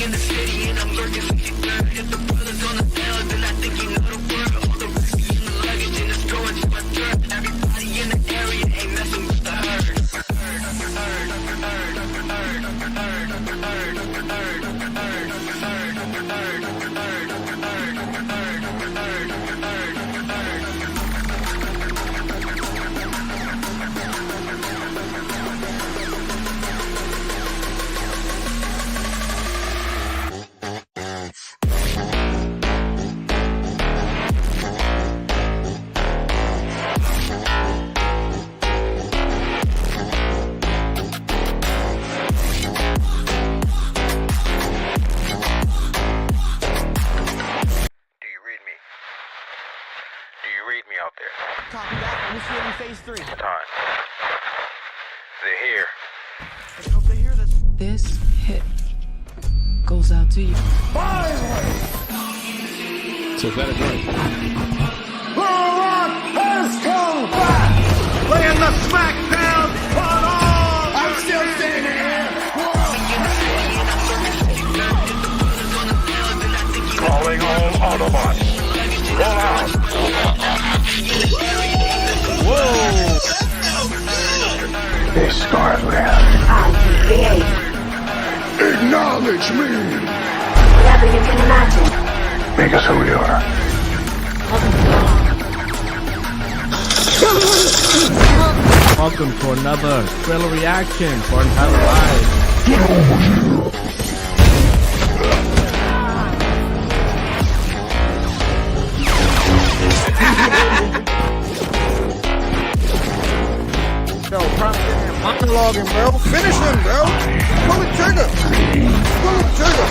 in the city and I'm lurking 53rd. If the brother's on the L, then I think you know the word. All the risky in the luggage and it's going to my third. Everybody in the area ain't messing with the herd. Copy that. Initiating phase 3. Time. They're here. Let's hope they hear this. This hit goes out to you. So better drink. has come back! Laying the smack down on all! I'm still standing here! Calling all Autobots. Roll out. Whoa! They scarred Acknowledge me! Whatever you can imagine. Make us who we are. Welcome to another thriller reaction for Untitled Live. Yo, monologuing, bro. Finish him, bro. Pull the trigger. Pull the trigger.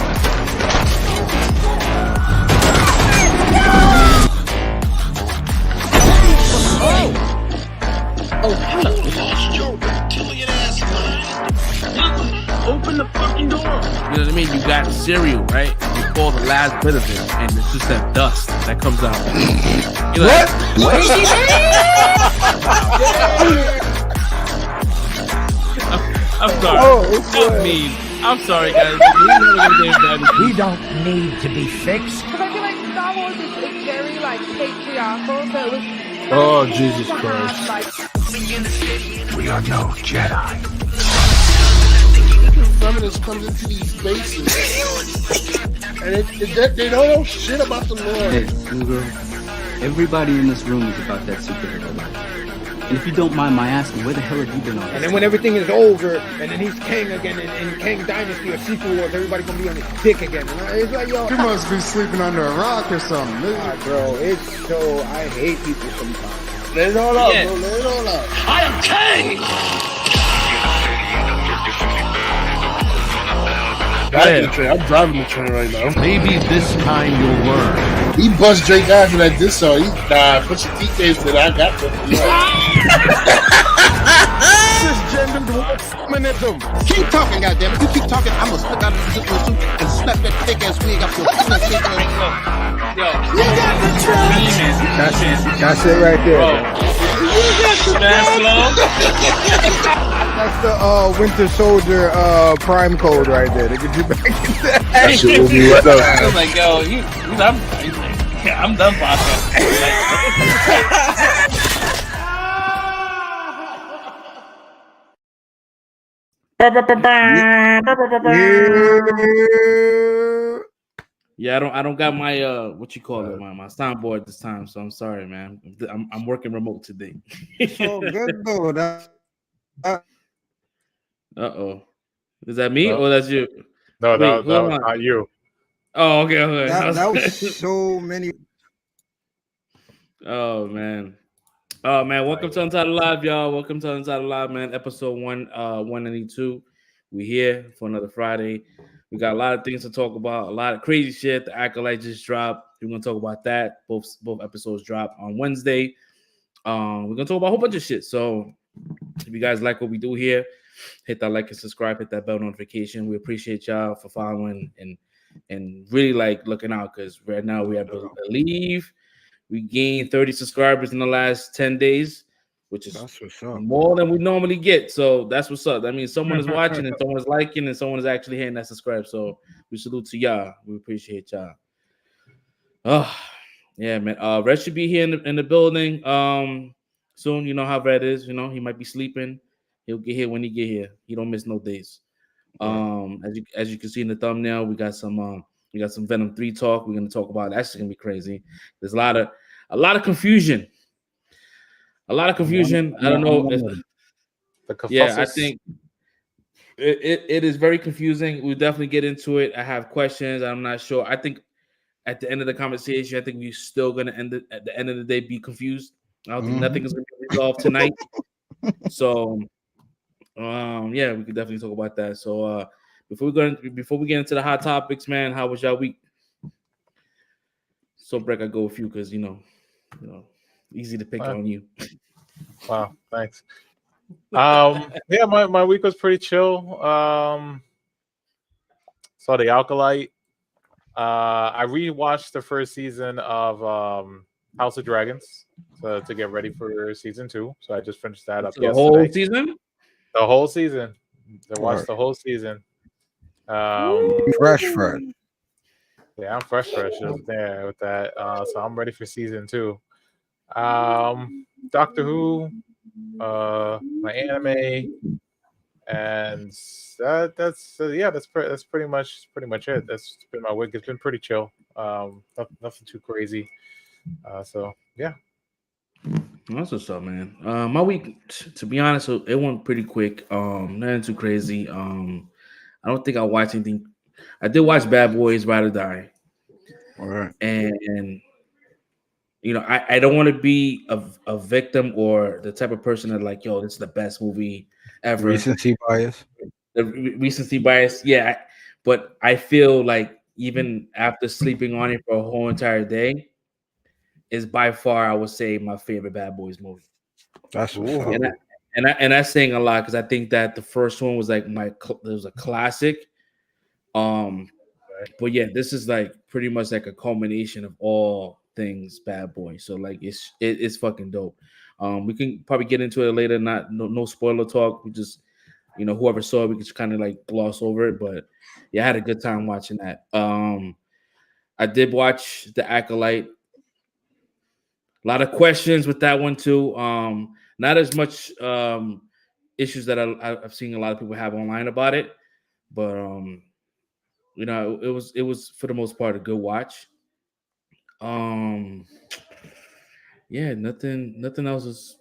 Open the fucking door. You know what I mean? You got cereal, right? You pour the last bit of it, and it's just that dust that comes out. You're like, what? I'm sorry. That mean. I'm sorry, guys. We don't need to be fixed. Because I feel like Star Wars is very like patriarchal, so it was. Oh, Jesus Christ. We are no Jedi. Feminists comes into these spaces and they don't know shit about the Lord. Hey, girl, everybody in this room is about that superhero life. And if you don't mind my asking, where the hell have you been all this And then when everything is over, and then he's king again, in King Dynasty or Sequel Wars, everybody gonna be on his dick again. And it's like, yo, you must be sleeping under a rock or something. Bro, it's so, I hate people sometimes. Let it all out, bro. Let it all out. I am king! I'm driving the train right now. Maybe this time you'll learn. He bust Drake after that diss song. He put your TKs that I got to. Keep talking, goddammit. You keep talking, I'm gonna slip out of the suit and snap that thick ass wig up your shit. Yo, you got the chance. That's it right there. That's the Winter Soldier Prime code right there. They get you back in that. That shit will be right up. I was like, yo, I'm done podcasting. Yeah, I don't got my what you call it, my soundboard this time, so I'm sorry, man. I'm working remote today. So good though. Uh-oh. Is that me or that's you? No, that was not you. Oh, okay. That was so many. Oh man. Welcome to Untitled Live, y'all. Welcome to Untitled Live, man. Episode 192. We here for another Friday. We got a lot of things to talk about, a lot of crazy shit. The Acolyte just dropped. We're gonna talk about that. Both episodes drop on Wednesday. We're gonna talk about a whole bunch of shit. So if you guys like what we do here, hit that like and subscribe, hit that bell notification. We appreciate y'all for following and really like looking out, because right now we have to believe we gained 30 subscribers in the last 10 days, which is that's what's up. more than we normally get. So that's what's up. That means someone is watching and someone is liking and someone is actually hitting that subscribe. So we salute to y'all. We appreciate y'all. Oh, yeah, man. Red should be here in the building soon. You know how Red is. You know, he might be sleeping. He'll get here when he get here. He don't miss no days. As you can see in the thumbnail, we got some Venom 3 talk. We're gonna talk about it. That's gonna be crazy. There's a lot of confusion. A lot of confusion. I don't know. Yeah, I think it is very confusing. We'll definitely get into it. I have questions. I'm not sure. I think at the end of the conversation, I think we're still gonna at the end of the day be confused. I don't think nothing is gonna be resolved tonight. So yeah, we could definitely talk about that. So before we get into the hot topics, man, how was y'all week? So Breck, I go with you because you know, easy to pick on you. Wow, thanks. Yeah, my week was pretty chill. Saw the Acolyte. I rewatched the first season of House of Dragons to get ready for season 2. So I just finished that up. The whole season. The whole season. I watched the whole season. Fresh. Yeah, I'm fresh there with that. So I'm ready for season 2. Doctor Who, my anime, and that's pretty much it. That's been my week. It's been pretty chill. Nothing too crazy. So yeah. That's what's up, man. My week, to be honest, it went pretty quick. Nothing too crazy. I don't think I watched anything. I did watch Bad Boys Ride or Die. All right. And you know, I don't want to be a victim or the type of person that like, yo, this is the best movie ever. Recency bias. The recency bias, yeah. But I feel like even after sleeping on it for a whole entire day, is by far, I would say, my favorite Bad Boys movie. That's what's up. And that's saying a lot because I think that the first one was like it was a classic. But yeah, this is like pretty much like a culmination of all things Bad Boy. So like it's fucking dope. We can probably get into it later. No spoiler talk. We just, you know, whoever saw it, we could just kind of like gloss over it. But yeah, I had a good time watching that. I did watch The Acolyte. A lot of questions with that one too. Not as much issues that I've seen a lot of people have online about it, but you know, it was for the most part a good watch. Yeah, nothing else.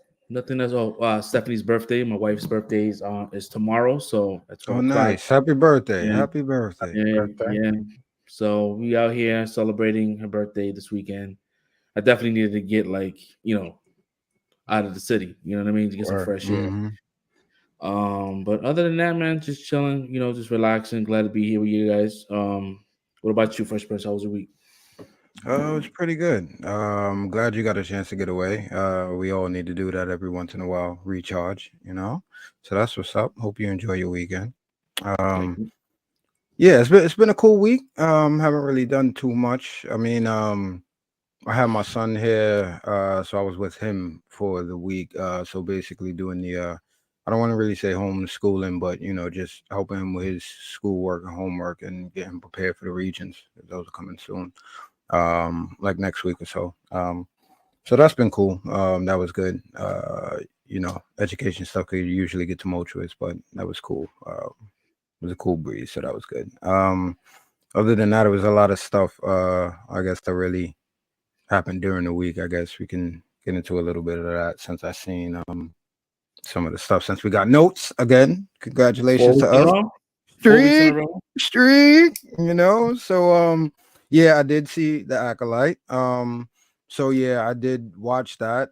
Stephanie's birthday, my wife's birthday is tomorrow, so that's nice. Happy birthday. Yeah. Happy birthday. Yeah. So we out here celebrating her birthday this weekend. I definitely needed to get like, you know, out of the city, you know what I mean, to get some fresh air. But other than that, man, just chilling, you know, just relaxing. Glad to be here with you guys. What about you, Fresh Prince? How was your week? It was pretty good. Glad you got a chance to get away. We all need to do that every once in a while, recharge, you know. So that's what's up. Hope you enjoy your weekend. Yeah, it's been a cool week. Haven't really done too much. I mean, I had my son here, so I was with him for the week. So basically doing the I don't want to really say homeschooling, but you know, just helping him with his schoolwork and homework and getting prepared for the regions. Those are coming soon, like next week or so. So that's been cool. That was good. You know, education stuff could usually get tumultuous, but that was cool. It was a cool breeze, so that was good. Other than that, it was a lot of stuff. I guess that really happened during the week. I guess we can get into a little bit of that since I've seen some of the stuff since we got notes again. Congratulations to us. Streak, you know. So yeah, I did see The Acolyte. So yeah, I did watch that.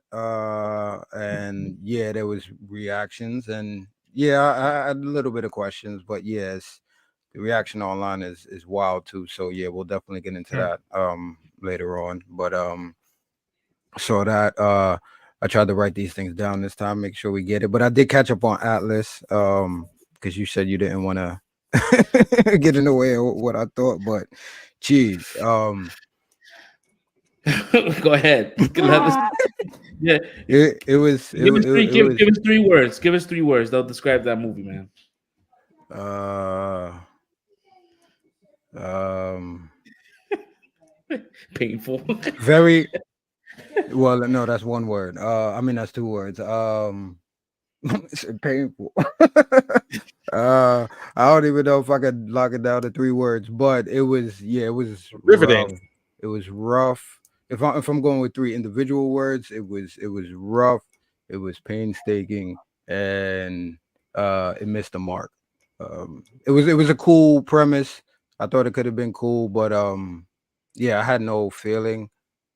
And yeah, there was reactions, and yeah, I had a little bit of questions, but yes, the reaction online is wild too. So yeah, we'll definitely get into that later on. But so that I tried to write these things down this time, make sure we get it. But I did catch up on Atlas because you said you didn't want to get in the way of what I thought. But geez, go ahead. Yeah. It was Give us three. it Give, was give us 3 words. Give us 3 words. They'll describe that movie, man. um Painful. very well. No, that's one word. I mean that's 2 words. It's painful. I don't even know if I could lock it down to 3 words, but it was it was Riveting. rough. It was rough. If I'm going with 3 individual words, it was rough. It was painstaking, and it missed the mark. It was a cool premise. I thought it could have been cool, but yeah, I had no feeling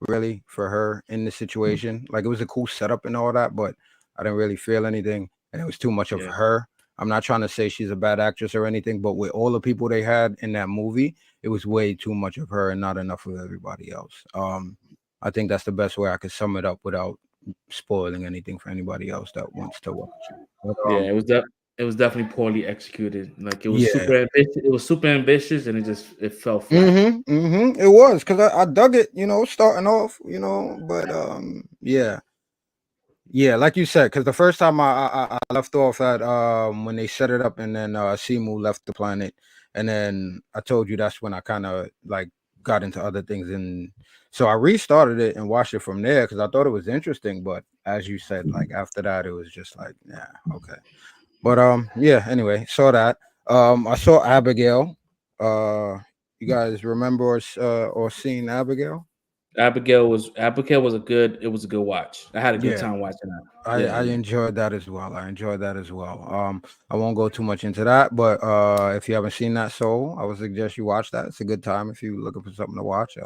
really for her in the situation. Like it was a cool setup and all that, but I didn't really feel anything, and it was too much of Yeah. her. I'm not trying to say she's a bad actress or anything, but with all the people they had in that movie, it was way too much of her and not enough of everybody else. I think that's the best way I could sum it up without spoiling anything for anybody else that wants to watch it. But, Yeah, it was definitely poorly executed. Like it was yeah. super ambitious. It was super ambitious, and it fell flat. It was because I dug it, starting off, but yeah, like you said, because the first time I left off at when they set it up, and then Simu left the planet, and then I told you that's when I kind of like got into other things, and so I restarted it and watched it from there because I thought it was interesting. But as you said, like after that, it was just like, yeah, okay. But yeah. Anyway, saw that. I saw Abigail. You guys remember or seen Abigail? Abigail was a good. It was a good watch. I had a good Yeah. time watching that. I enjoyed that as well. I won't go too much into that, but if you haven't seen that soul, I would suggest you watch that. It's a good time if you're looking for something to watch.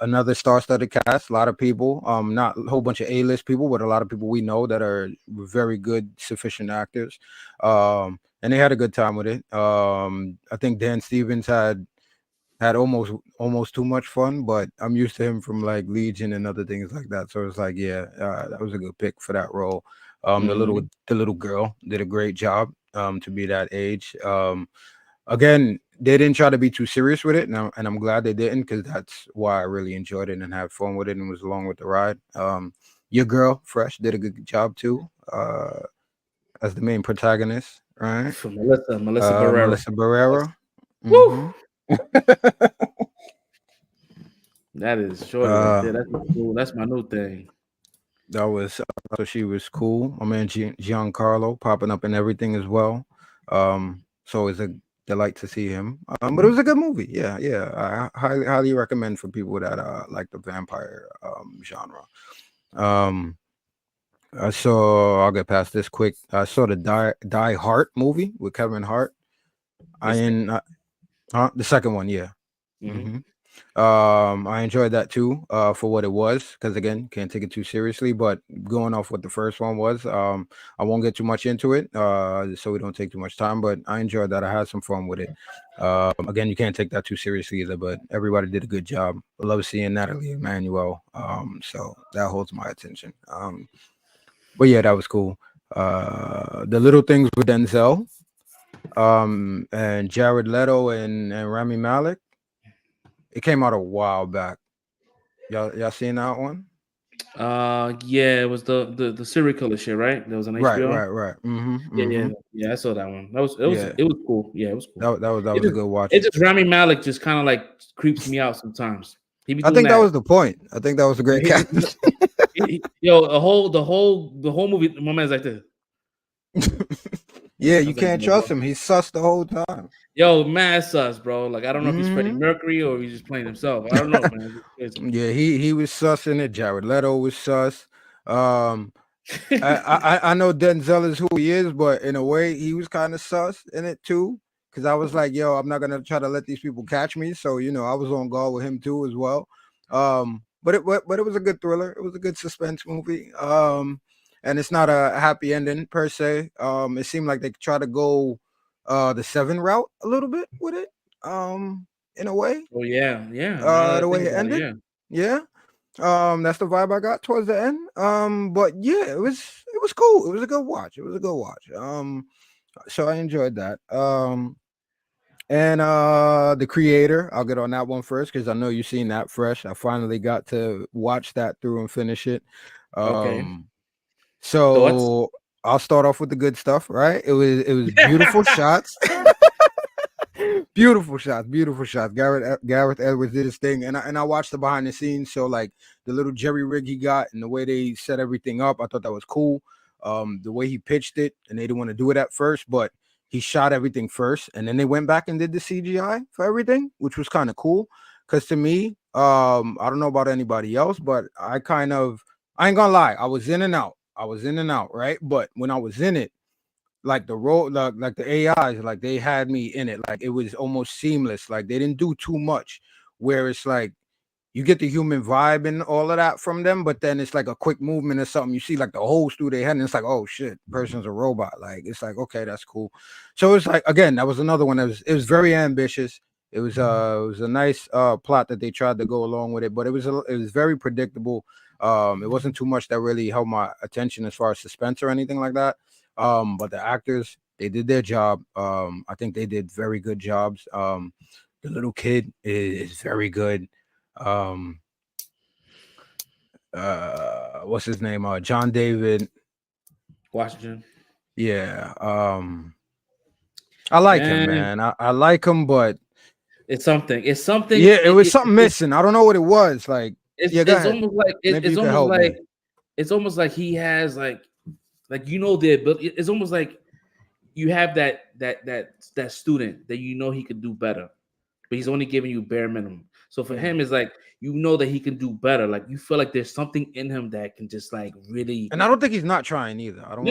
Another star-studded cast, a lot of people, not a whole bunch of A-list people, but a lot of people we know that are very good, sufficient actors. And they had a good time with it. I think Dan Stevens had almost too much fun, but I'm used to him from like Legion and other things like that. So it's like, yeah, that was a good pick for that role. The little girl did a great job to be that age. Again, they didn't try to be too serious with it, and I'm glad they didn't, because that's why I really enjoyed it and had fun with it and was along with the ride. Your girl, Fresh, did a good job too, as the main protagonist, right? For Melissa Barrera. Melissa Barrera. Woo! That is shorty right there. That's cool. That's my new thing. That was so she was cool. My man Giancarlo popping up in everything as well. So it's a delight to see him. But it was a good movie. Yeah. I highly recommend for people that like the vampire genre. I'll get past this quick. I saw the Die Hard movie with Kevin Hart. The second one, yeah. I enjoyed that too, for what it was, because again, can't take it too seriously, but going off what the first one was, I won't get too much into it, so we don't take too much time, but I enjoyed that. I had some fun with it. Again, you can't take that too seriously either, but everybody did a good job. I love seeing Natalie Emmanuel, so that holds my attention. But yeah, that was cool. The Little Things with Denzel, and Jared Leto and Rami Malek. It came out a while back. Y'all seen that one? Yeah, it was the serial killer shit, right? There was an HBO. Right. Yeah. I saw that one. It was cool. Yeah, it was cool. That was a good watch. It just Rami Malek just kind of like creeps me out sometimes. I think that was the point. I think that was a great cast. Yo, the whole movie, my man's like this. Yeah, you can't trust him. He's sus the whole time. Yo, mad sus, bro. Like, I don't know if he's Freddie Mercury or he's just playing himself. I don't know, man. Yeah, he was sus in it. Jared Leto was sus. I know Denzel is who he is, but in a way, he was kind of sus in it too. Because I was like, yo, I'm not gonna try to let these people catch me. So I was on guard with him too as well. But it was a good thriller. It was a good suspense movie. And it's not a happy ending per se. It seemed like they tried to go the 7 route a little bit with it, in a way. Oh yeah. The way it ended. Yeah. That's the vibe I got towards the end. But yeah, it was cool. It was a good watch. So I enjoyed that. And the creator, I'll get on that one first because I know you've seen that fresh. I finally got to watch that through and finish it. Okay. Thoughts? So I'll start off with the good stuff, right? It was beautiful shots. Beautiful shots. Gareth Edwards did his thing, and I watched the behind the scenes. So like the little jerry rig he got and the way they set everything up, I thought that was cool. The way he pitched it, and they didn't want to do it at first, but he shot everything first, and then they went back and did the CGI for everything, which was kind of cool. Because to me, I don't know about anybody else, but I ain't gonna lie, I was in and out, right? But when I was in it, like the role, like the AIs, like they had me in it, like it was almost seamless. Like they didn't do too much, where it's like you get the human vibe and all of that from them, but then it's like a quick movement or something. You see like the holes through their head, and it's like, oh shit, person's a robot. Like it's like, okay, that's cool. So it's like, again, that was another one that it was very ambitious. It was a nice plot that they tried to go along with it, but it was very predictable. It wasn't too much that really held my attention as far as suspense or anything like that. But the actors, they did their job. I think they did very good jobs. The little kid is very good. What's his name? John David Washington. Yeah. I like him, man. I like him, but it's something. Yeah, it was something missing. I don't know what it was. Like, it's almost like it's almost like he has like the ability. It's almost like you have that student that he could do better, but he's only giving you bare minimum. So for him, it's like that he can do better. Like you feel like there's something in him that can just like really. And I don't think he's not trying either. I don't.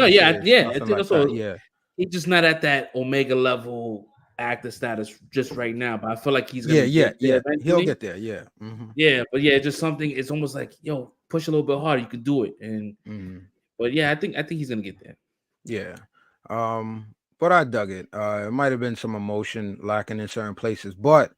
He's just not at that Omega level actor status just right now. But I feel like he's gonna get there eventually. He'll get there. Yeah. But just something. It's almost like push a little bit harder. You can do it. And but I think he's gonna get there. Yeah. But I dug it. It might have been some emotion lacking in certain places, but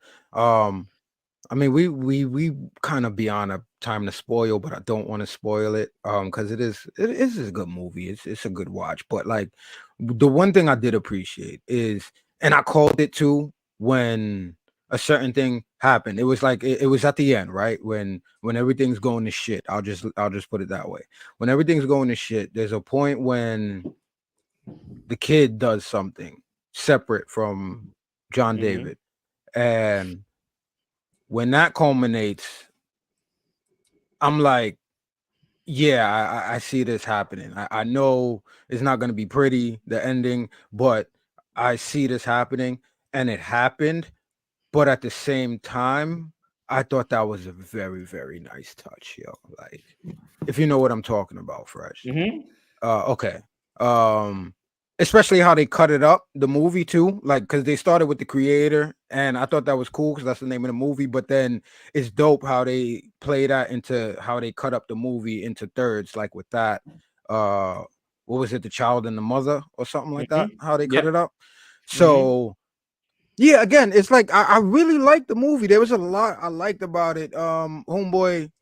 I mean, we kind of beyond a time to spoil, but I don't want to spoil it because it is a good movie. It's a good watch. But like the one thing I did appreciate is, and I called it too when a certain thing happened. It was like it was at the end, right? When everything's going to shit. I'll just put it that way. When everything's going to shit, there's a point when the kid does something separate from John David, and when that culminates, I'm like, yeah, I see this happening. I know it's not going to be pretty, the ending, but I see this happening, and it happened. But at the same time, I thought that was a very, very nice touch, yo. Like, if you know what I'm talking about, Fresh. Okay. Especially how they cut it up, the movie too, like because they started with the creator, and I thought that was cool because that's the name of the movie. But then it's dope how they play that into how they cut up the movie into thirds, like with that. What was it, the child and the mother or something like that? How they cut it up. So yeah, again, it's like I really liked the movie. There was a lot I liked about it. Homeboy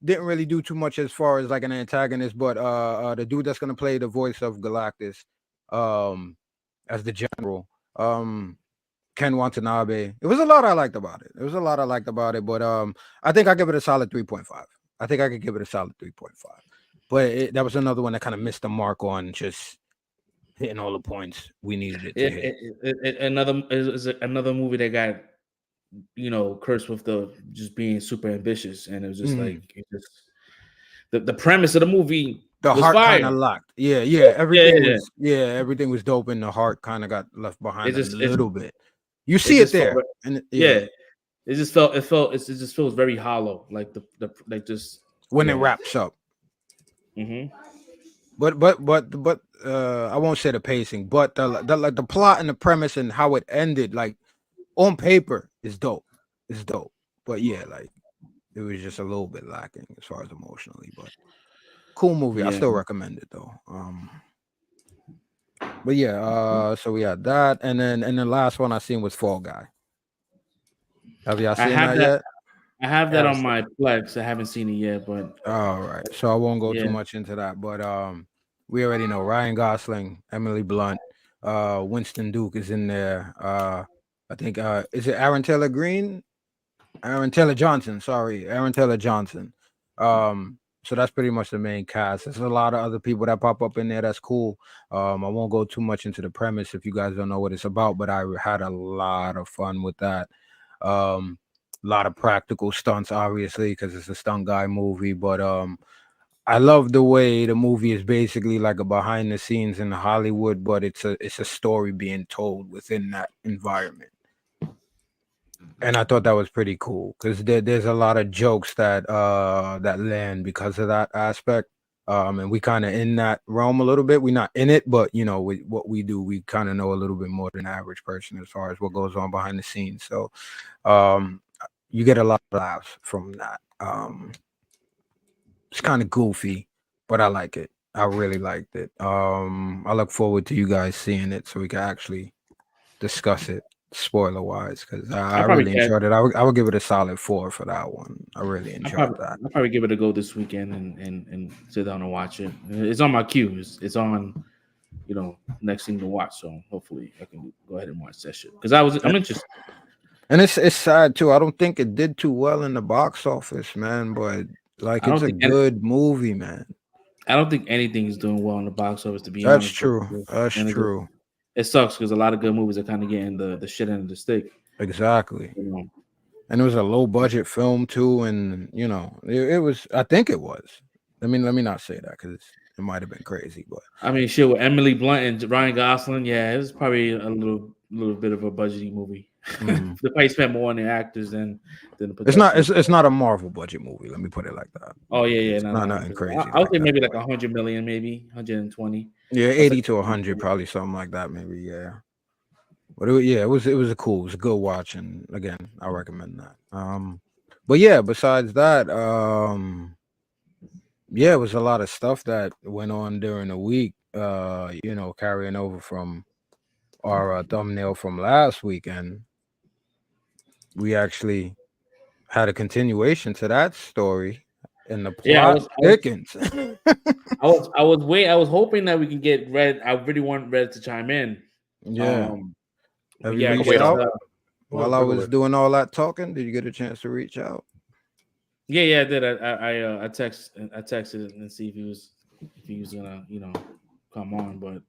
didn't really do too much as far as like an antagonist, but the dude that's gonna play the voice of Galactus, as the general, Ken Watanabe. It was a lot I liked about it. But I think I give it a solid 3.5. I think I could give it a solid 3.5. But that was another one that kind of missed the mark on just hitting all the points we needed it to hit. Another movie that got cursed with the just being super ambitious, and it was just like the premise of the movie. The heart kind of locked. Everything was dope, and the heart kind of got left behind a little bit. You see it there, it just feels very hollow, like like just when it wraps up. But I won't say the pacing, but the plot and the premise and how it ended, like on paper, is dope. It's dope, but yeah, like it was just a little bit lacking as far as emotionally, but. Cool movie. I still recommend it though. But yeah, so we had that, and then the last one I seen was Fall Guy. Have y'all seen that yet? I have that on my Plex. I haven't seen it yet, but all right. So I won't go too much into that. But we already know Ryan Gosling, Emily Blunt, Winston Duke is in there. I think is it Aaron Taylor Green? Aaron Taylor Johnson, sorry, Aaron Taylor Johnson. So that's pretty much the main cast. There's a lot of other people that pop up in there. That's cool. I won't go too much into the premise if you guys don't know what it's about, but I had a lot of fun with that. A lot of practical stunts, obviously, because it's a stunt guy movie. But I love the way the movie is basically like a behind the scenes in Hollywood, but it's a story being told within that environment. And I thought that was pretty cool because there's a lot of jokes that land because of that aspect. And we kind of in that realm a little bit. We're not in it, but you know, what we do, we kind of know a little bit more than the average person as far as what goes on behind the scenes. So you get a lot of laughs from that. It's kind of goofy, but I like it. I really liked it. I look forward to you guys seeing it so we can actually discuss it spoiler wise because I really enjoyed it. I would give it a solid 4 for that one. I really enjoyed that. I'll probably give it a go this weekend and sit down and watch it. It's on my queue. It's on, you know, next thing to watch. So hopefully I can go ahead and watch that shit because I'm interested. And it's sad too. I don't think it did too well in the box office, man. But like, it's a good movie, man. I don't think anything is doing well in the box office. To be honest, that's true. That's true. It sucks because a lot of good movies are kind of getting the shit end of the stick. Exactly. You know? And it was a low budget film too, and you know, it was. I think it was. Let me not say that because it might have been crazy, but I mean, shit with Emily Blunt and Ryan Gosling, yeah, it was probably a little bit of a budgety movie. Mm. They probably spent more on the actors than the it's not a Marvel budget movie. Let me put it like that. Oh yeah, it's not nothing crazy. I would say maybe like 100 million, maybe 120. Yeah, 80 to 100, probably something like that. Maybe yeah. But it was a good watch, and again, I recommend that. But yeah, besides that, yeah, it was a lot of stuff that went on during the week. You know, carrying over from our thumbnail from last weekend. We actually had a continuation to that story in the plot thickens. I was hoping that we can get Red. I really want Red to chime in. Yeah. Have you yeah, reached out? While I was doing all that talking, did you get a chance to reach out? Yeah, I did. I texted and see if he was gonna, you know, come on, but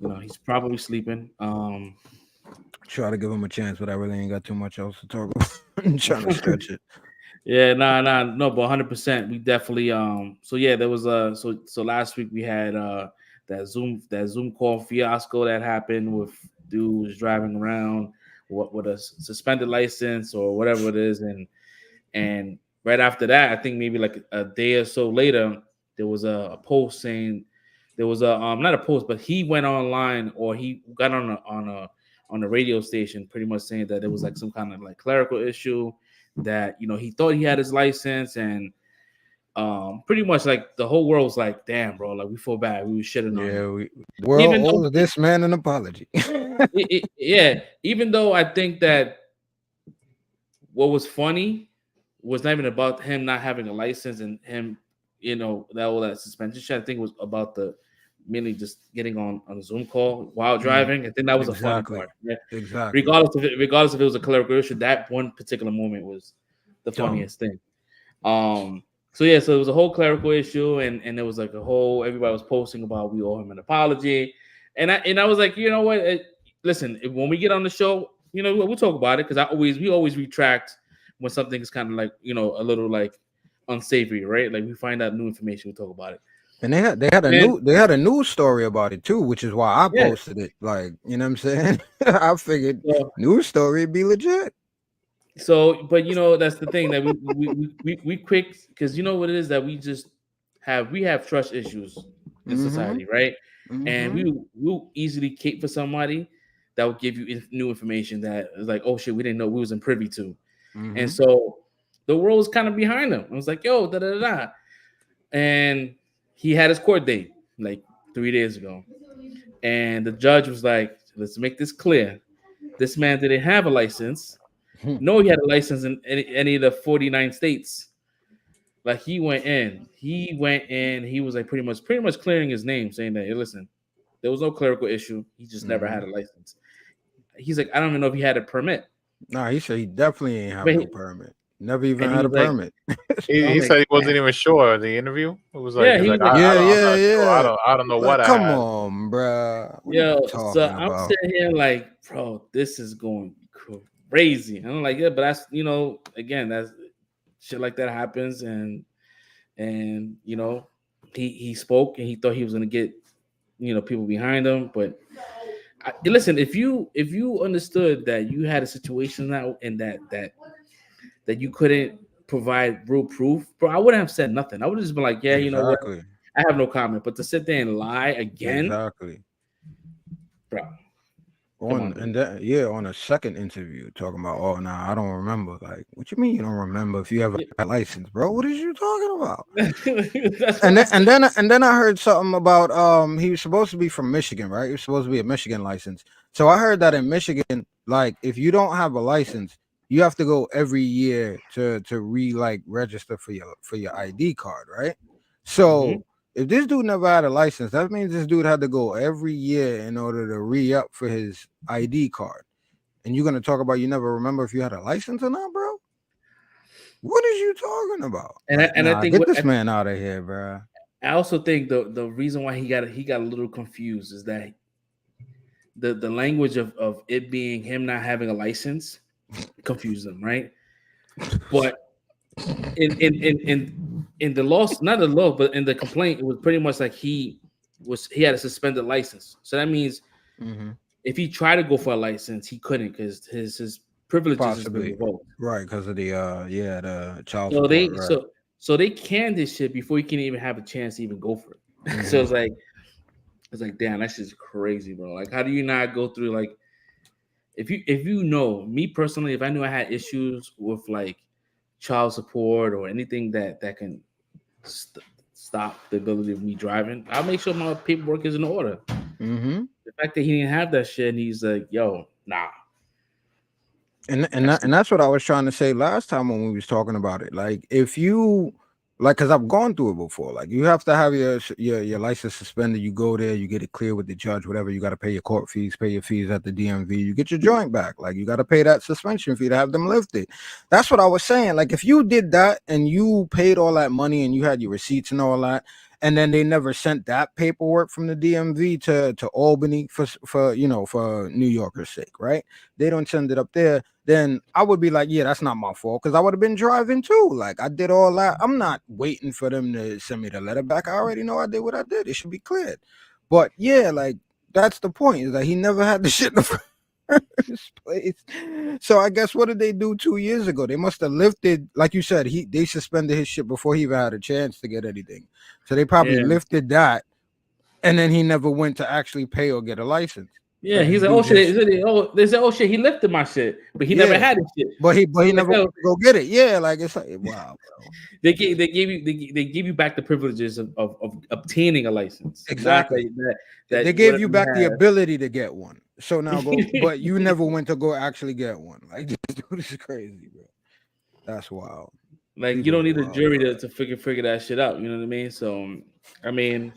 you know, he's probably sleeping. Try to give him a chance, but I really ain't got too much else to talk about. I'm trying to stretch it. Yeah, no, but 100%. We definitely so yeah, there was so last week we had that Zoom call fiasco that happened with dudes driving around with a suspended license or whatever it is, and right after that, I think maybe like a day or so later, there was a post saying there was a not a post, but he went online or he got on a radio station pretty much saying that there was like some kind of like clerical issue, that, you know, he thought he had his license, and pretty much like the whole world was like, damn, bro, like we feel bad, we were shitting on him. World owes this man an apology. Yeah, even though I think that what was funny was not even about him not having a license and him, you know, that suspension shit. I think it was about mainly just getting on a Zoom call while driving. I think that was a funny part. Yeah? Exactly. Regardless if it was a clerical issue, that one particular moment was the funniest thing. So yeah, so it was a whole clerical issue, and there was like everybody was posting about we owe him an apology, and I was like, you know what? Listen, when we get on the show, you know, we'll talk about it because we always retract when something is kind of like, you know, a little like unsavory, right? Like we find out new information, we talk about it. And they had a news story about it too, which is why I posted it. Like, you know what I'm saying? I figured news story would be legit. So, but you know, that's the thing that we quick, because you know what it is that we have trust issues in society, right? And we'll easily cape for somebody that will give you new information that is like, oh shit, we didn't know, we wasn't privy to. And so the world was kind of behind him. I was like, yo, da. And he had his court date like 3 days ago. And the judge was like, let's make this clear. This man didn't have a license. No, he had a license in any of the 49 states. Like he went in. He was like pretty much clearing his name, saying that, hey, listen, there was no clerical issue. He just never had a license. he's like, I don't even know if he had a permit. Nah, he said he definitely ain't have But no he- permit. Never even and he had a was like- permit. He like, said he wasn't man. even sure. The interview, it was like, Yeah, he's he like, was like, I'm Yeah, not sure. yeah. I don't know Like, what I come had. on, bruh. What are Yo, you talking so I'm about? sitting here like, bro, this is going crazy. And I'm like, yeah, but that's, you know, again, that's shit like that happens, and you know, he spoke and he thought he was gonna get, you know, people behind him, but listen, if you understood that you had a situation now and that you couldn't provide real proof, bro, I wouldn't have said nothing. I would have just been like, yeah, you know what, Exactly. I have no comment. But to sit there and lie again, Exactly. bro. On on a second interview talking about, oh nah, I don't remember. Like, what you mean you don't remember if you have a license, bro? What is you talking about? and then I heard something about he was supposed to be from Michigan, right? He was supposed to be a Michigan license. So I heard that in Michigan, like if you don't have a license, you have to go every year to register for your ID card, right? So if this dude never had a license, that means this dude had to go every year in order to re-up for his ID card. And you're gonna talk about you never remember if you had a license or not, bro? What is you talking about? And I think get this man out of here, bro. I also think the reason why he got a little confused is that the language of it being him not having a license confused him, right? But in the loss, not the law, but in the complaint, it was pretty much like he had a suspended license. So that means if he tried to go for a license, he couldn't because his privileges has been revoked. Right, because of the child So support. so they canned this shit before he can even have a chance to even go for it. So it's like, damn, that's just crazy, bro. Like, how do you not go through, like, if you know, me personally, if I knew I had issues with like child support or anything that can stop the ability of me driving, I'll make sure my paperwork is in order. The fact that he didn't have that shit, and he's like, yo, nah. And that's what I was trying to say last time when we was talking about it. Like, if you because I've gone through it before. Like, you have to have your license suspended. You go there, you get it clear with the judge, whatever. You got to pay your court fees, pay your fees at the DMV. You get your joint back. Like, you got to pay that suspension fee to have them lifted. That's what I was saying. Like, if you did that and you paid all that money and you had your receipts and all that, and then they never sent that paperwork from the DMV to Albany for New Yorkers' sake, right? They don't send it up there. Then I would be like, yeah, that's not my fault, because I would have been driving too. Like, I did all that. I'm not waiting for them to send me the letter back. I already know I did what I did. It should be cleared. But yeah, like, that's the point, is that he never had the shit in the first place. So I guess, what did they do 2 years ago? They must have lifted, like you said, they suspended his shit before he even had a chance to get anything. So they probably lifted that, and then he never went to actually pay or get a license. Yeah, he's like, oh shit, they said, oh shit, he lifted my shit, but he never had his shit. But he never went to go get it. Yeah, like, it's like, wow, bro. They give you back the privileges of obtaining a license. Exactly. That they gave you back the ability to get one. So now go, but you never went to go actually get one. Like, this is crazy, bro. That's wild. Like, you don't need a jury to figure that shit out. You know what I mean? So, I mean.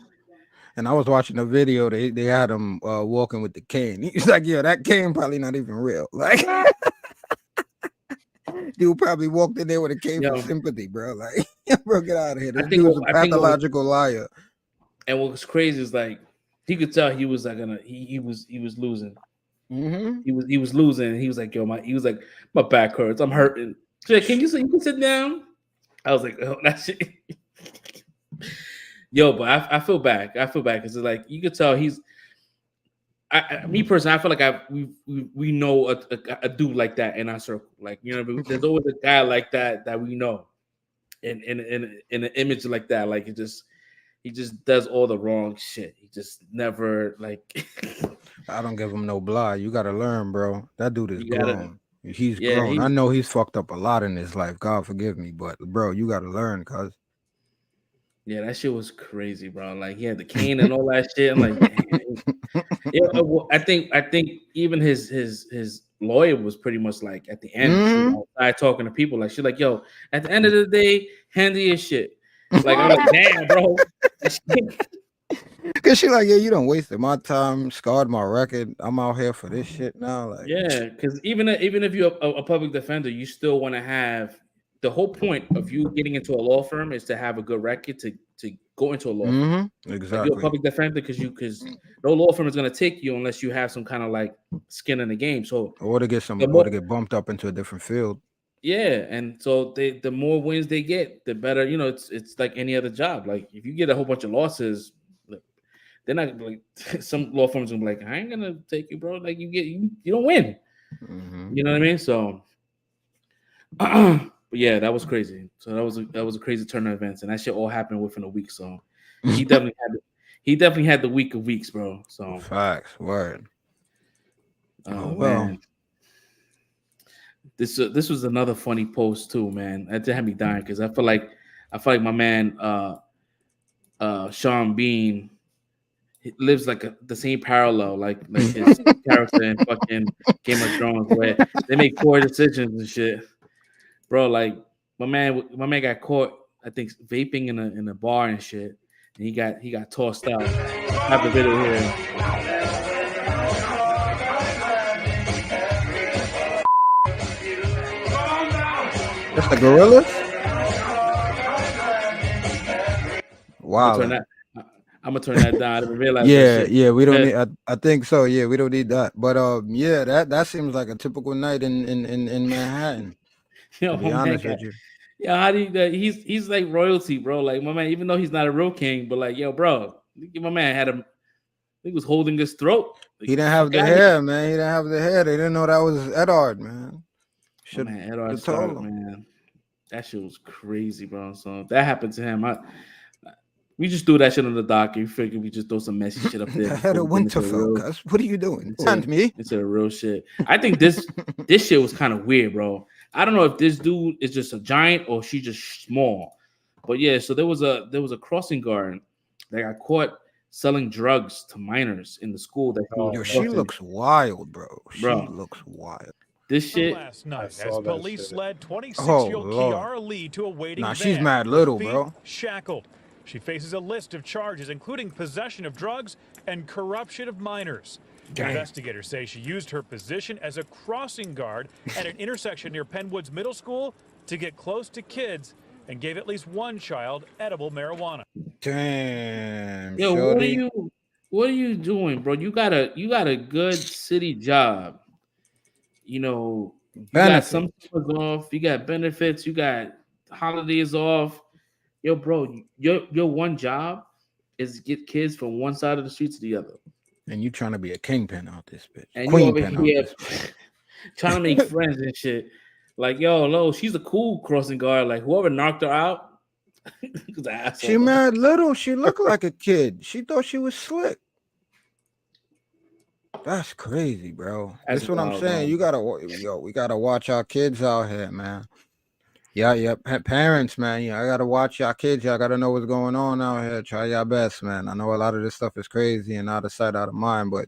And I was watching a video. They had him walking with the cane. He's like, yo, that cane probably not even real. Like, dude probably walked in there with a cane for sympathy, bro. Like, bro, get out of here. This dude's a pathological liar. And what's crazy is, like, he could tell he was like he was losing. He was losing. He was like, yo, my back hurts. I'm hurting. So, like, you can sit down? I was like, oh, that shit. Yo, but I feel bad. Because it's like, you could tell he's. Me personally, I feel like we know a dude like that in our circle. Like, you know, there's always a guy like that we know, in an image like that. Like, he just does all the wrong shit. He just never, like. I don't give him no blah. You gotta learn, bro. That dude is grown. He's grown. I know he's fucked up a lot in his life. God forgive me, but bro, you gotta learn, cuz. Yeah, that shit was crazy, bro. Like, he had the cane and all that shit. I'm like, damn. I think even his lawyer was pretty much like, at the end, outside talking to people, like, she's like, yo, at the end of the day, handle your shit. Like, I'm like, damn, bro. Cause she like, yeah, you don't wasted my time, scarred my record. I'm out here for this shit now. Like, Yeah, because even if you're a public defender, you still want to have the whole point of you getting into a law firm is to have a good record to go into a law firm. Like you're a exactly. public defender because no law firm is gonna take you unless you have some kind of like skin in the game. So Or to get the more, bumped up into a different field. yeah, and so the more wins they get, the better. You know, it's like any other job. Like if you get a whole bunch of losses, like, they're not like some law firms will be like, I ain't gonna take you, bro. Like you don't win. You know what I mean? So, but yeah, that was crazy. So that was a crazy turn of events, and that shit all happened within a week. So he definitely had the week of weeks, bro. So Facts, word. oh well. Man. This was another funny post too, man. That had me dying because I feel like my man Sean Bean lives like the same parallel, like his character in fucking Game of Thrones, where they make poor decisions and shit, bro. Like my man got caught, I think, vaping in a bar and shit, and he got tossed out. I have the video here. That's the gorillas. Wow. I'm gonna turn that down. I didn't realize. Yeah, we don't need. I think so. Yeah, we don't need that. But yeah, that seems like a typical night in Manhattan. To be honest with you. Yeah, how do you? He's like royalty, bro. Like my man, even though he's not a real king, but like, yo, bro, my man had him. He was holding his throat. Like, he didn't have the hair, man. He didn't have the hair. They didn't know that was Edard, man. Should man, Edard started, man. That shit was crazy, bro. So if that happened to him, we just threw that shit on the dock. You figured we just throw some messy shit up there. I had a Winterfell, cuz. What are you doing? Send me. It's a real shit. I think this shit was kind of weird, bro. I don't know if this dude is just a giant or she's just small. But yeah, so there was a crossing guard that got caught selling drugs to minors in the school that she looks wild, bro. She looks wild. This shit last night as police led 26-year-old Kiara Lee to a waiting van. She's mad little, bro. Shackled. She faces a list of charges, including possession of drugs and corruption of minors. Investigators say she used her position as a crossing guard at an intersection near Penwoods Middle School to get close to kids and gave at least one child edible marijuana. Damn. Yo, what are you doing, bro? You got a good city job. You know, you got some off, you got benefits, you got holidays off. Yo, bro, your one job is get kids from one side of the street to the other. And you trying to be a kingpin out this bitch. And you over here trying to make friends and shit. Like, yo, she's a cool crossing guard. Like, whoever knocked her out. She mad little. She looked like a kid. She thought she was slick. That's crazy, bro. That's what I'm saying. Bro. We gotta watch our kids out here, man. Yeah. Parents, man. Yeah, I gotta watch y'all kids. Y'all gotta know what's going on out here. Try your best, man. I know a lot of this stuff is crazy and out of sight, out of mind, but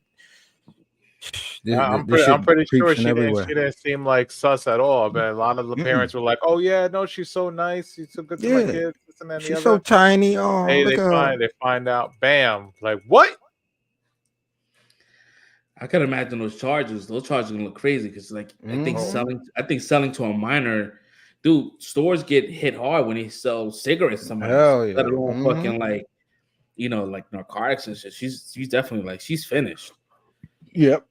I'm pretty sure she didn't seem like sus at all. But a lot of the parents were like, "Oh yeah, no, she's so nice. She's so good to my kids." And she's so tiny. Oh, hey, they find out. Bam! Like what? I can imagine those charges. Those charges are gonna look crazy because, like, I think selling to a minor, dude. Stores get hit hard when they sell cigarettes. To somebody, let alone fucking like, like narcotics and shit. She's definitely like she's finished. Yep.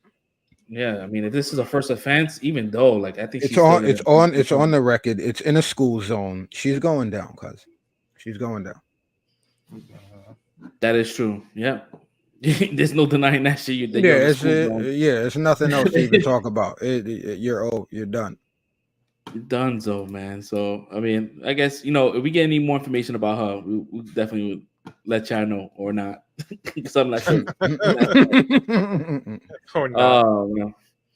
Yeah, I mean, if this is a first offense, even though, like, I think it's on the record. It's in a school zone. She's going down, cuz. She's going down. That is true. Yeah. There's no denying that shit. It's nothing else to even talk about. You're done. You're done, so man. So I mean, I guess if we get any more information about her, we definitely would let y'all know or not. Something like that.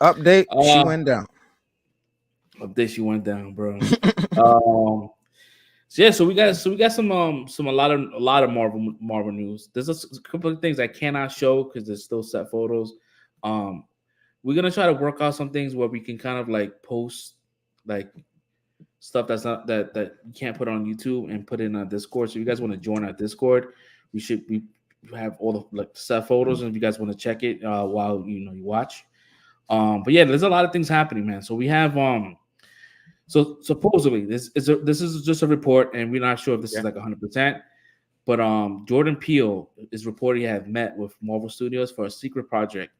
Update. She went down. Update. She went down, bro. So we got some a lot of Marvel news. There's a couple of things I cannot show because there's still set photos. We're gonna try to work out some things where we can kind of like post like stuff that's not that you can't put on YouTube and put it in our Discord. So if you guys want to join our Discord, we You have all the like set photos, and if you guys want to check it while you watch. But yeah, there's a lot of things happening, man. So we have so supposedly this is just a report, and we're not sure if this is like 100%. But Jordan Peele is reported he had met with Marvel Studios for a secret project,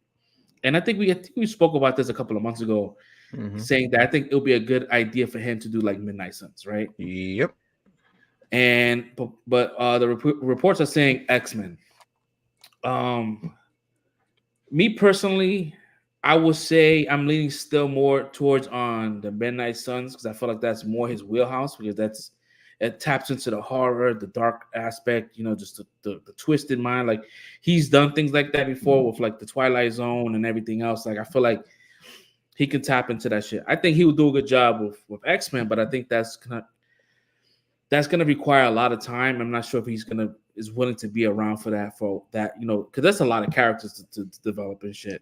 and I think we spoke about this a couple of months ago, saying that I think it'll be a good idea for him to do like Midnight Suns, right? Yep. And but the reports are saying X-Men. Me personally, I would say I'm leaning still more towards on the Midnight Suns because I feel like that's more his wheelhouse because it taps into the horror, the dark aspect, just the twisted mind. Like he's done things like that before with like the Twilight Zone and everything else. Like I feel like he can tap into that shit. I think he would do a good job with X-Men, but I think that's gonna require a lot of time. I'm not sure if is willing to be around for that because that's a lot of characters to develop and shit.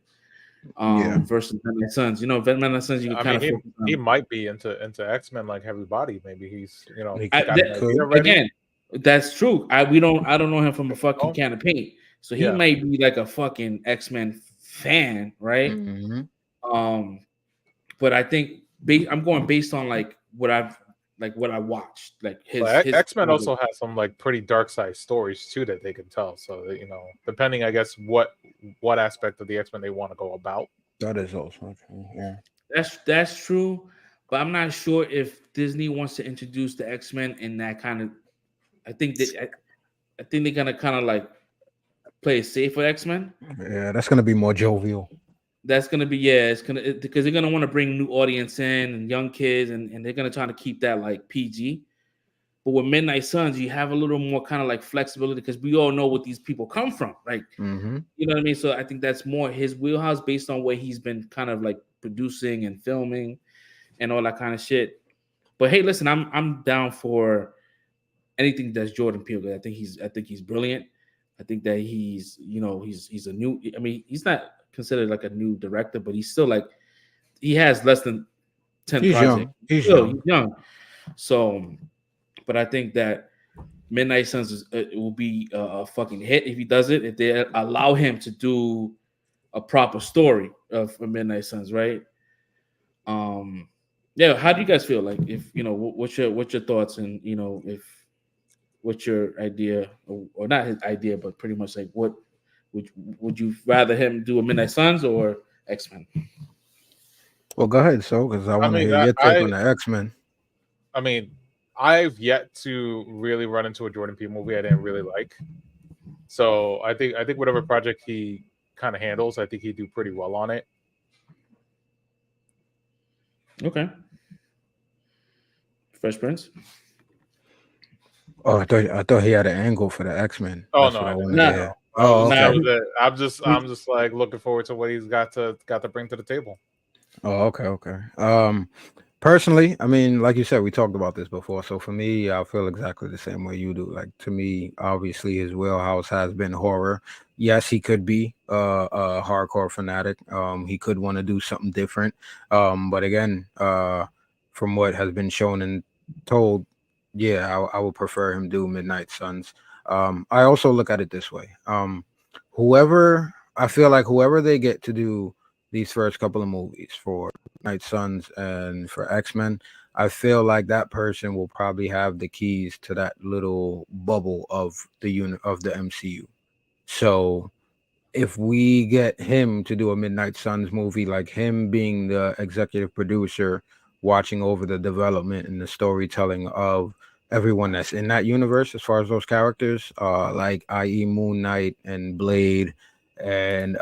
Versus Midnight Suns, Midnight Suns you can kind of he might be into X-Men like heavy body. Maybe he's again, that's true. I don't know him from a fucking can of paint, so he might be like a fucking X-Men fan, right? But I think I'm going based on like what I watched. Like his X-Men also has some like pretty dark side stories too that they can tell. So that, depending, I guess, what aspect of the X-Men they want to go about. That is also true. Yeah, that's true. But I'm not sure if Disney wants to introduce the X-Men in that kind of. I think they're gonna kind of like play it safe with X-Men. Yeah, that's gonna be more jovial. That's gonna be because they're gonna want to bring new audience in and young kids, and they're gonna try to keep that like PG. But with Midnight Suns, you have a little more kind of like flexibility because we all know what these people come from, like you know what I mean. So I think that's more his wheelhouse based on what he's been kind of like producing and filming and all that kind of shit. But hey, listen, I'm down for anything that's Jordan Peele. I think he's brilliant. I think that he's a new. I mean, he's not considered like a new director, but he's still like he has less than 10 projects. He's young. So, but I think that Midnight Suns will be a fucking hit if he does it. If they allow him to do a proper story of Midnight Suns, right? Yeah. How do you guys feel? Like, if what's your thoughts, and what's your idea, or not his idea, but pretty much like what. Would you rather him do a Midnight Suns or X-Men? Well, go ahead, because I want to hear your take on the X-Men. I mean, I've yet to really run into a Jordan Peele movie I didn't really like. So I think whatever project he kind of handles, I think he'd do pretty well on it. Okay. Fresh Prince. Oh, I thought he had an angle for the X-Men. Oh, no. Oh, okay. I'm just like looking forward to what he's got to bring to the table. Oh, okay. Personally, I mean, like you said, we talked about this before. So for me, I feel exactly the same way you do. Like, to me, obviously his wheelhouse has been horror. Yes, he could be a hardcore fanatic. He could want to do something different. But again, from what has been shown and told, I would prefer him do Midnight Suns. I also look at it this way. Whoever they get to do these first couple of movies for Night Suns and for X-Men, I feel like that person will probably have the keys to that little bubble of the unit of the MCU. So if we get him to do a Midnight Suns movie, like him being the executive producer, watching over the development and the storytelling of everyone that's in that universe, as far as those characters, like i.e. Moon Knight and Blade and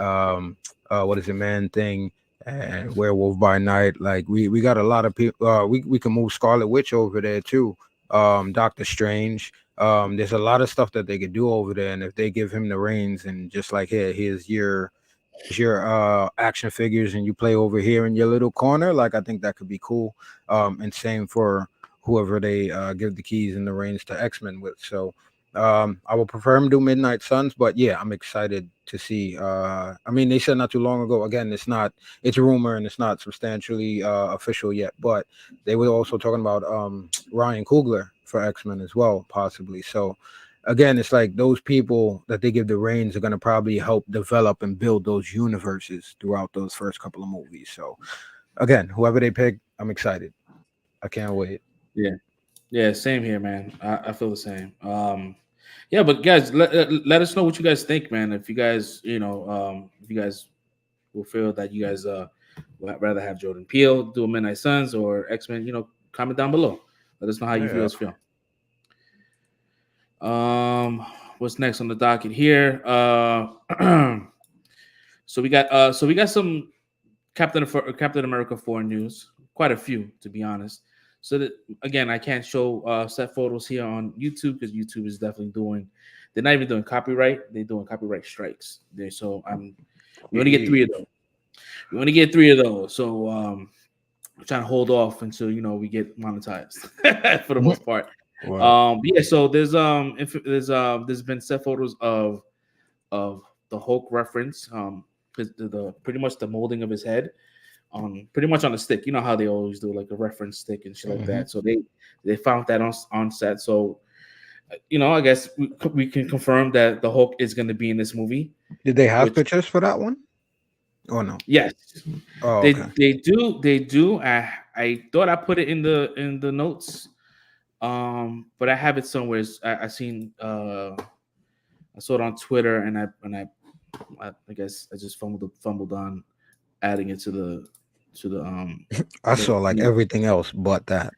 what is it, Man-Thing and Werewolf by Night. Like we got a lot of people. We can move Scarlet Witch over there too. Doctor Strange. There's a lot of stuff that they could do over there, and if they give him the reins and just like, here's your action figures and you play over here in your little corner, like I think that could be cool. And same for whoever they give the keys and the reins to X-Men with. So I would prefer him do Midnight Suns, but yeah, I'm excited to see. I mean, they said not too long ago, again, it's rumor and it's not substantially official yet, but they were also talking about Ryan Coogler for X-Men as well, possibly. So again, it's like those people that they give the reins are going to probably help develop and build those universes throughout those first couple of movies. So again, whoever they pick, I'm excited. I can't wait. Yeah, same here, man. I feel the same. Yeah, but guys, let us know what you guys think, man. If you guys, if you guys will feel that you guys would rather have Jordan Peele do a Midnight Suns or X-Men, comment down below. Let us know how you guys feel. What's next on the docket here? So we got some Captain America 4 news, quite a few to be honest. So that again, I can't show set photos here on YouTube because YouTube is definitely they're not even doing copyright, they're doing copyright strikes. We only get 3 of those. We only get 3 of those. So I'm trying to hold off until we get monetized for the most part. Wow. Yeah, so there's been set photos of the Hulk reference, the pretty much the molding of his head, pretty much on a stick. You know how they always do like a reference stick and shit like that. So they found that on set. So I guess we can confirm that the Hulk is going to be in this movie. Did they have pictures for that one? Oh no. Yes. Oh, they okay. They do. I thought I put it in the notes. But I have it somewhere. I seen I saw it on Twitter, and I guess I just fumbled on adding it to the I saw like everything else but that.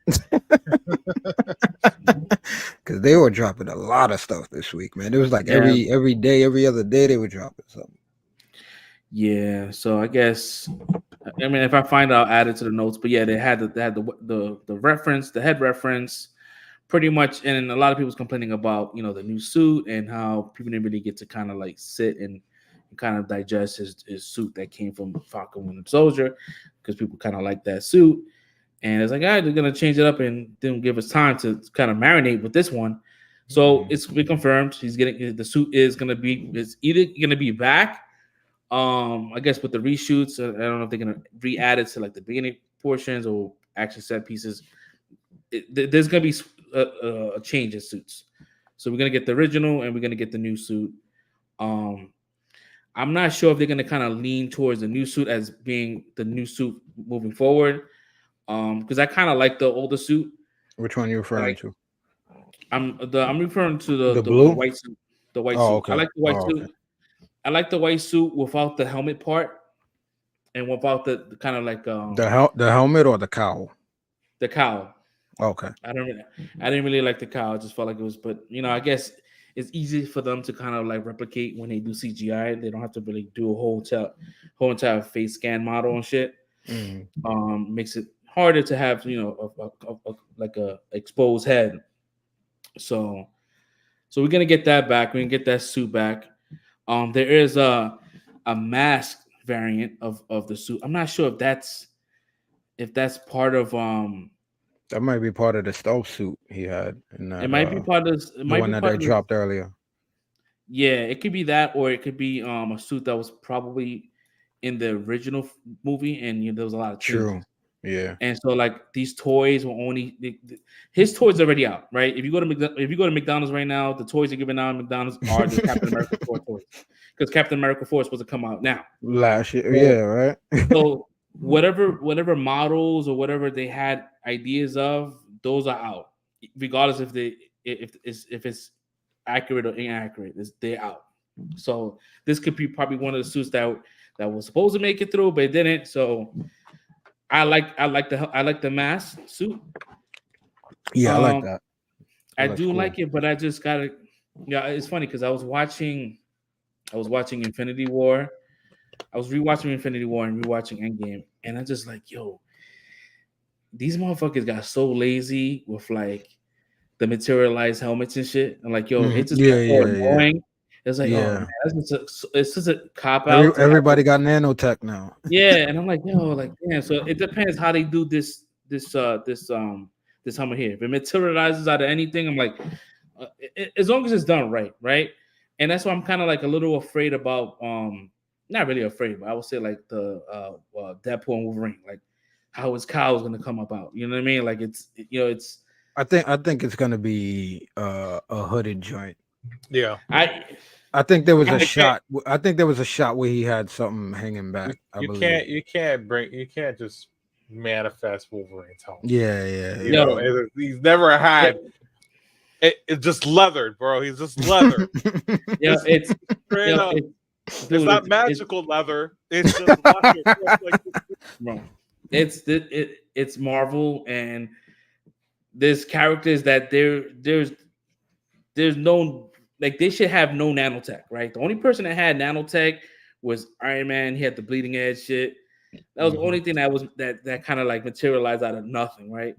Because they were dropping a lot of stuff this week, man. It was like every day, every other day they were dropping something. Yeah, so I guess if I find out, I'll add it to the notes. But yeah, they had the reference, the head reference. Pretty much, and a lot of people's complaining about the new suit and how people didn't really get to kind of like sit and kind of digest his suit that came from Falcon Winter Soldier, because people kind of like that suit, and it's like, all right, they're gonna change it up and didn't give us time to kind of marinate with this one. So it's been confirmed the suit is either gonna be back, I guess with the reshoots. I don't know if they're gonna re-add it to like the beginning portions or action set pieces. There's gonna be a change in suits, so we're gonna get the original and we're gonna get the new suit. I'm not sure if they're gonna kind of lean towards the new suit as being the new suit moving forward, because I kind of like the older suit. Which one are you referring to? I'm referring to the blue? white suit. The white suit. Okay. I like the white suit. Okay. I like the white suit without the helmet part and without the kind of like the helmet or the cowl. The cowl. Okay. I didn't really like the cowl. I just felt like it was, but I guess it's easy for them to kind of like replicate when they do CGI. They don't have to really do a whole entire face scan model and shit. Makes it harder to have like a exposed head. So we're gonna get that back. We're gonna get that suit back. There is a mask variant of the suit. I'm not sure if that's part of that might be part of the stealth suit he had. It might be part of the one that they dropped earlier. Yeah, it could be that, or it could be a suit that was probably in the original movie, and there was a lot of changes. True. Yeah. And so like these toys were only his toys already out, right? If you go to McDonald's right now, the toys they're giving out at McDonald's are the Captain America 4 toys, because Captain America 4 is supposed to come out now. Last year, yeah, right. So whatever models or whatever they had ideas of, those are out, regardless if it's accurate or inaccurate. They're out. So this could be probably one of the suits that was supposed to make it through, but it didn't. So I like the mask suit. Yeah, I like that. I do like it, but I just gotta. Yeah, it's funny because I was watching Infinity War. I was rewatching Infinity War and rewatching Endgame, and I just like, yo, these motherfuckers got so lazy with like the materialized helmets and shit. And like, yo, it's just annoying. Yeah. It's like, oh man, it's just a cop out. Everybody got nanotech now. Yeah, and I'm like, yo, like, damn. So it depends how they do this helmet here. If it materializes out of anything, I'm like, as long as it's done right? And that's why I'm kind of like a little afraid about not really afraid, but I would say like the Deadpool and Wolverine, like how his cowl is gonna come about. You know what I mean? Like it's. I think it's gonna be a hooded joint. Yeah. I think there was a shot. I think there was a shot where he had something hanging back. You can't just manifest Wolverine's home. Yeah. You know, he's never had it's just leathered, bro. He's just leather. It's not magical leather. It's just leather. Bro, it's Marvel, and there's characters that there's no, like, they should have no nanotech, right? The only person that had nanotech was Iron Man. He had the bleeding edge shit. That was the only thing that kind of like materialized out of nothing, right?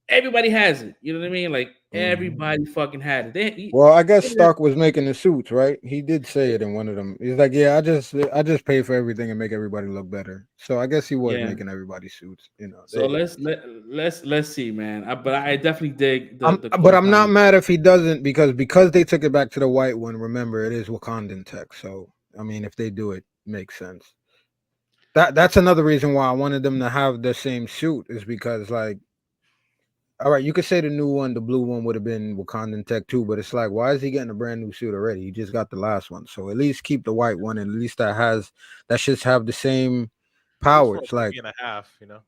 Everybody has it. You know what I mean? Like, everybody fucking had it. Well, I guess Stark was making the suits, right? He did say it in one of them. He's like, "Yeah, I just pay for everything and make everybody look better." So I guess he was making everybody's suits, you know. So let's see, man. But I definitely dig but I'm not mad if he doesn't, because they took it back to the white one. Remember, it is Wakandan tech. So I mean, if they do it, makes sense. That's another reason why I wanted them to have the same suit, is because, like, all right, you could say the new one, the blue one, would have been Wakandan tech too, but it's like, why is he getting a brand new suit already? He just got the last one. So at least keep the white one, and at least that should have the same powers. Like, and a half, you know.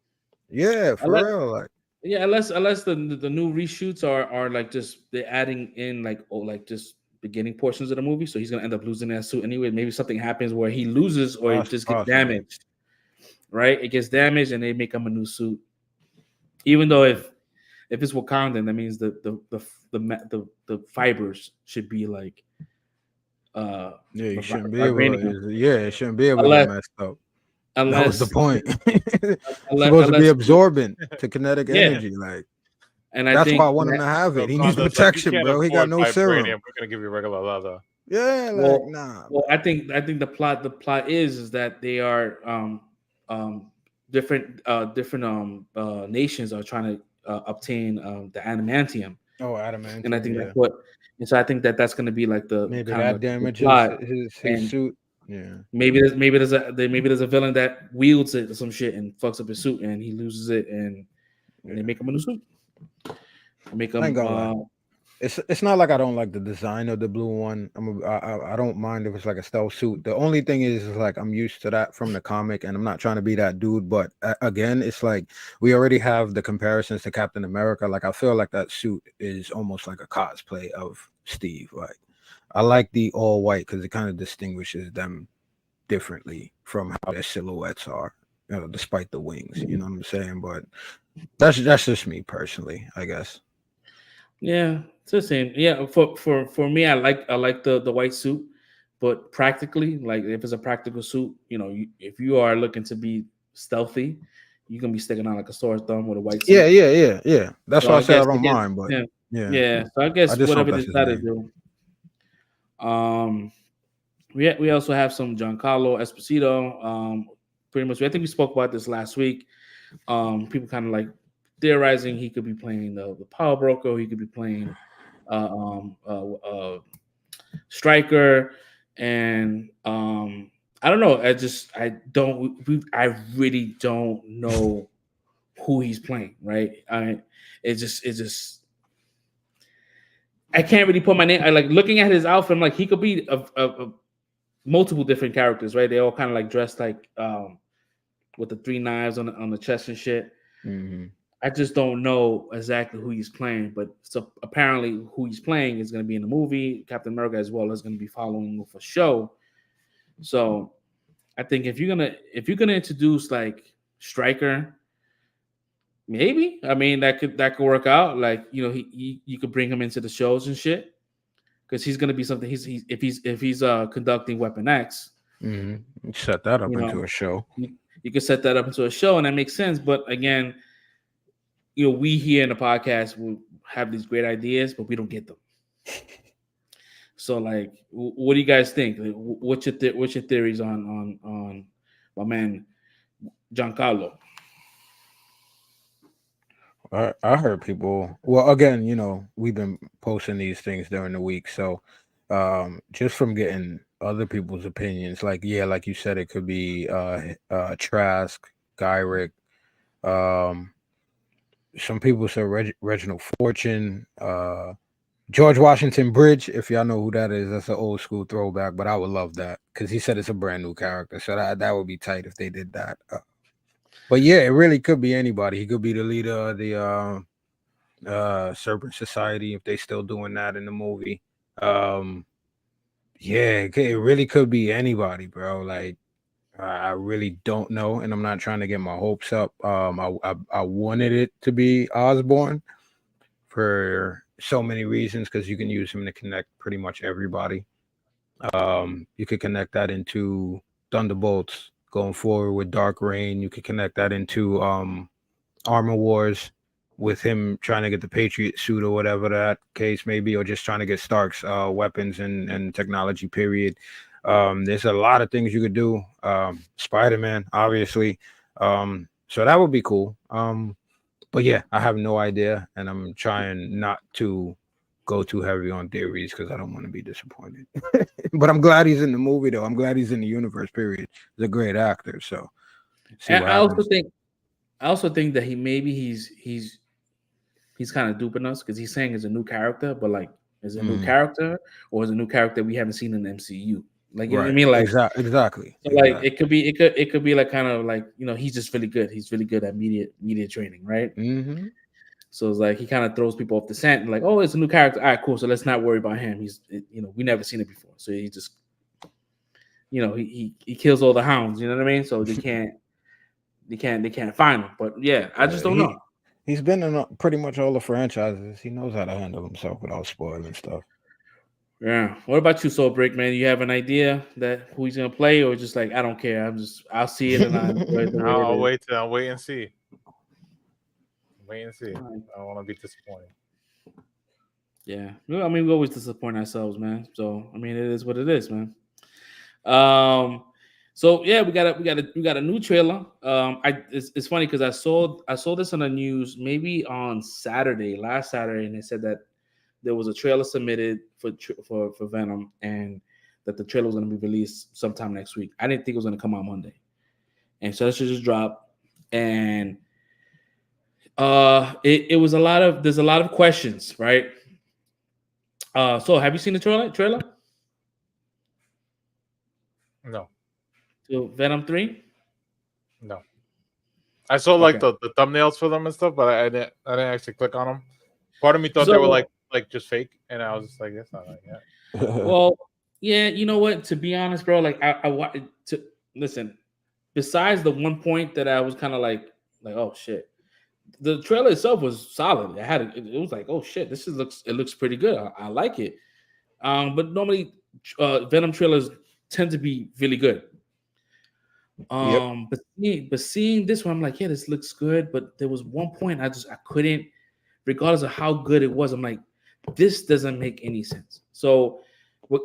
Yeah, for real. Like, yeah, unless the new reshoots are like just they're adding in like just beginning portions of the movie, so he's gonna end up losing that suit anyway. Maybe something happens where he loses, or it just gets damaged. Right? It gets damaged, and they make him a new suit. Even though if it's Wakandan, that means the fibers should be like it shouldn't be able to get messed up. That was the point. It's supposed to be absorbent to kinetic energy, like, and that's why I want him to have it. He needs protection, bro. He got no serum. We're gonna give you regular leather. Yeah, like, nah. Well, I think the plot is that they are different nations are trying to obtain the adamantium. Oh, adamantium. And I think that's what. And so I think that's going to be like the maybe kind that of damages his suit. Yeah. Maybe there's a villain that wields it or some shit and fucks up his suit, and he loses it, and they make him a new suit. Make him. It's not like I don't like the design of the blue one. I don't mind if it's like a stealth suit. The only thing is like, I'm used to that from the comic, and I'm not trying to be that dude. But again, it's like we already have the comparisons to Captain America. Like, I feel like that suit is almost like a cosplay of Steve. Like, I like the all white because it kind of distinguishes them differently from how their silhouettes are, you know, despite the wings. You know what I'm saying? But that's just me personally, I guess. Yeah, it's the same. Yeah, for me, I like the white suit, but practically, like, if it's a practical suit, you know, if you are looking to be stealthy, you can be sticking out like a sore thumb with a white suit. Yeah. That's why I said I don't mind, but yeah. So I guess whatever they decide to do. We also have some Giancarlo Esposito. Pretty much, I think we spoke about this last week. People kind of like theorizing he could be playing the power broker, he could be playing Striker, and I don't know. I really don't know who he's playing. Right? It just. I can't really put my name. I like looking at his outfit. I'm like, he could be a multiple different characters, right? They all kind of like dressed like with the 3 knives on the chest and shit. Mm-hmm. I just don't know exactly who he's playing, but so apparently who he's playing is going to be in the movie. Captain America as well is going to be following with a show. So I think if you're gonna introduce like Stryker, maybe, I mean, that could work out. Like, you know, you could bring him into the shows and shit, because he's gonna be something. If he's conducting Weapon X, set that up into a show. You could set that up into a show, and that makes sense. But again, you know, we here in the podcast will have these great ideas, but we don't get them. So, like, what do you guys think? Like, what's your theories on my man Giancarlo? I heard people. Well, again, you know, we've been posting these things during the week, so just from getting other people's opinions, like you said, it could be Trask, Gyrick. Some people say Reginald Fortune. George Washington Bridge, if y'all know who that is, that's an old school throwback. But I would love that because he said it's a brand new character, so that would be tight if they did that. But yeah, it really could be anybody. He could be the leader of the Serpent Society if they still doing that in the movie. Yeah, it really could be anybody, bro. Like I really don't know, and I'm not trying to get my hopes up. I wanted it to be Osborn for so many reasons because you can use him to connect pretty much everybody. You could connect that into Thunderbolts going forward with Dark Reign. You could connect that into Armor Wars with him trying to get the Patriot suit or whatever that case may be, or just trying to get Stark's weapons and technology, period. There's a lot of things you could do. Spider-Man, obviously. So that would be cool. But yeah, I have no idea, and I'm trying not to go too heavy on theories because I don't want to be disappointed. But I'm glad he's in the movie, though. I'm glad he's in the universe, period. He's a great actor, so see what happens. I also think that he's kind of duping us because he's saying it's a new character, but like is a new character or is a new character we haven't seen in the MCU? Like you know what I mean? Like exactly. So like it could be like kind of like he's just really good. He's really good at media training, right? Mm-hmm. So it's like he kind of throws people off the scent, like, oh, it's a new character. All right, cool. So let's not worry about him. He's we never seen it before, so he just he kills all the hounds. You know what I mean? So they can't find him. But yeah, I just don't know. He's been in pretty much all the franchises. He knows how to handle himself without spoiling stuff. Yeah. What about you, Soul Break, man? You have an idea that who he's gonna play, or just like I don't care. I'll see it and I'll wait and see. Wait and see. I don't want to be disappointed. Yeah. I mean, we always disappoint ourselves, man. So I mean, it is what it is, man. So yeah, we got a new trailer. It's funny because I saw this on the news maybe on last Saturday, and they said that there was a trailer submitted for Venom, and that the trailer was going to be released sometime next week. I didn't think it was going to come out Monday, and so that should just drop. And it was there's a lot of questions, right? So have you seen the trailer? No. To Venom 3? No. I saw like the thumbnails for them and stuff, but I didn't actually click on them. Part of me thought they were like just fake, and I was just like, it's not like that. Well, yeah, you know what? To be honest, bro, like I wanted to listen. Besides the one point that I was kind of like, oh shit, the trailer itself was solid. It was like, oh shit, it looks pretty good. I like it. But normally Venom trailers tend to be really good. But seeing this one, I'm like, yeah, this looks good. But there was one point I couldn't, regardless of how good it was, I'm like, this doesn't make any sense. So,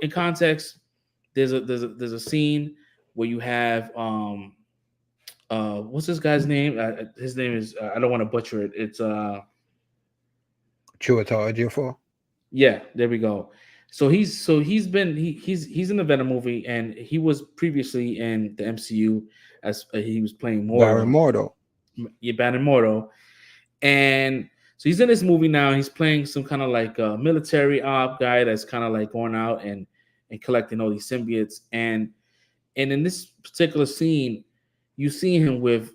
in context, there's a scene where you have what's this guy's name? His name is I don't want to butcher it. It's Chiwetel Ejiofor. Yeah, there we go. So he's in the Venom movie, and he was previously in the MCU as he was playing Baron Mordo. Yeah, Baron Mordo, and so he's in this movie now. He's playing some kind of like a military op guy that's kind of like going out and collecting all these symbiotes. And in this particular scene, you see him with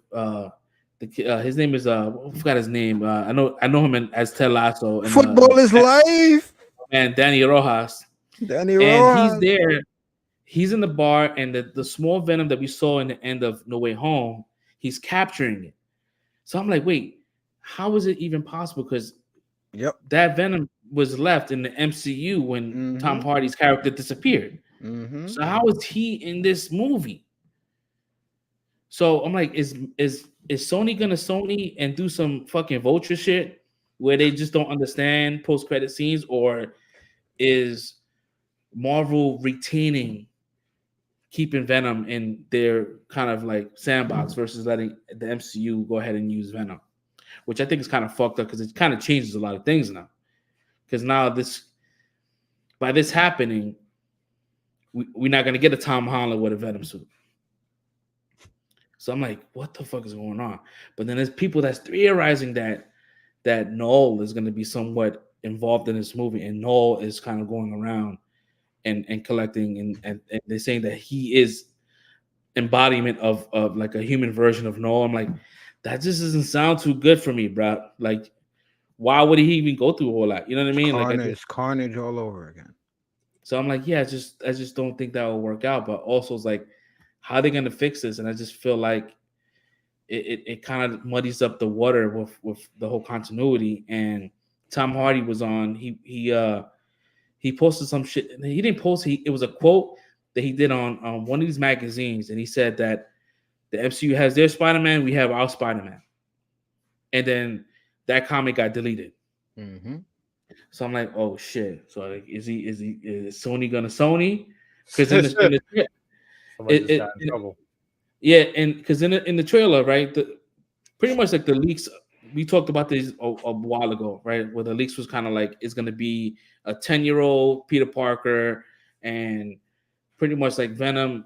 his name is I forgot his name. I know him as Ted Lasso. And, Football is life. And Danny Rojas. And he's there. He's in the bar, and the small Venom that we saw in the end of No Way Home, he's capturing it. So I'm like, wait, how is it even possible? Because that Venom was left in the MCU when Tom Hardy's character disappeared. So how is he in this movie? So I'm like, is Sony gonna Sony and do some fucking Vulture shit where they just don't understand post-credit scenes, or is Marvel keeping Venom in their kind of like sandbox versus letting the MCU go ahead and use Venom, which I think is kind of fucked up because it kind of changes a lot of things now. Because now by this happening, we're not gonna get a Tom Holland with a Venom suit. So I'm like, what the fuck is going on? But then there's people that's theorizing that Null is going to be somewhat involved in this movie, and Noel is kind of going around and collecting, and they're saying that he is embodiment of like a human version of Noel. I'm like, that just doesn't sound too good for me, bro. Like, why would he even go through all that? You know what I mean? Carnage, carnage all over again. So I'm like, yeah, I just don't think that will work out. But also, it's like, how are they going to fix this? And I just feel like it kind of muddies up the water with the whole continuity. And Tom Hardy was on. He posted some shit. He didn't post. It was a quote that he did on one of these magazines, and he said that the MCU has their Spider-Man, we have our Spider-Man, and then that comic got deleted. Mm-hmm. So I'm like, oh shit. So like, is Sony gonna Sony? Because in the trouble. Yeah, and because in the trailer, right, pretty much like the leaks, we talked about this a while ago, right, where the leaks was kind of like it's gonna be a 10-year-old Peter Parker, and pretty much like Venom.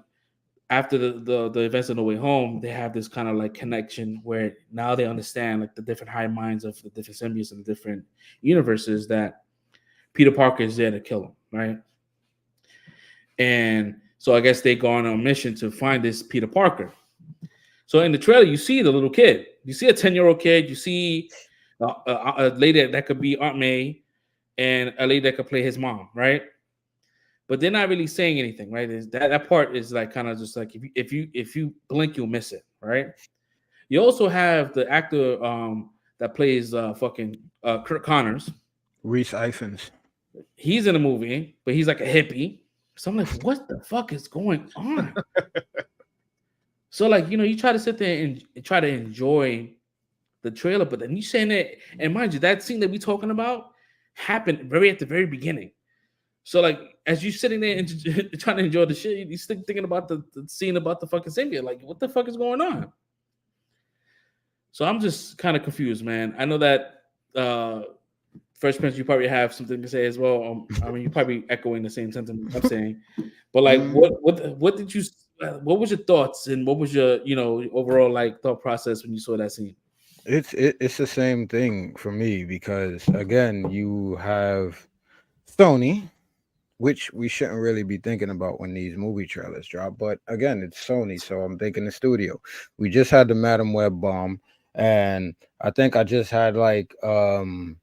After the events of No Way Home, they have this kind of like connection where now they understand like the different high minds of the different symbiotes and the different universes, that Peter Parker is there to kill him, right? And so I guess they go on a mission to find this Peter Parker. So in the trailer, you see the little kid. You see a 10-year-old kid. You see a lady that could be Aunt May, and a lady that could play his mom, right? But they're not really saying anything, right? That part is like kind of just like if you blink, you'll miss it, right? You also have the actor that plays Kirk Connors, Reese Ifans. He's in the movie, but he's like a hippie. So I'm like, what the fuck is going on? So like, you try to sit there and try to enjoy the trailer, but then you saying that, and mind you, that scene that we talking about happened at the very beginning. So like, as you sitting there and trying to enjoy the shit, you still thinking about the scene about the fucking symbiote. Like, what the fuck is going on? So I'm just kind of confused, man. I know that Fresh Prince, you probably have something to say as well. I mean, you're probably echoing the same sentiment I'm saying. But like, what was your thoughts, and what was your overall like thought process when you saw that scene? It's the same thing for me, because again, you have Sony, which we shouldn't really be thinking about when these movie trailers drop. But again, it's Sony, so I'm thinking the studio. We just had the Madam Web bomb, and I think I just had like one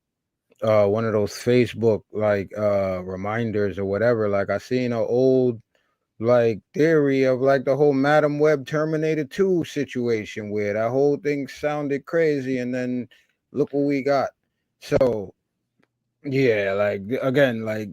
of those Facebook like reminders or whatever. Like I seen an old like theory of like the whole Madam Web Terminator 2 situation, where that whole thing sounded crazy, and then look what we got. So yeah, like again, like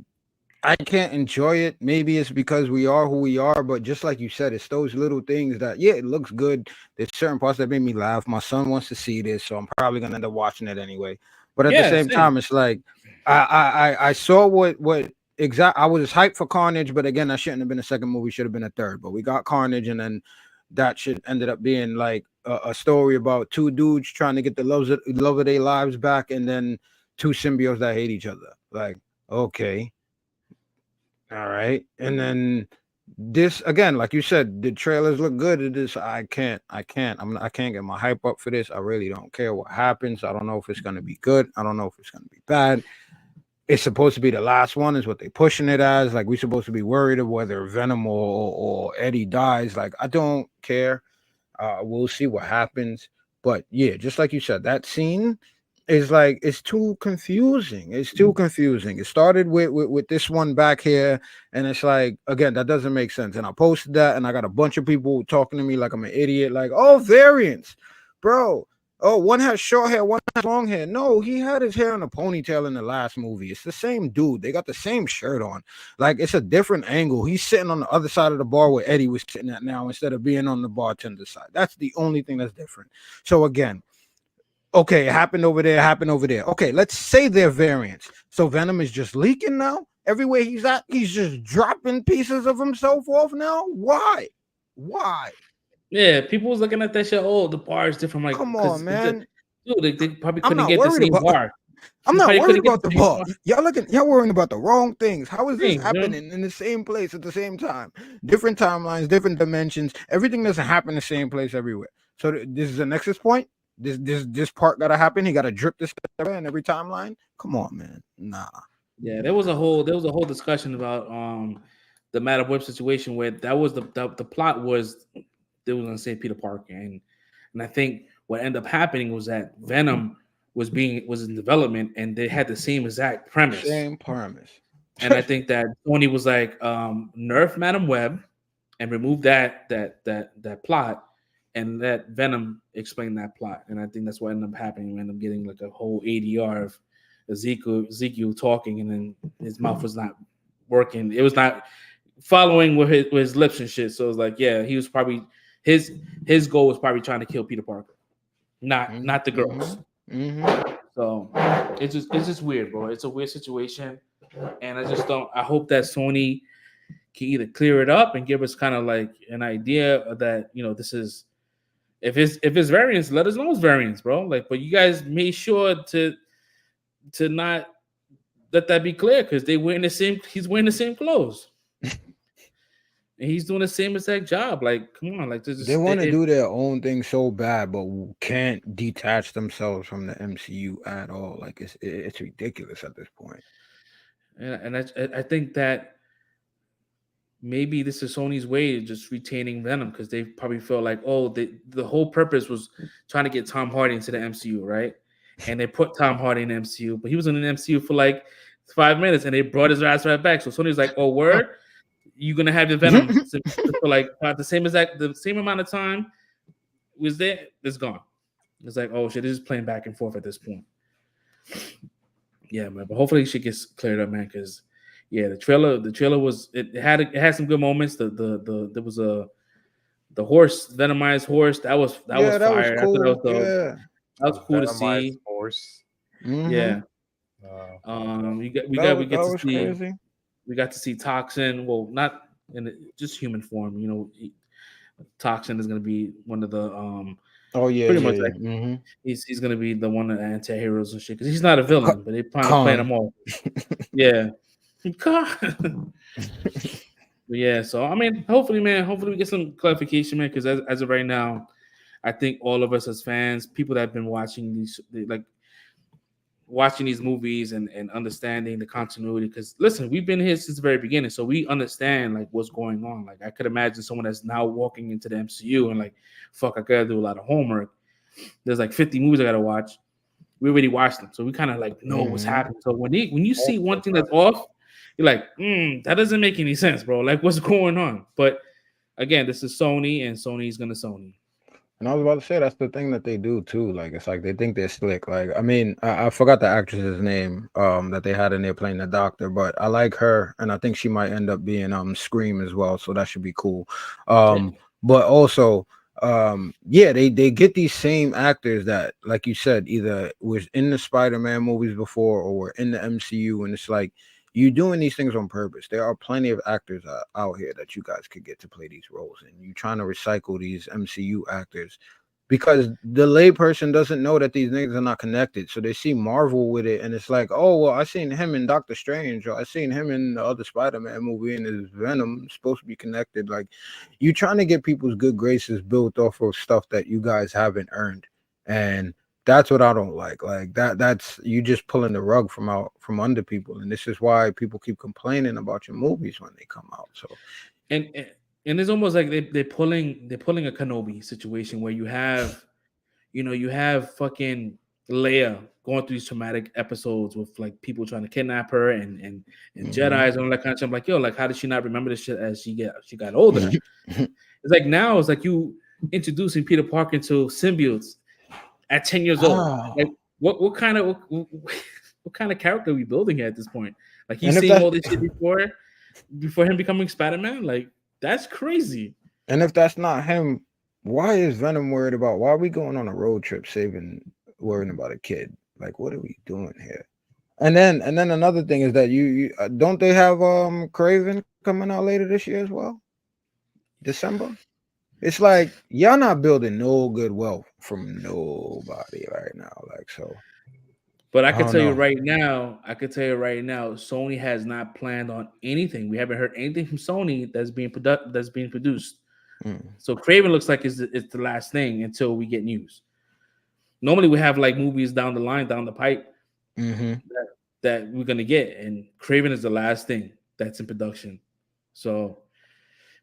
I can't enjoy it. Maybe it's because we are who we are, but just like you said, it's those little things that, yeah, it looks good. There's certain parts that made me laugh. My son wants to see this, so I'm probably gonna end up watching it anyway. But at the same time, it's like I saw what I was hyped for Carnage, but again, that shouldn't have been a second movie, should have been a third. But we got Carnage, and then that shit ended up being like a story about two dudes trying to get the love of their lives back, and then two symbiotes that hate each other. Like, okay. All right. And then this again, like you said, the trailers look good. It is I can't get my hype up for this. I really don't care what happens. I don't know if it's gonna be good. I don't know if it's gonna be bad. It's supposed to be the last one, is what they're pushing it as. Like, we're supposed to be worried of whether Venom or Eddie dies. Like, I don't care. We'll see what happens. But yeah, just like you said, that scene is like, it's too confusing. It's too confusing. It started with this one back here, and it's like, again, that doesn't make sense. And I posted that, and I got a bunch of people talking to me like I'm an idiot, like, oh, variants, bro. Oh, one has short hair, one has long hair. No, he had his hair in a ponytail in the last movie. It's the same dude. They got the same shirt on. Like, it's a different angle. He's sitting on the other side of the bar where Eddie was sitting at now, instead of being on the bartender side. That's the only thing that's different. So again, okay, it happened over there, Okay, let's say they're variants. So Venom is just leaking now? Everywhere he's at, he's just dropping pieces of himself off now? Why? Yeah, people was looking at that shit. Oh, the bar is different. Like, come on, man. Dude, they probably couldn't get the same bar. I'm not worried about the bar. Y'all worrying about the wrong things. How is this happening in the same place at the same time? Different timelines, different dimensions. Everything doesn't happen in the same place everywhere. So this is a nexus point? This part gotta happen. He gotta drip this in every timeline. Come on, man. Nah. Yeah, there was a whole discussion about the Madam Web situation where that was the plot was they were gonna say Peter Parker, and I think what ended up happening was that Venom was in development and they had the same exact premise. Same premise. And I think that Sony was like, nerf Madam Web and remove that plot and let Venom explain that plot. And I think that's what ended up happening. We ended up getting like a whole ADR of Ezekiel talking, and then his mouth was not working. It was not following with his lips and shit. So it was like, yeah, he was probably his goal was probably trying to kill Peter Parker, not the girls. So it's just weird, bro. It's a weird situation, and I hope that Sony can either clear it up and give us kind of like an idea that, you know, this is, if it's variants, let us know it's variants, bro. Like, but you guys made sure to not let that be clear, because he's wearing the same clothes. And he's doing the same exact job. Like, come on, like they want to do their own thing so bad, but can't detach themselves from the MCU at all. Like, it's ridiculous at this point. And I think that maybe this is Sony's way of just retaining Venom, because they probably feel like, oh, the whole purpose was trying to get Tom Hardy into the MCU, right? And they put Tom Hardy in the MCU, but he was in the MCU for like 5 minutes, and they brought his ass right back. So Sony's like, oh, word? You're gonna have your Venom for like the same amount of time was there, it's gone. It's like, oh shit, this is playing back and forth at this point. Yeah, man. But hopefully shit gets cleared up, man. Because yeah, the trailer was it had some good moments. There was the horse, Venomized horse. That was fire. Was cool. That was cool to see. Horse. Yeah. We got to see Toxin. Well, not in just human form. You know, Toxin is going to be one of the pretty much like he's going to be the one of the anti-heroes and shit, because he's not a villain, but they playing him off. Yeah. But yeah, so I mean, hopefully we get some clarification, man, because as of right now, I think all of us as fans, people that have been watching these movies and understanding the continuity, because listen, we've been here since the very beginning, so we understand like what's going on. Like, I could imagine someone that's now walking into the MCU and like, fuck, I gotta do a lot of homework. There's like 50 movies I gotta watch. We already watched them, so we kind of like know what's happening. So when you see one thing that's off, you're like, that doesn't make any sense, bro. Like, what's going on? But again, this is Sony, and Sony's gonna Sony. And I was about to say, that's the thing that they do too. Like, it's like they think they're slick. Like, I mean, I forgot the actress's name that they had in there playing the doctor, but I like her, and I think she might end up being Scream as well. So that should be cool. But also, they get these same actors that, like you said, either was in the Spider-Man movies before or were in the MCU, and it's like, you're doing these things on purpose. There are plenty of actors out here that you guys could get to play these roles, and you're trying to recycle these MCU actors because the layperson doesn't know that these niggas are not connected. So they see Marvel with it, and it's like, oh, well, I seen him in Doctor Strange, or I seen him in the other Spider-Man movie, and his Venom supposed to be connected. Like, you're trying to get people's good graces built off of stuff that you guys haven't earned, and that's what I don't like. Like, that's you just pulling the rug from under people, and this is why people keep complaining about your movies when they come out. So, and it's almost like they're pulling a Kenobi situation where you have fucking Leia going through these traumatic episodes with like people trying to kidnap her and Jedi's and all that kind of stuff. I'm like, yo, like, how did she not remember this shit as she got older? It's like now it's like you introducing Peter Parker to symbiotes at 10 years old. Like, what kind of character are we building at this point? Like, he's seen all this shit before him becoming Spider-Man. Like, that's crazy. And if that's not him, why is Venom worried about? Why are we going on a road trip worrying about a kid? Like, what are we doing here? And then another thing is that you don't they have Craven coming out later this year as well? December. It's like, y'all not building no good wealth from nobody right now. Like, so. But I can tell you right now, Sony has not planned on anything. We haven't heard anything from Sony that's being produced. So Craven looks like it's the last thing until we get news. normally we have like movies down the line, down the pipe Mm-hmm. that we're gonna get, and Craven is the last thing that's in production. So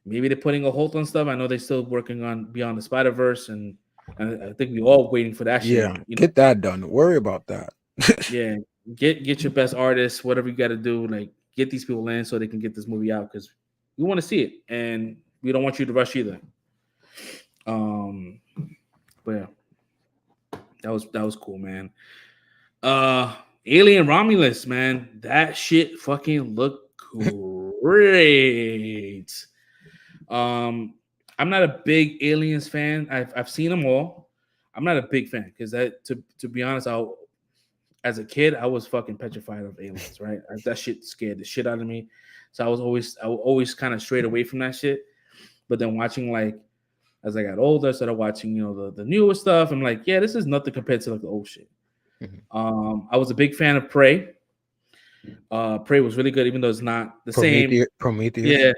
maybe they're putting a hold on stuff. I know they're still working on Beyond the Spider-Verse, and I think we're all waiting for that Yeah, shit. You know? get that done. Don't worry about that. Yeah, get your best artists, whatever you got to do. Like get these people in so they can get this movie out because we want to see it, and we don't want you to rush either. But yeah, that was cool, man. Alien Romulus, man, that shit fucking looked great. I'm not a big Aliens fan. I've seen them all. I'm not a big fan because that to be honest, as a kid I was fucking petrified of aliens. Right, that shit scared the shit out of me. So I was always kind of strayed away from that shit. But then watching like as I got older, I started watching the newer stuff. I'm like, yeah, this is nothing compared to like the old shit. Mm-hmm. I was a big fan of Prey. Prey was really good, even though it's not the same. Prometheus. Yeah,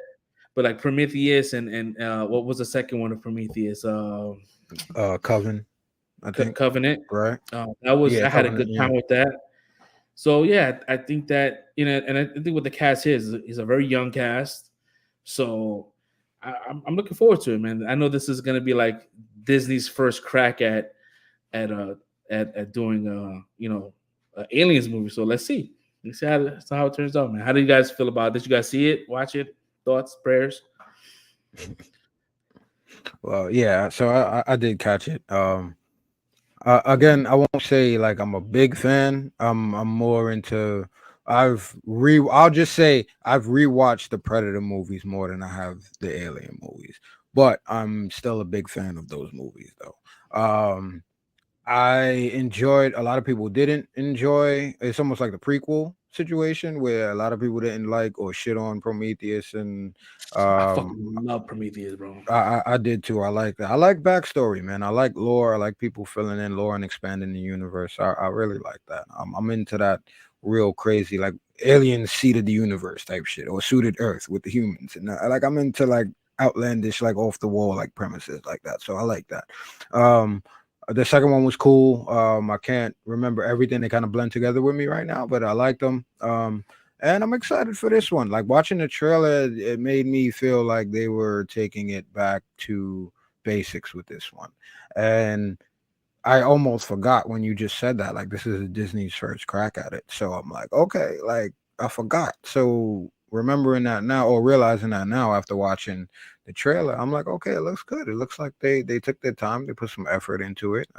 but like Prometheus and what was the second one of Prometheus? Coven, I think. Covenant. Right. That was I had a good time with that. So yeah, I think that and I think what the cast is a very young cast. So I'm looking forward to it, man. I know this is gonna be like Disney's first crack at doing aliens movie. So let's see. Let's see how it turns out, man. How do you guys feel about it? Did you guys see it? Watch it? Thoughts, prayers? Well, yeah. So I did catch it. Again, I won't say like I'm a big fan. I'm more into. I'll just say I've rewatched the Predator movies more than I have the Alien movies, but I'm still a big fan of those movies though. I enjoyed. A lot of people didn't enjoy. It's almost like the prequel situation where a lot of people didn't like or shit on Prometheus, and I fucking love Prometheus, bro. I did too. I like that. I like backstory, man. I like lore. I like people filling in lore and expanding the universe. I really like that. I'm into that real crazy, like alien seeded the universe type shit, or suited Earth with the humans, and I'm into like outlandish, like off the wall, like premises like that. So I like that. The second one was cool. I can't remember everything. They kind of blend together with me right now, but I liked them. And I'm excited for this one. Like watching the trailer, it made me feel like they were taking it back to basics with this one. And I almost forgot when you just said that. Like this is Disney's first crack at it. So I'm like, okay, like I forgot. So remembering that now, or realizing that now after watching the trailer, I'm like, okay, it looks good. It looks like they took their time, they put some effort into it.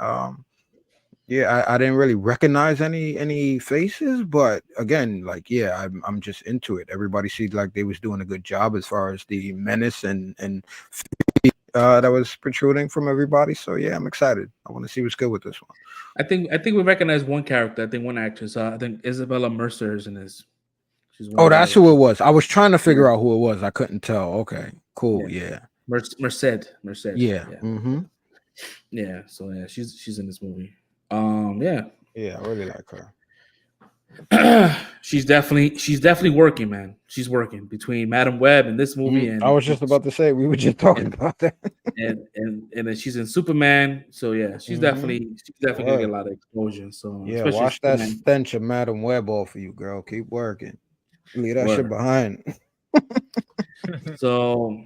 Yeah, I didn't really recognize any faces, but again, like yeah, I'm just into it. Everybody seemed like they was doing a good job as far as the menace and that was protruding from everybody. So yeah, I'm excited. I want to see what's good with this one. I think we recognize one character. I think one actress. I think Isabella Mercer is in this. That's who it was. I was trying to figure out who it was. I couldn't tell. Okay, cool. Yeah. Merced. Yeah. Mm-hmm. Yeah. So yeah, she's in this movie. Yeah. Yeah, I really like her. She's definitely working, man. She's working between Madam Web and this movie. And I was just about to say we were just talking about that. and then she's in Superman. So yeah, she's definitely gonna get a lot of exposure. So yeah, wash that stench of Madam Web off of you, girl. Keep working. Leave that shit behind. So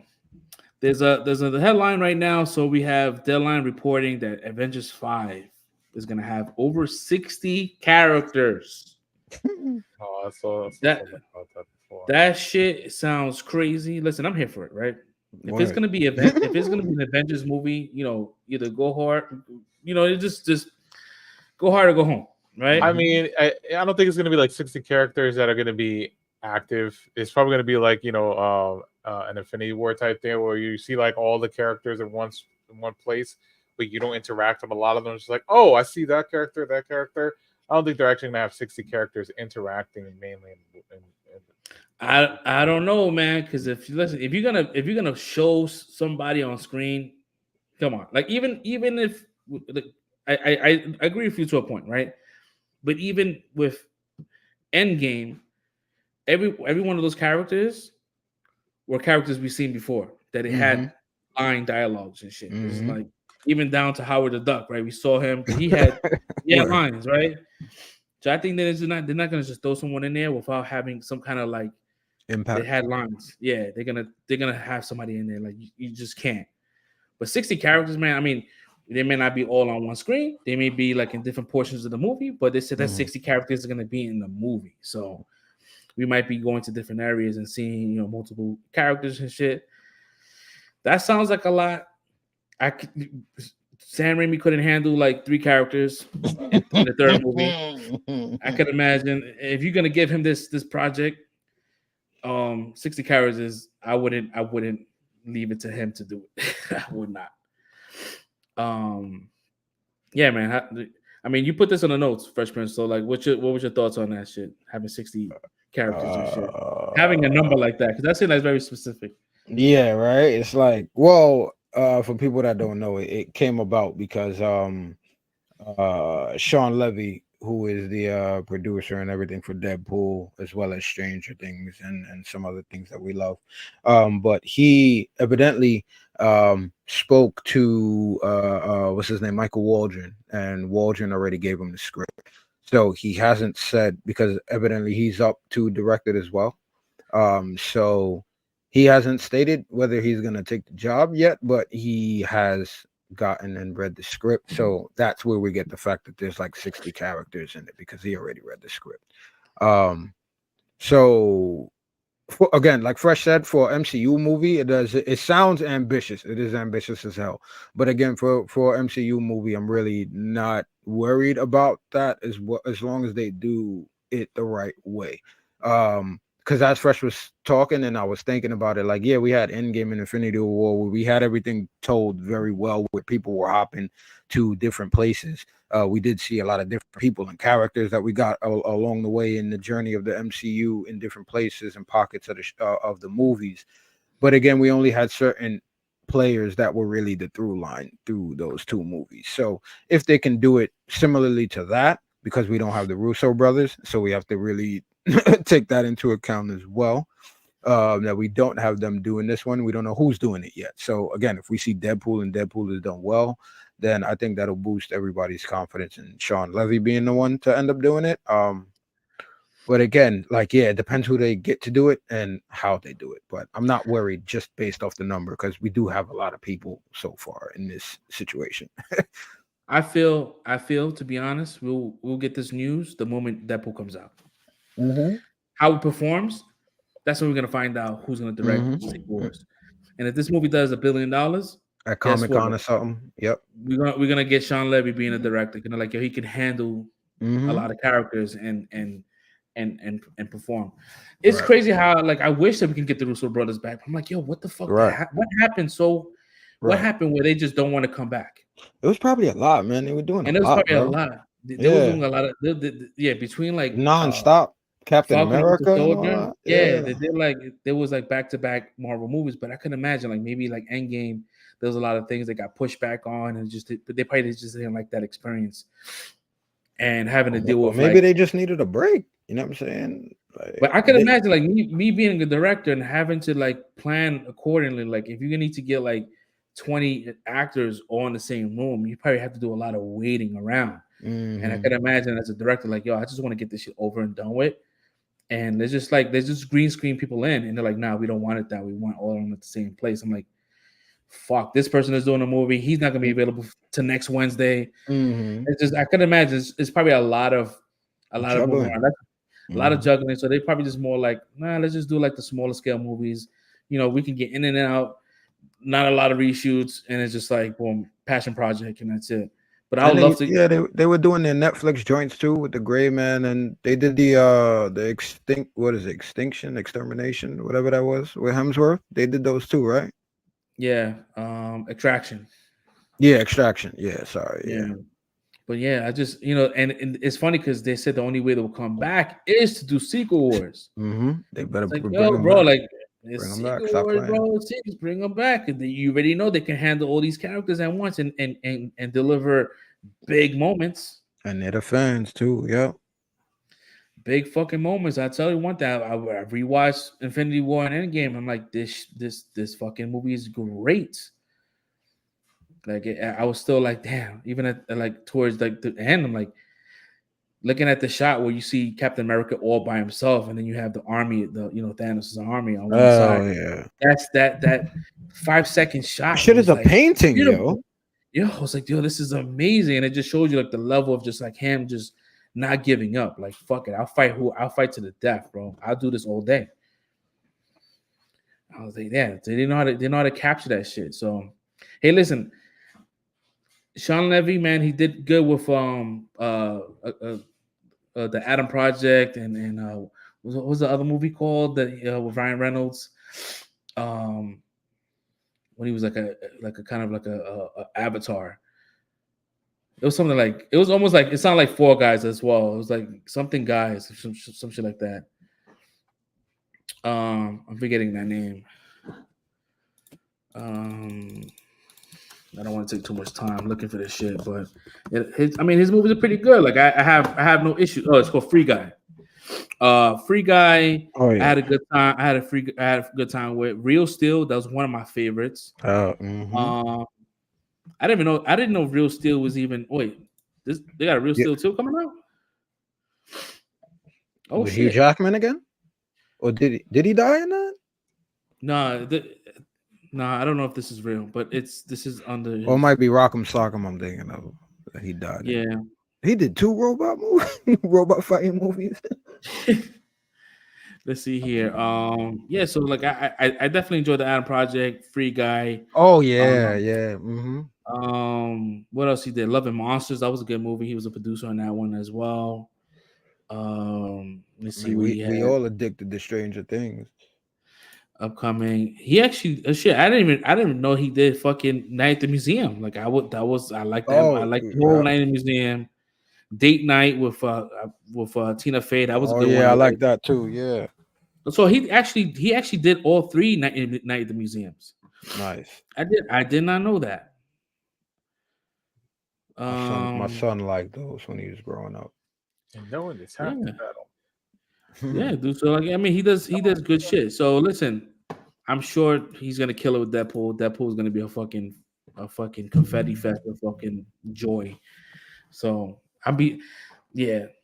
there's a headline right now. So we have Deadline reporting that Avengers 5 is gonna have over 60 characters. Oh, I saw that before. That shit sounds crazy. Listen, I'm here for it, right? If it's gonna be an Avengers movie, either go hard, just go hard or go home, right? I mean, I don't think it's gonna be like 60 characters that are gonna be active. It's probably gonna be like an Infinity War type thing where you see like all the characters in one place, but you don't interact with a lot of them. It's just like, oh, I see that character. I don't think they're actually gonna have 60 characters interacting mainly. I don't know, man. Because if you're gonna show somebody on screen, come on. Like even if I agree with you to a point, right? But even with Endgame, every one of those characters were characters we've seen before that it had line dialogues and shit. It's like even down to Howard the Duck, right? We saw him because he had lines, right? So I think that they're not gonna just throw someone in there without having some kind of like impact. They had lines. Yeah, they're gonna have somebody in there. Like you just can't. But 60 characters, man. I mean, they may not be all on one screen. They may be like in different portions of the movie, but they said that 60 characters are gonna be in the movie. So we might be going to different areas and seeing, multiple characters and shit. That sounds like a lot. Sam Raimi couldn't handle like 3 characters in the third movie. I could imagine if you're gonna give him this project, 60 characters, I wouldn't leave it to him to do it. I would not. Yeah, man. I mean, you put this on the notes, Fresh Prince. So, like, what was your thoughts on that shit? Having 60 characters and shit, having a number like that, because that seems like very specific. Yeah, right. It's like, well, for people that don't know, it came about because Sean Levy, who is the producer and everything for Deadpool, as well as Stranger Things and some other things that we love. But he evidently spoke to what's his name, Michael Waldron, and Waldron already gave him the script. So he hasn't said, because evidently he's up to direct it as well. So he hasn't stated whether he's gonna take the job yet, but he has gotten and read the script. So that's where we get the fact that there's like 60 characters in it, because he already read the script. So again, like Fresh said, for MCU movie, it sounds ambitious. It is ambitious as hell. But again, for MCU movie, I'm really not worried about that as long as they do it the right way. Because as Fresh was talking and I was thinking about it, like, yeah, we had Endgame and Infinity War where we had everything told very well, where people were hopping to different places. We did see a lot of different people and characters that we got along the way in the journey of the MCU in different places and pockets of the movies. But again, we only had certain players that were really the through line through those 2 movies. So if they can do it similarly to that, because we don't have the Russo brothers, so we have to really take that into account as well, that we don't have them doing this one. We don't know who's doing it yet. So again, if we see Deadpool and Deadpool is done well, then I think that'll boost everybody's confidence in Sean Levy being the one to end up doing it. But again, like, yeah, it depends who they get to do it and how they do it. But I'm not worried just based off the number, because we do have a lot of people so far in this situation. I feel, to be honest, we'll get this news the moment Deadpool comes out. How it performs, that's when we're gonna find out who's gonna direct Secret Wars. And if this movie does $1 billion at Comic-Con or something, yep, we're gonna get Sean Levy being a director. Like, he can handle a lot of characters and perform. It's crazy how, like, I wish that we can get the Russo brothers back. I'm like, yo, what the fuck? What happened? What happened where they just don't want to come back? It was probably a lot, man. They were doing a lot. They were doing a lot of between like non-stop. Captain Falcon America. They did like, there was like back-to-back Marvel movies, but I can imagine like maybe like Endgame, there was a lot of things that got pushed back on, and but they probably just didn't like that experience and having to deal with. Maybe they just needed a break. You know what I'm saying? Like, but I can imagine like me being a director and having to like plan accordingly. Like, if you need to get like 20 actors all in the same room, you probably have to do a lot of waiting around. And I can imagine as a director, like, yo, I just want to get this shit over and done with. And there's just green screen people in, and they're like, nah, we don't want it that. We want all of them at the same place. I'm like, fuck, this person is doing a movie. He's not gonna be available to next Wednesday. It's just, I can imagine it's probably a lot of moving around. A lot of juggling. So they probably just more like, nah, let's just do like the smaller scale movies. We can get in and out, not a lot of reshoots, and it's just like, boom, passion project, and that's it. But I would love to. Yeah, they were doing their Netflix joints too with the Gray Man, and they did the extermination, whatever that was with Hemsworth. They did those too, right? Yeah, Extraction. Yeah, Extraction. Yeah, sorry. Yeah. But yeah, I just and it's funny because they said the only way they'll come back is to do Secret Wars. They better like, bring yo, them bro, back. like. Bring them back. Stop playing. Bro, bring them back. You already know they can handle all these characters at once and deliver big moments. And they're the fans too. Yeah, big fucking moments. I tell you one thing. I rewatched Infinity War and Endgame. I'm like, this fucking movie is great. Like I was still like, damn. Even at like towards like the end, I'm like looking at the shot where you see Captain America all by himself, and then you have the army, Thanos' army on one side. Oh yeah. That's that 5-second shot. Shit is was a like painting, beautiful. yo. I was like, yo, this is amazing. And it just shows you like the level of just like him just not giving up. Like, fuck it. I'll fight to the death, bro. I'll do this all day. I was like, yeah, they know how to capture that shit. So hey, listen, Sean Levy, man, he did good with the Adam Project and what was the other movie called that with Ryan Reynolds? When he was like a kind of like a Avatar. It was something like it was almost like it sounded like Four Guys as well. It was like something guys, some shit like that. I'm forgetting that name. I don't want to take too much time looking for this shit, but his movies are pretty good. Like I have no issue. Oh, it's called Free Guy. Free Guy. Oh yeah. I had a good time. I had a good time with Real Steel. That was one of my favorites. I didn't know Real Steel was even. Wait, they got a Real Steel 2 coming out. Oh with shit! Hugh Jackman again? Or did he die in that? No, I don't know if this is real, but this is under. Or it might be Rock'em Sock'em. I'm thinking of that he died. Yeah, he did 2 robot fighting movies. Let's see here. Yeah, so like I definitely enjoyed the Adam Project, Free Guy. Oh yeah, yeah. What else he did? Love and Monsters. That was a good movie. He was a producer on that one as well. Let's see. We all addicted to Stranger Things. Upcoming. He actually shit. I didn't even know he did fucking Night at the Museum. Like I like that. I like the whole Night at the Museum. Date Night with Tina Fey. That was a good one. I like that too. Yeah. So he actually did all 3 Night at the Museums. Nice. I did not know that. My son liked those when he was growing up. And knowing it's half the battle. Yeah, dude. So like, I mean, he does good shit. So listen, I'm sure he's gonna kill it with Deadpool. Deadpool is gonna be a fucking confetti fest of fucking joy. So I believe that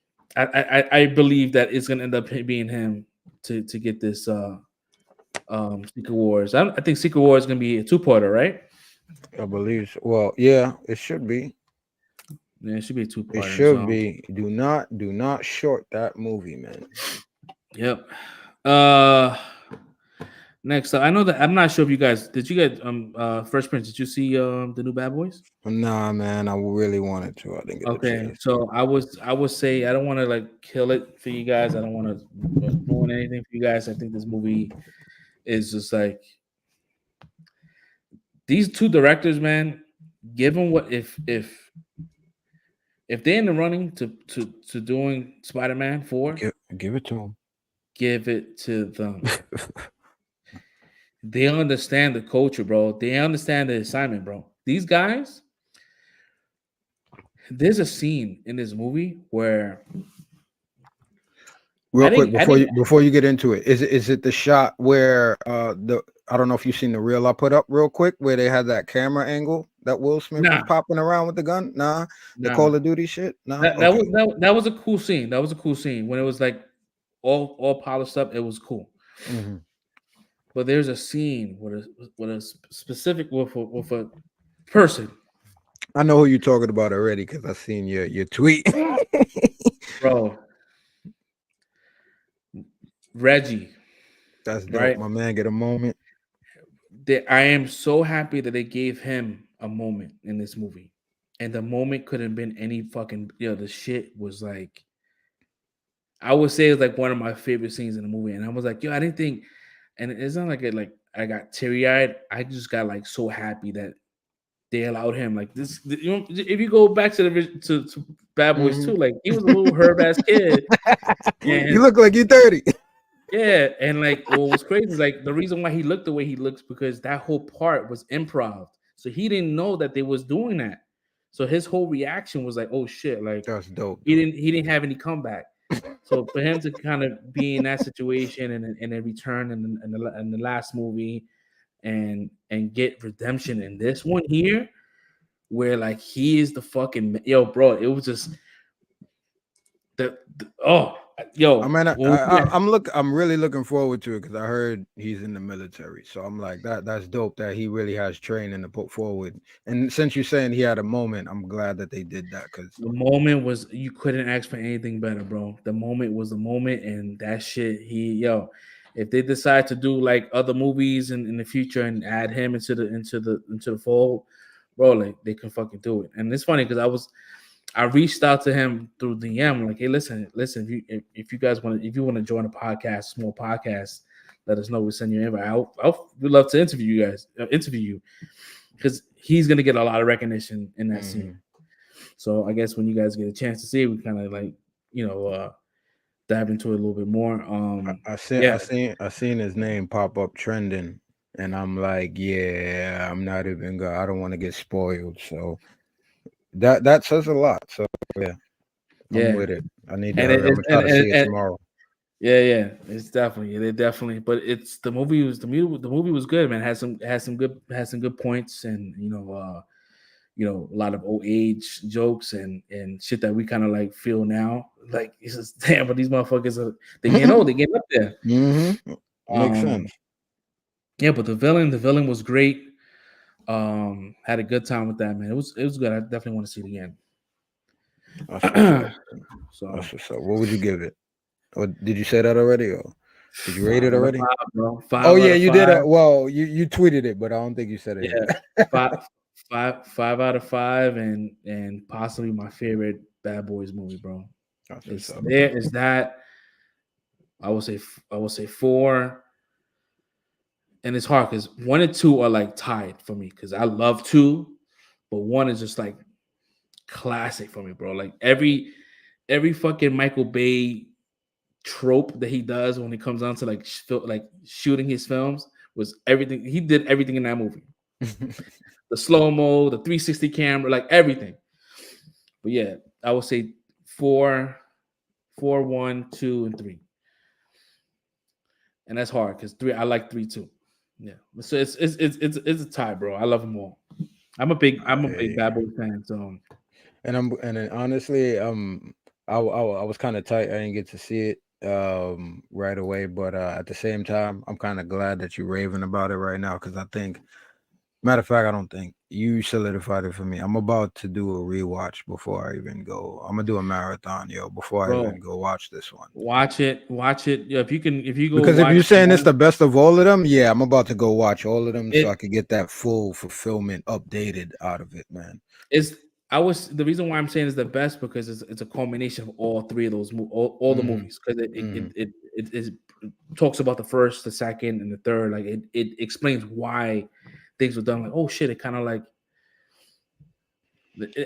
it's gonna end up being him to get this Secret Wars. I think Secret Wars is gonna be a 2-parter, right? I believe so. Well, yeah, it should be. Yeah, it should be a 2-parter. It should be. Do not short that movie, man. Yep. Next up, I know that I'm not sure if you guys did you get Fresh Prince? Did you see the new Bad Boys? Nah, man, I really wanted to. I didn't get the chance. So I would say I don't want to like kill it for you guys. I don't want to ruin anything for you guys. I think this movie is just like these 2 directors, man. Given what if they're in the running to doing Spider-Man 4, give it to them. Give it to them. They understand the culture, bro. They understand the assignment, bro. These guys, there's a scene in this movie where real quick before you get into it, is it the shot where I don't know if you've seen the reel I put up real quick where they had that camera angle that Will Smith was popping around with the gun? The Call of Duty shit. That was a cool scene. That was a cool scene when it was like all polished up. It was cool. Mm-hmm. But there's a scene with a specific with a person. I know who you're talking about already because I've seen your tweet, bro. Reggie, that's dope. Right? My man get a moment. I am so happy that they gave him a moment in this movie, and the moment couldn't have been any fucking. The shit was like. I would say it's like one of my favorite scenes in the movie, and I was like, I didn't think, and it's not like I got teary eyed. I just got so happy that they allowed him this. If you go back to to Bad Boys 2, he was a little herb ass kid. You look like you're 30. Yeah, and what was crazy is the reason why he looked the way he looks because that whole part was improv, so he didn't know that they was doing that. So his whole reaction was oh shit, that's dope. He didn't have any comeback. So for him to kind of be in that situation and then return in the last movie and get redemption in this one here, where like he is the fucking bro. It was just I'm really looking forward to it because I heard he's in the military. So I'm like, that's dope that he really has training to put forward. And since you're saying he had a moment, I'm glad that they did that because the moment was, you couldn't ask for anything better, bro. The moment was the moment, and that shit, if they decide to do like other movies in the future and add him into the fold, bro, like they can fucking do it. And it's funny because I reached out to him through DM, like, hey, listen, if you guys want to join a podcast, small podcast, let us know. We'll send you an invite. We'd love to interview you because he's gonna get a lot of recognition in that scene. So I guess when you guys get a chance to see it, we kind of like, dive into it a little bit more. I seen his name pop up trending, and I'm like, yeah, I'm not even gonna. I don't want to get spoiled. So that says a lot. So I'm with it. I need to. I'm gonna try to see it tomorrow. Yeah, it's definitely. But it's the movie was good, man. Had some good points, and a lot of old age jokes and shit that we kind of like feel now. Like it's just damn, but these motherfuckers they getting old, they getting up there. Makes sense. Yeah, but the villain was great. Had a good time with that, man. It was good. I definitely want to see it again. That's what's up. What would you give it? Or did you say that already? Or did you rate it already? 5, bro. 5 oh yeah, you 5. did. Well, you tweeted it, but I don't think you said it. Yeah, 5 out of 5, and possibly my favorite Bad Boys movie, bro. Is that I will say 4. And it's hard because 1 and 2 are like tied for me because I love 2, but 1 is just like classic for me, bro. Like every fucking Michael Bay trope that he does when it comes down to like shooting his films was everything. He did everything in that movie. The slow-mo, the 360 camera, like everything. But yeah, I would say 4, 1, 2, and 3. And that's hard because 3, I like 3 too. Yeah, so it's a tie, bro. I love them all. I'm a big Bad Boy fan. So, and honestly, I was kind of tight. I didn't get to see it right away, but at the same time, I'm kind of glad that you're raving about it right now because I think, matter of fact, I don't think you solidified it for me. I'm about to do a rewatch before I even go. I'm gonna do a marathon, before I even go watch this one. Watch it. Yeah, if you go, because if you're saying it's the best of all of them, yeah, I'm about to go watch all of them so I could get that full fulfillment updated out of it, man. The reason why I'm saying it's the best because it's a culmination of all 3 of those all the movies because it talks about the first, the second, and the third. Like it explains why things were done. Like, oh shit, it kind of like,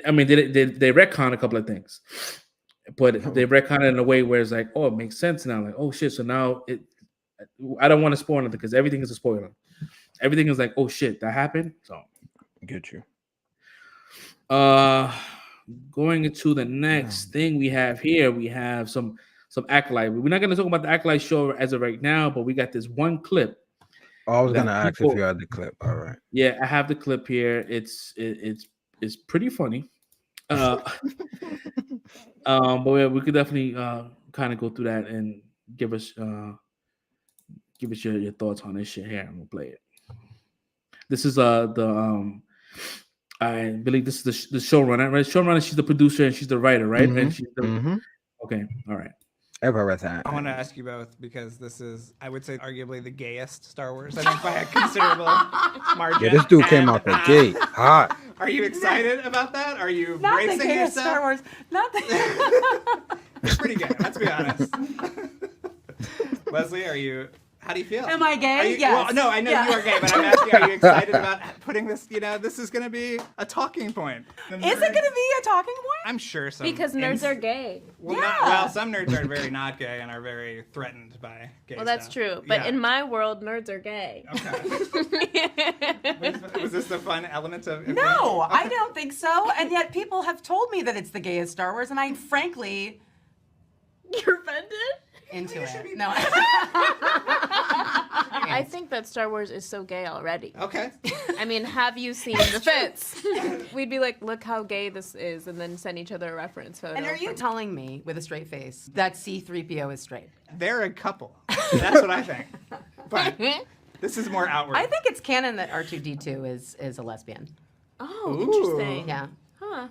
I mean, they retcon a couple of things, but they retcon it in a way where it's like, oh, it makes sense now. Like, oh shit, so now I don't want to spoil it because everything is a spoiler. Everything is like, oh shit, that happened. So get you. Going into the next thing we have here, we have some Acolyte. We're not going to talk about the Acolyte show as of right now, but we got this one clip. I was gonna ask if you had the clip. All right. Yeah, I have the clip here. It's pretty funny. But we could definitely kind of go through that and give us your thoughts on this shit here, and we'll play it. This is I believe this is the showrunner, right? Showrunner, she's the producer and she's the writer, right? And she's okay, all right. Everything. I want to ask you both because this is, I would say, arguably the gayest Star Wars. I think by a considerable margin. Yeah, this dude came out the gate hot. Are you excited about that? Are you not bracing the gayest yourself? Star Wars. Not the. It's pretty gay. Let's be honest. Leslie, are you? How do you feel? Am I gay? Yes. Well, no, I know you are gay, but I'm asking, are you excited about putting this? This is going to be a talking point. Is it going to be a talking point? I'm sure so. Because nerds are gay. Well, some nerds are very not gay and are very threatened by gay Well, that's stuff. true. But in my world, nerds are gay. Okay. Was this the fun element of? No, I don't think so. And yet people have told me that it's the gayest Star Wars, and I frankly... You're offended? Into it. No. I think that Star Wars is so gay already. Okay. I mean, have you seen the fits? We'd be like, look how gay this is, and then send each other a reference photo. And are you telling me, with a straight face, that C-3PO is straight? They're a couple. That's what I think. But this is more outward. I think it's canon that R2-D2 is a lesbian. Oh, Ooh. interesting. Yeah. Huh.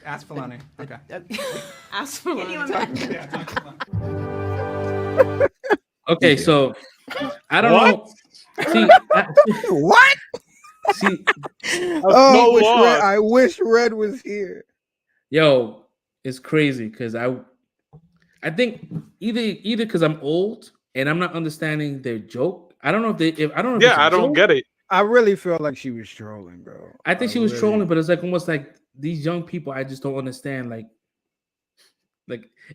Ask Filoni. Okay. Ask for Can you Filoni. Okay, so I don't What? know. See, What? see, Oh, I wish Red was here. yo, it's crazy because I think either because I'm old and I'm not understanding their joke. I don't know if I don't know. If Yeah, it's a I don't joke. get it. I really feel like she was trolling, bro. I think she was trolling, but it's like almost like these young people. I just don't understand. Like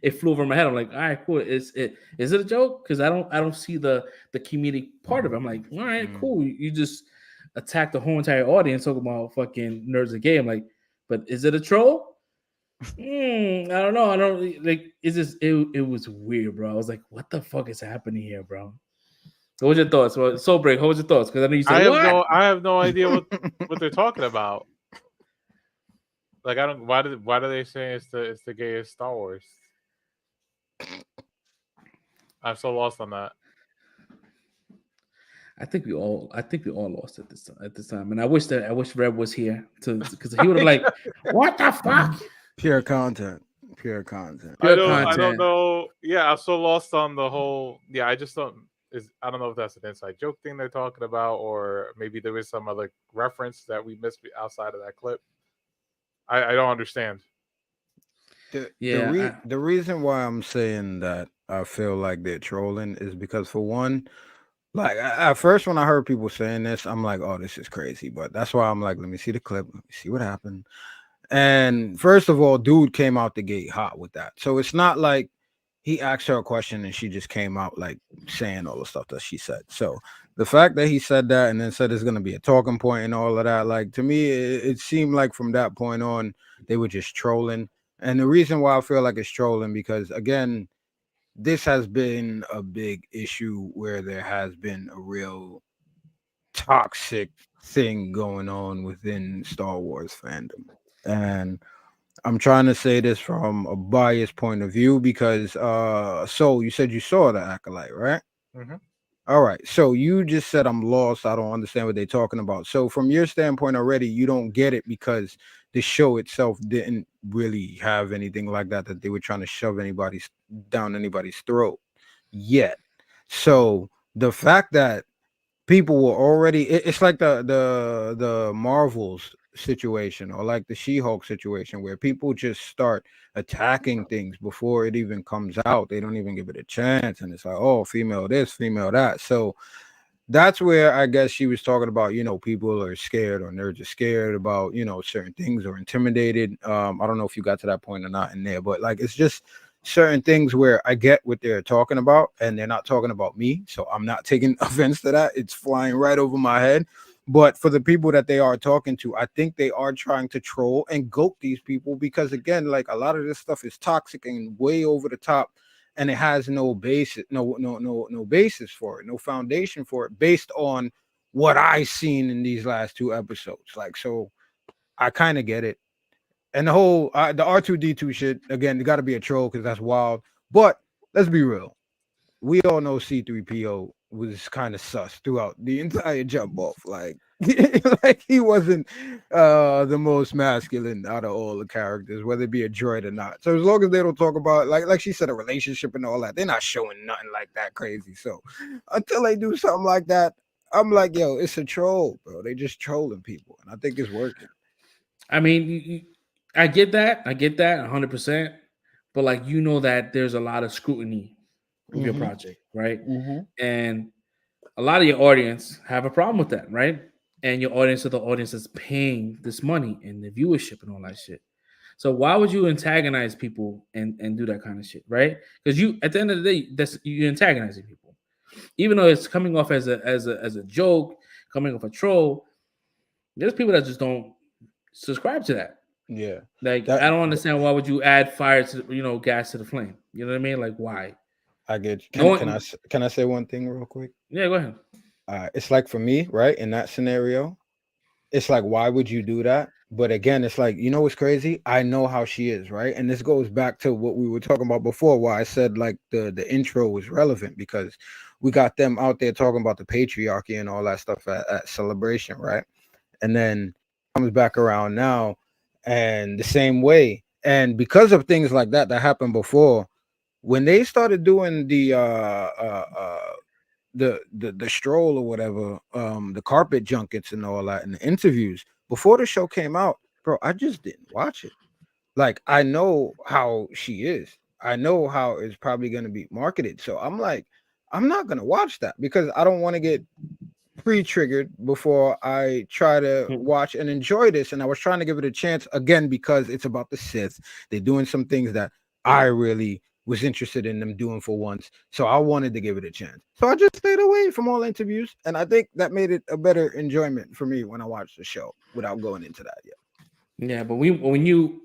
it flew over my head. I'm like, all right, cool. Is it a joke? Because I don't see the comedic part of it. I'm like, all right, cool. You just attacked the whole entire audience talking about fucking nerds are gay. I'm like, but is it a troll? I don't know. I don't like. It's just it was weird, bro. I was like, what the fuck is happening here, bro? What was your thoughts? Well, Soul Break, what was your thoughts? Because I know you said I have no idea what they're talking about. Like I don't. Why do they say it's the gayest Star Wars? I'm so lost on that. I think we all lost at this time, and I wish Red was here because he would have like, what the fuck? Pure content. I don't know. Yeah, I'm so lost on the whole. Yeah, I just don't. I don't know if that's an inside joke thing they're talking about, or maybe there is some other reference that we missed outside of that clip. I don't understand. The reason why I'm saying that I feel like they're trolling is because, for one, like at first when I heard people saying this, I'm like, oh, this is crazy. But that's why I'm like, let me see the clip, let me see what happened. And first of all, dude came out the gate hot with that. So it's not like he asked her a question and she just came out like saying all the stuff that she said. So the fact that he said that and then said it's going to be a talking point and all of that, like to me, it seemed like from that point on, they were just trolling. And the reason why I feel like it's trolling, because again, this has been a big issue where there has been a real toxic thing going on within Star Wars fandom. And I'm trying to say this from a biased point of view because so you said you saw the Acolyte, right? Mm-hmm. All right. So you just said I'm lost. I don't understand what they're talking about. So from your standpoint already, you don't get it because the show itself didn't really have anything like that they were trying to shove down anybody's throat yet. So the fact that people were already, it's like the Marvels situation or like the She-Hulk situation where people just start attacking things before it even comes out. They don't even give it a chance, and it's like, oh, female this, female that. So that's where I guess she was talking about, people are scared or nerds are scared about, certain things or intimidated. I don't know if you got to that point or not in there, but like it's just certain things where I get what they're talking about and they're not talking about me. So I'm not taking offense to that. It's flying right over my head. But for the people that they are talking to, I think they are trying to troll and goat these people because, again, like a lot of this stuff is toxic and way over the top, and it has no basis, no basis for it, no foundation for it, based on what I've seen in these last two episodes. Like, so I kind of get it. And the whole the R2-D2 shit, again, it got to be a troll because that's wild. But let's be real. We all know C-3PO was kind of sus throughout the entire jump off. Like, like he wasn't the most masculine out of all the characters, whether it be a droid or not. So as long as they don't talk about, like she said, a relationship and all that, they're not showing nothing like that crazy. So until they do something like that, I'm like, yo, it's a troll, bro. They just trolling people. And I think it's working. I mean, I get that 100%, but like that there's a lot of scrutiny of your project, right? And a lot of your audience have a problem with that, right? And your audience are the audience that's paying this money and the viewership and all that shit. So why would you antagonize people and do that kind of shit, right? Because you, at the end of the day, you're antagonizing people, even though it's coming off as a joke, coming off a troll. There's people that just don't subscribe to that. Yeah, like I don't understand why would you add fire to gas to the flame? You know what I mean? Like why? I get you. No Can I say one thing real quick? Yeah, go ahead. It's like for me, right? In that scenario, it's like, why would you do that? But again, it's like, you know what's crazy? I know how she is, right? And this goes back to what we were talking about before, why I said like the intro was relevant, because we got them out there talking about the patriarchy and all that stuff at Celebration, right? And then comes back around now and the same way. And because of things like that happened before, when they started doing the stroll or whatever, the carpet junkets and all that and the interviews before the show came out, bro, I just didn't watch it. Like, I know how she is. I know how it's probably going to be marketed. So I'm like, I'm not going to watch that because I don't want to get pre-triggered before I try to watch and enjoy this. And I was trying to give it a chance again because it's about the Sith. They're doing some things that I really was interested in them doing for once. So I wanted to give it a chance. So I just stayed away from all interviews. And I think that made it a better enjoyment for me when I watched the show without going into that yet. Yeah, but when you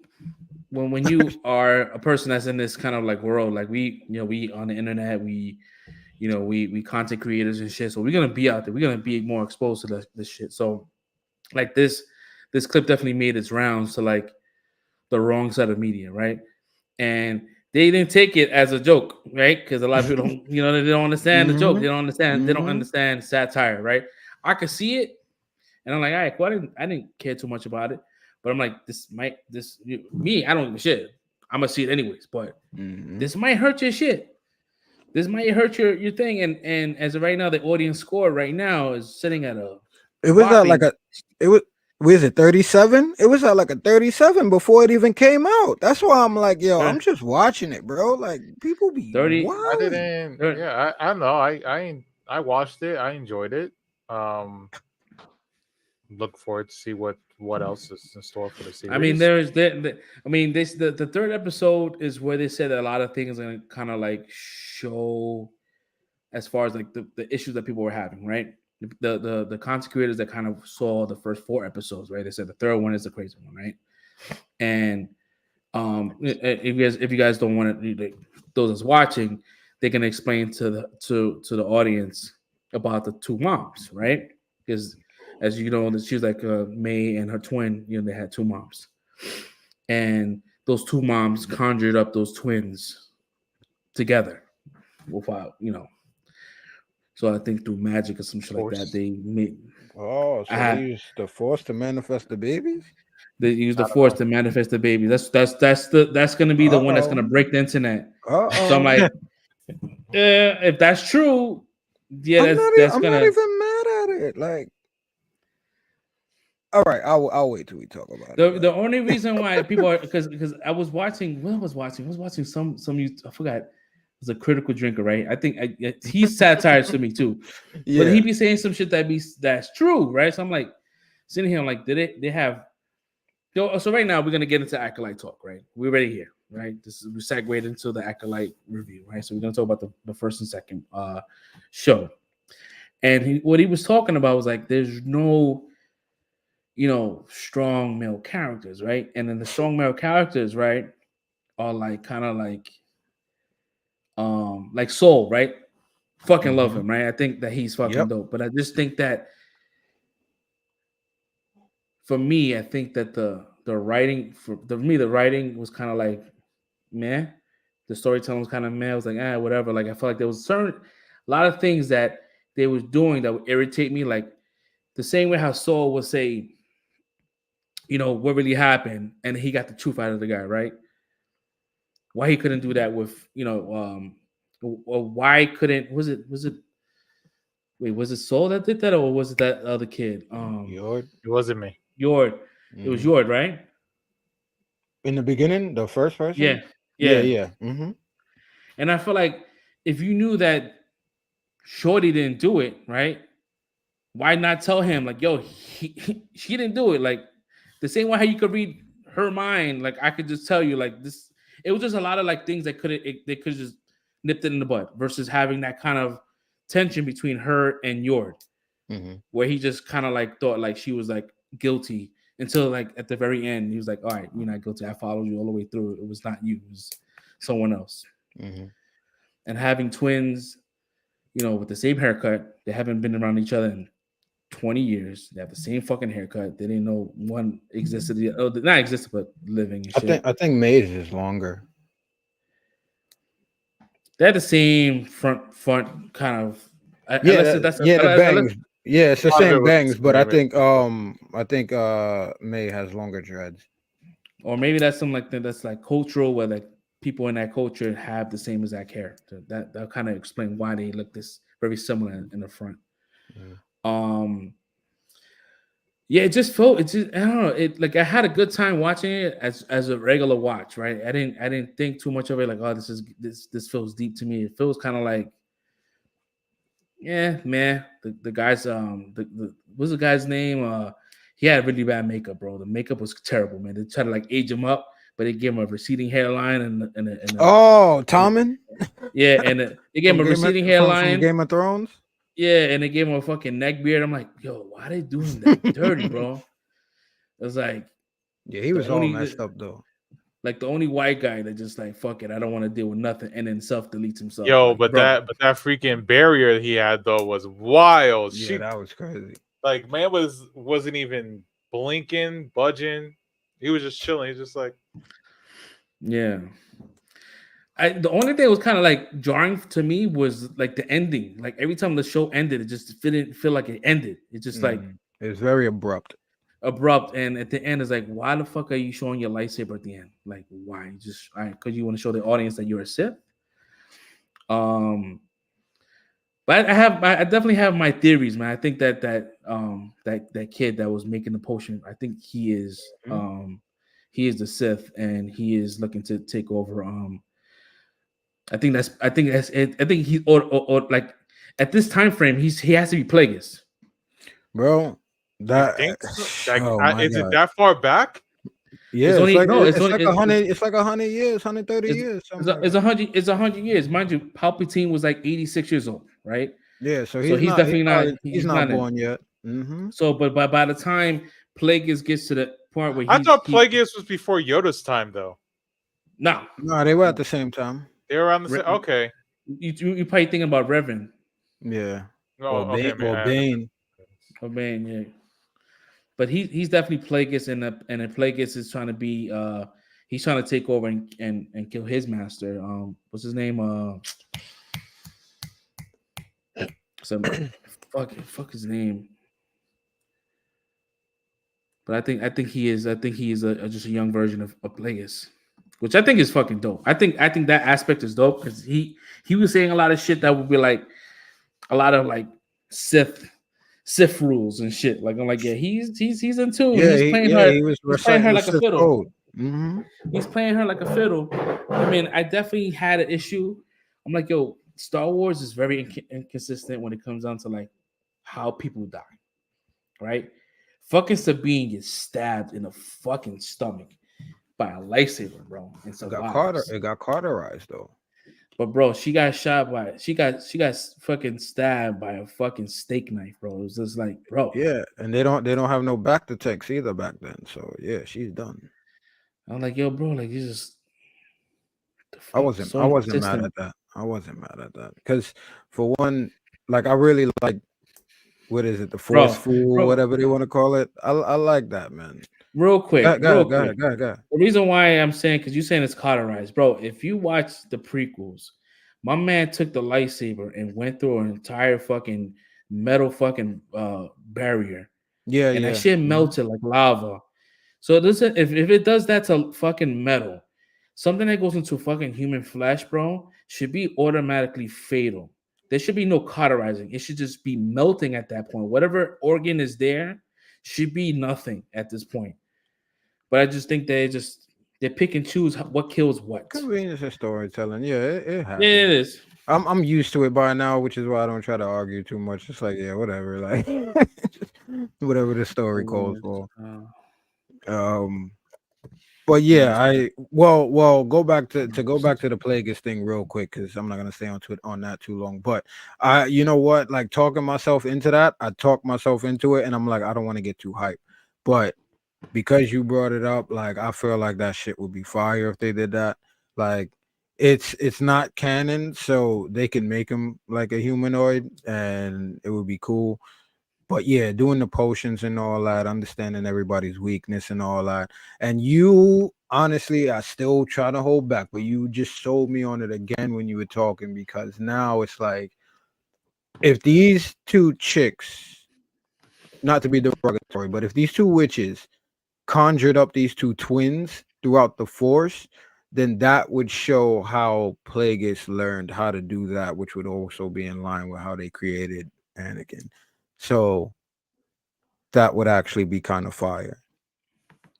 are a person that's in this kind of like world, like we on the internet, we content creators and shit. So we're gonna be out there. We're gonna be more exposed to this shit. So like this clip definitely made its rounds to like the wrong side of media, right? And they didn't take it as a joke, right? Because a lot of people don't, they don't understand the joke. They don't understand. They don't understand satire, right? I could see it, and I'm like, all right, well, I didn't care too much about it, but I'm like, me, I don't give a shit. I'm gonna see it anyways, but this might hurt your shit. This might hurt your thing, and as of right now, the audience score right now is sitting at it was it 37? It was at like a 37 before it even came out. That's why I'm like, yo, I'm just watching it, bro. Like, people be 30. I didn't. Yeah, I don't know. I watched it. I enjoyed it. Look forward to see what else is in store for the series. I mean, the third episode is where they said that a lot of things are gonna kind of like show as far as like the issues that people were having, right? The content creators that kind of saw the first 4 episodes, right? They said the third one is the crazy one, right? And if you guys don't want to, those that's watching, they can explain to the audience about the 2 moms, right? Because as you know, she was like May and her twin, they had 2 moms, and those 2 moms conjured up those twins together without, So I think through magic or some shit like that, they made. Oh, so they used the Force to manifest the babies. They use the Force to manifest the baby. That's going to be the one that's going to break the internet. So I'm like, if that's true, yeah, I'm not even mad at it. Like, all right, I'll wait till we talk about it. The only reason why people are because I was watching some I forgot. It was a critical drinker, right? I think he's satire to me too. Yeah. But he be saying some shit that's true, right? So I'm like sitting here, I'm like, did they have? So right now we're gonna get into Acolyte talk, right? We're already here, right? We segued into the Acolyte review, right? So we're gonna talk about the first and second show. And what he was talking about was like, there's no, strong male characters, right? And then the strong male characters, right, are like kind of like Soul, right? Fucking love him, right? I think that he's fucking dope. But I just think that for me, I think that the writing the writing was kind of like meh. The storytelling was kind of meh. I was like, whatever. Like I felt like there was a lot of things that they was doing that would irritate me. Like the same way how Soul would say, what really happened, and he got the truth out of the guy, right? Why he couldn't do that with, or why couldn't was it Soul that did that, or was it that other kid? Yord. It wasn't me. Yord. It was Yord, right? In the beginning, the first person? Yeah. Mm-hmm. And I feel like if you knew that Shorty didn't do it, right? Why not tell him like, yo, she didn't do it? Like the same way how you could read her mind, like I could just tell you like this. It was just a lot of like things that they could just nipped it in the bud versus having that kind of tension between her and Yord, where he just kind of like thought like she was like guilty until like at the very end he was like, all right, you're not guilty. I followed you all the way through. It was not you. It was someone else. and having twins, you know, with the same haircut. They haven't been around each other in 20 years. They have the same fucking haircut. They didn't know one existed. Not existed, but living and shit. I think May's is longer. They had the same front kind of. The bangs. Yeah, it's the same bangs, but I think May has longer dreads. Or maybe that's something like that. That's like cultural, where like people in that culture have the same exact hair. That kind of explain why they look this very similar in the front. Yeah, it just felt. It just, I don't know. It like I had a good time watching it as a regular watch. Right, I didn't think too much of it. Like, oh, this feels deep to me. It feels kind of like, yeah, man. The guy's what's the guy's name? He had really bad makeup, bro. The makeup was terrible, man. They tried to like age him up, but they gave him a receding hairline and Tommen. Yeah, and they gave him a receding hairline. From Game of Thrones. Yeah, and they gave him a fucking neck beard. I'm like, yo, why are they doing that dirty, bro? It was like, yeah, he was all messed up though. Like the only white guy that just like, fuck it, I don't want to deal with nothing, and then self-deletes himself. Yo, like, but that freaking barrier he had though was wild. Yeah, that was crazy. Like, man wasn't even blinking, budging. He was just chilling. He's just like, yeah. The only thing that was kind of like jarring to me was like the ending. Like every time the show ended, it just didn't feel like it ended. It just like it was very abrupt. And at the end, it's like, why the fuck are you showing your lightsaber at the end? Like, why? Just because you want to show the audience that you're a Sith. But I definitely have my theories, man. I think that kid that was making the potion, I think he is the Sith, and he is looking to take over. I think he or like at this time frame, he has to be Plagueis, bro. That is it that far back? Yeah, it's like 100 years, 130 years. It's 100 years, mind you. Palpatine was like 86 years old, right? Yeah, so he's definitely not. He's not born yet. So, but by the time Plagueis gets to the point where I thought Plagueis was before Yoda's time, though. No, they were at the same time. They were around the same. Okay, you probably thinking about Revan. Yeah. Or Bane. Or Bane, yeah. But he's definitely Plagueis, and then Plagueis is trying to be he's trying to take over and kill his master. What's his name? Fuck his name. But I think he is just a young version of Plagueis, which I think is fucking dope. I think that aspect is dope because he was saying a lot of shit that would be like a lot of like Sith rules and shit. Like I'm like, yeah, he's in tune. Yeah, he's playing her. He was he's playing her like a fiddle. Mm-hmm. He's playing her like a fiddle. I mean, I definitely had an issue. I'm like, yo, Star Wars is very inconsistent when it comes down to like how people die, right? Fucking Sabine gets stabbed in the fucking stomach by a lightsaber, bro. And so it got cauterized though. But bro, she got fucking stabbed by a fucking steak knife, bro. It was just like, bro. Yeah, and they don't have no back to text either back then. So yeah, she's done. I'm like, yo, bro, like you just. I wasn't mad at that. I wasn't mad at that because for one, like I really like, what is it, the Force Fool, whatever they want to call it. I like that, man. Real quick, go ahead. The reason why I'm saying, because you're saying it's cauterized, bro. If you watch the prequels, my man took the lightsaber and went through an entire fucking metal fucking barrier. Yeah, and that shit melted like lava. So if it does that to fucking metal, something that goes into fucking human flesh, bro, should be automatically fatal. There should be no cauterizing. It should just be melting at that point. Whatever organ is there should be nothing at this point. But I just think they pick and choose what kills what. Convenience of storytelling. Yeah, it happens. Yeah, it is. I'm used to it by now, which is why I don't try to argue too much. It's like, yeah, whatever. Like whatever the story calls for. But yeah, go back to the Plagueis thing real quick, because I'm not gonna stay on that too long. But you know what? Like talking myself into that, I talked myself into it, and I'm like, I don't want to get too hyped. But because you brought it up, like I feel like that shit would be fire if they did that. Like it's not canon, so they can make him like a humanoid, and it would be cool. But yeah, doing the potions and all that, understanding everybody's weakness and all that. And you honestly, I still try to hold back, but you just sold me on it again when you were talking, because now it's like, if these two chicks, not to be derogatory, but if these two witches conjured up these two twins throughout the force, then that would show how Plagueis learned how to do that, which would also be in line with how they created Anakin. So that would actually be kind of fire.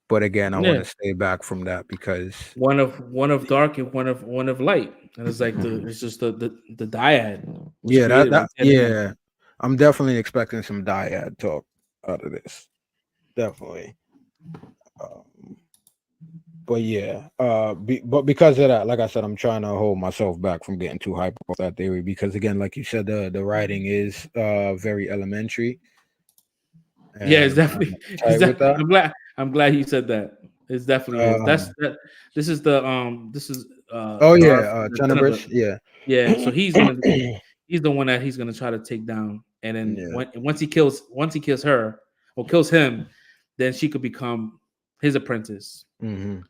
But again, I want to stay back from that, because one of dark and one of light, and it's like it's just the dyad. Yeah, that I'm definitely expecting some dyad talk out of this. Definitely. But yeah, but because of that, like I said, I'm trying to hold myself back from getting too hype off that theory, because again, like you said, the writing is very elementary. Yeah, it's definitely. With that. I'm glad you said that. It definitely is. This is oh yeah, Tenebris. Yeah. So he's the one that he's gonna try to take down, and then once he kills her or kills him, then she could become his apprentice. Mm-hmm.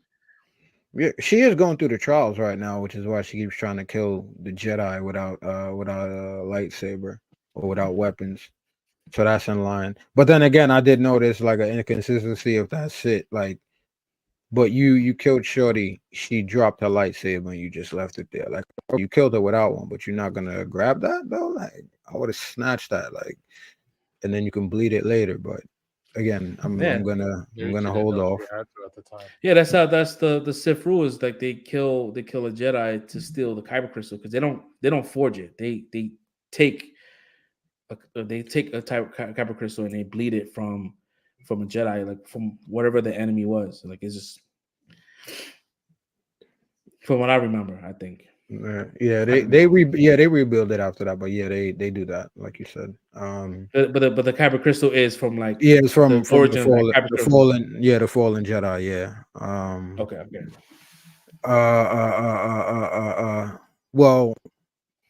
Yeah, she is going through the trials right now, which is why she keeps trying to kill the Jedi without a lightsaber or without weapons. So that's in line. But then again, I did notice like an inconsistency if that's it. Like, but you killed Shorty, she dropped her lightsaber and you just left it there. Like, oh, you killed her without one, but you're not gonna grab that though. Like, I would have snatched that, like, and then you can bleed it later. But again, I'm gonna hold off. Yeah, that's the Sith rule is like they kill a Jedi to steal the kyber crystal, because they don't forge it. They take a type of kyber crystal and they bleed it from a Jedi, like from whatever the enemy was. Like, it's just from what I remember, I think. Yeah, they rebuild it after that, but yeah, they do that, like you said. But the kyber crystal is from like it's from the origin the fallen Jedi. Okay. Well,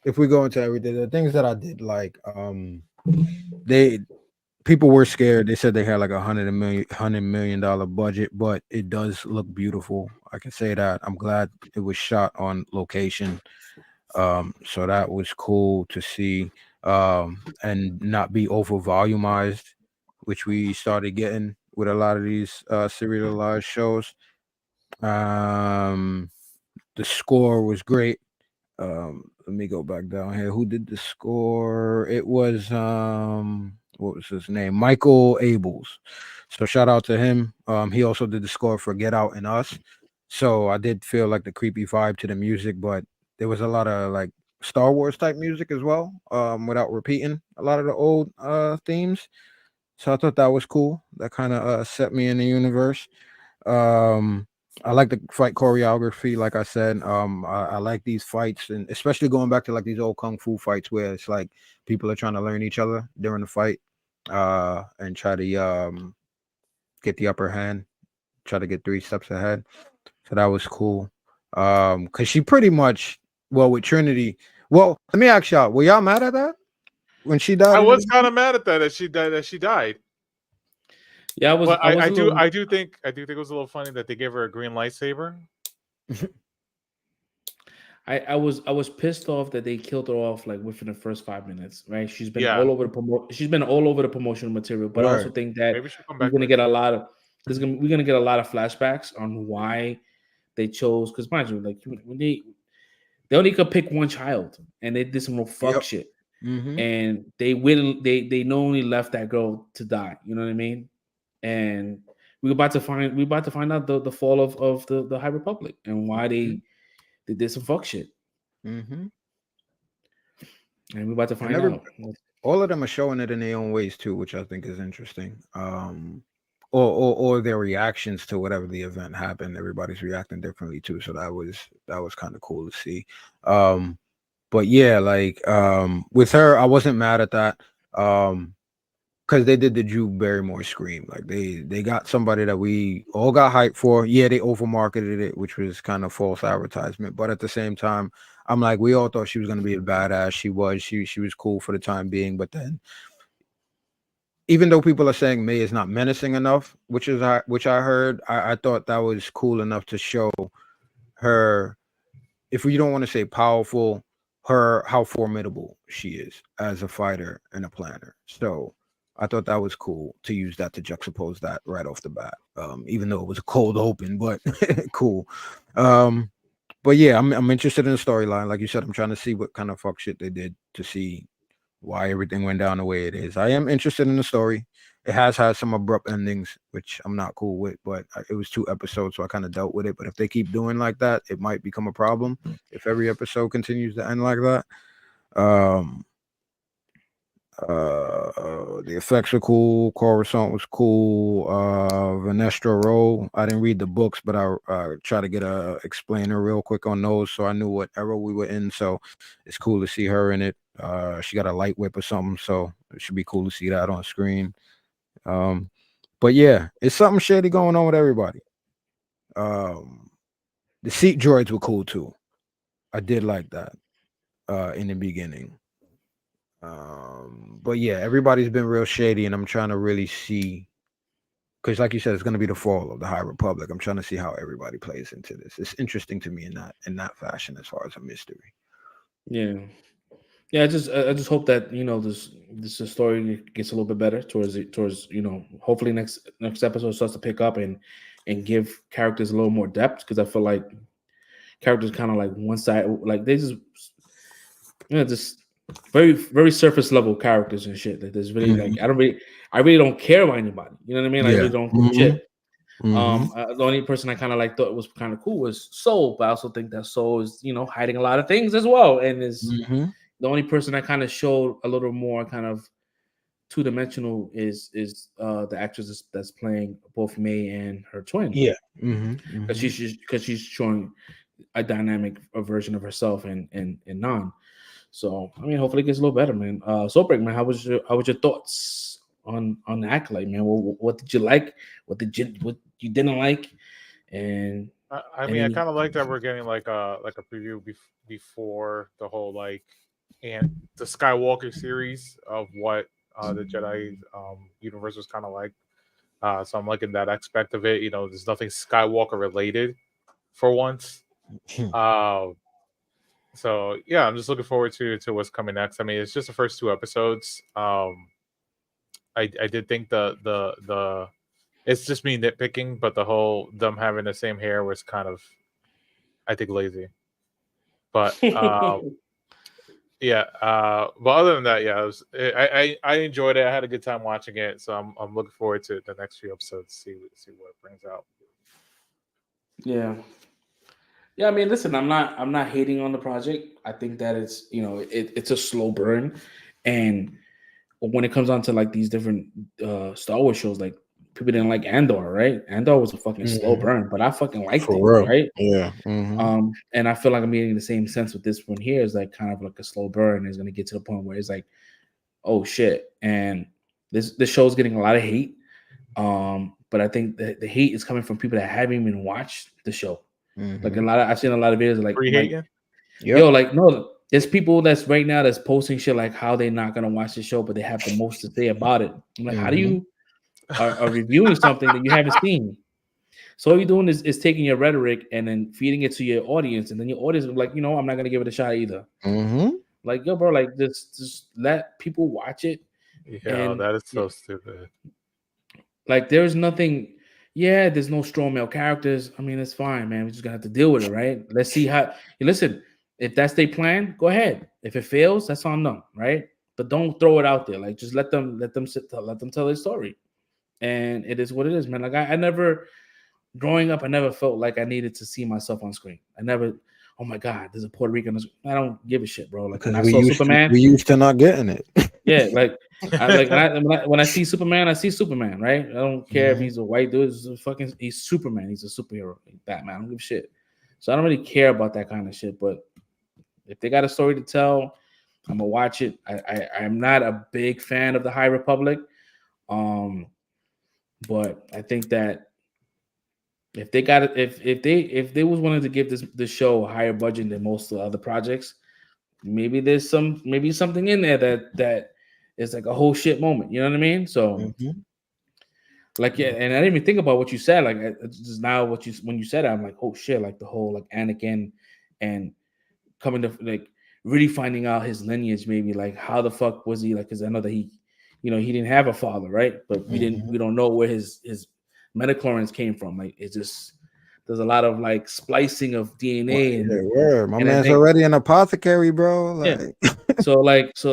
if we go into everything, the things that I did, like people were scared. They said they had like $100 million budget, but it does look beautiful. I can say that. I'm glad it was shot on location. So that was cool to see, and not be over volumized, which we started getting with a lot of these serialized shows. The score was great. Let me go back down here. Who did the score? It was what was his name? Michael Abels. So shout out to him. He also did the score for Get Out and Us. So I did feel like the creepy vibe to the music, but there was a lot of like Star Wars type music as well, without repeating a lot of the old themes. So I thought that was cool. That kind of set me in the universe. I like the fight choreography, like I said. I like these fights, and especially going back to like these old kung fu fights where it's like people are trying to learn each other during the fight, and try to get the upper hand, try to get 3 steps ahead. So that was cool. Because she pretty much, well, with Trinity. Well, let me ask y'all, were y'all mad at that when she died? I was kind of mad at that she died. Yeah, I was. But I do think it was a little funny that they gave her a green lightsaber. I was pissed off that they killed her off like within the first 5 minutes. Right, she's been all over the promotional material. But I also think that we're gonna get a lot of flashbacks on why they chose. Because mind you, like when they only could pick one child, and they did some real fuck shit, and they knowingly left that girl to die. You know what I mean? And we're about to find out the fall of the High Republic and why they did some fuck shit. And we're about to find out. All of them are showing it in their own ways too, which I think is interesting. Or their reactions to whatever the event happened. Everybody's reacting differently too, so that was kind of cool to see. But yeah, like with her, I wasn't mad at that. because they did the Drew Barrymore scream. Like they got somebody that we all got hyped for. Yeah, they overmarketed it, which was kind of false advertisement. But at the same time, I'm like, we all thought she was gonna be a badass. She was. She was cool for the time being. But then, even though people are saying May is not menacing enough, which I heard, I thought that was cool enough to show her, if you don't want to say powerful, her how formidable she is as a fighter and a planner. So I thought that was cool to use that to juxtapose that right off the bat. Even though it was a cold open, but cool. But yeah, I'm interested in the storyline. Like you said, I'm trying to see what kind of fuck shit they did to see why everything went down the way it is. I am interested in the story. It has had some abrupt endings, which I'm not cool with, but it was 2 episodes, so I kind of dealt with it. But if they keep doing like that, it might become a problem if every episode continues to end like that. The effects are cool. Coruscant was cool. Vanessa Rowe, I didn't read the books, but I try to get a explainer real quick on those, so I knew what era we were in. So it's cool to see her in it. She got a light whip or something, so it should be cool to see that on screen. But yeah, it's something shady going on with everybody. The seat droids were cool too. I did like that in the beginning. But yeah, everybody's been real shady, and I'm trying to really see, because like you said, it's going to be the fall of the High Republic. I'm trying to see how everybody plays into this. It's interesting to me in that fashion as far as a mystery. Yeah. I just hope that this story gets a little bit better towards hopefully next episode starts to pick up and give characters a little more depth, because I feel like characters kind of like one side, like they just just very very surface level characters and shit. Like there's really like I really don't care about anybody. You know what I mean? Like I really don't give a shit. The only person I kind of like thought was kind of cool was Soul, but I also think that Soul is hiding a lot of things as well, and is the only person that kind of showed a little more kind of two-dimensional is the actress that's playing both May and her twin. Yeah, because she's showing a dynamic version of herself and Non. So I mean, hopefully it gets a little better, man. Soulbreak, man, how was your thoughts on the Acolyte, man? What did you like? What you didn't like? And I mean, I kind of like that we're getting like a preview before the whole and the Skywalker series of what the Jedi universe was kind of like. So I'm liking that aspect of it. There's nothing Skywalker related for once. So yeah, I'm just looking forward to what's coming next. I mean, it's just the first 2 episodes. I did think the it's just me nitpicking, but the whole them having the same hair was kind of, I think, lazy. But yeah. But other than that, yeah, I enjoyed it. I had a good time watching it, so I'm looking forward to the next few episodes. See what it brings out. Yeah. I mean, listen, I'm not hating on the project. I think that it's it's a slow burn, and when it comes on to like these different Star Wars shows, like people didn't like Andor, right? Andor was a fucking slow burn, but I fucking liked it, real. right? Yeah. And I feel like I'm getting the same sense with this one here. Is like kind of like a slow burn. Is going to get to the point where it's like, oh shit, and this show's getting a lot of hate. But I think the hate is coming from people that haven't even watched the show. Like I've seen a lot of videos like yo, like no, there's people that's right now that's posting shit like how they're not gonna watch the show, but they have the most to say about it. I'm like, how do you are reviewing something that you haven't seen? So all you're doing is taking your rhetoric and then feeding it to your audience, and then your audience is like, I'm not gonna give it a shot either. Like, yo, bro, like just let people watch it. Yeah, that is so stupid. Like, there's nothing. Yeah, there's no strong male characters. I mean, it's fine, man. We just gonna have to deal with it, right? Let's see how. Listen, if that's their plan, go ahead. If it fails, that's on them, right? But don't throw it out there. Like, just let them tell their story. And it is what it is, man. Like, I never, growing up, I never felt like I needed to see myself on screen. I never. Oh my God, there's a Puerto Rican. I don't give a shit, bro. Like, when I saw Superman, we used to not getting it. Yeah, like when I see Superman, I see Superman, right? I don't care if he's a white dude. He's Superman. He's a superhero. Like Batman. I don't give a shit. So I don't really care about that kind of shit. But if they got a story to tell, I'm gonna watch it. I'm not a big fan of the High Republic. But I think that if they got it, if they was wanting to give this show a higher budget than most of the other projects, maybe there's something in there that is like a whole shit moment. You know what I mean? So like, yeah, and I didn't even think about what you said. Like, just now when you said it, I'm like, oh shit, like the whole like Anakin and coming to like really finding out his lineage, maybe like how the fuck was he like? Because I know that he didn't have a father, right? But we don't know where his metachlorians came from. Like, it's just there's a lot of like splicing of DNA. My man's already an apothecary, bro. Like, yeah. So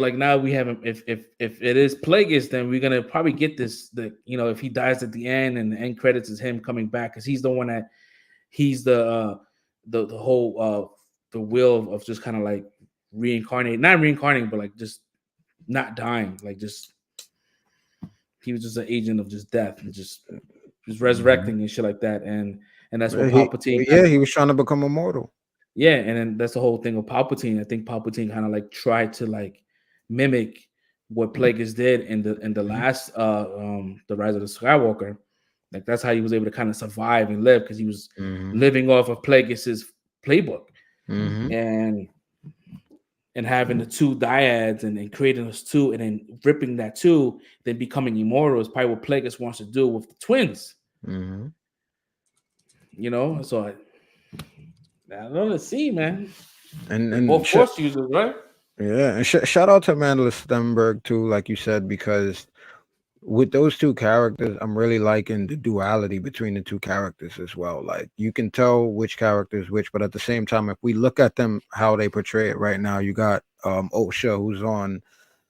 now we have him. If it is Plagueis, then we're gonna probably get this. If he dies at the end and the end credits is him coming back, because he's the one that he's the whole the will of just kind of like not reincarnating, but like just not dying. Like just he was just an agent of just death and just resurrecting and shit like that. And that's what Palpatine. He was trying to become immortal. Yeah, and then that's the whole thing of Palpatine. I think Palpatine kind of like tried to like mimic what Plagueis did in the last the Rise of the Skywalker. Like that's how he was able to kind of survive and live, because he was living off of Plagueis's playbook and having the two dyads and creating those two and then ripping that two, then becoming immortal is probably what Plagueis wants to do with the twins. So I don't know, to see, man. And both force users, right? Yeah, and shout out to Amanda Stenberg too, like you said, because with those two characters, I'm really liking the duality between the two characters as well. Like you can tell which character is which, but at the same time, if we look at them how they portray it right now, you got Osha, who's on,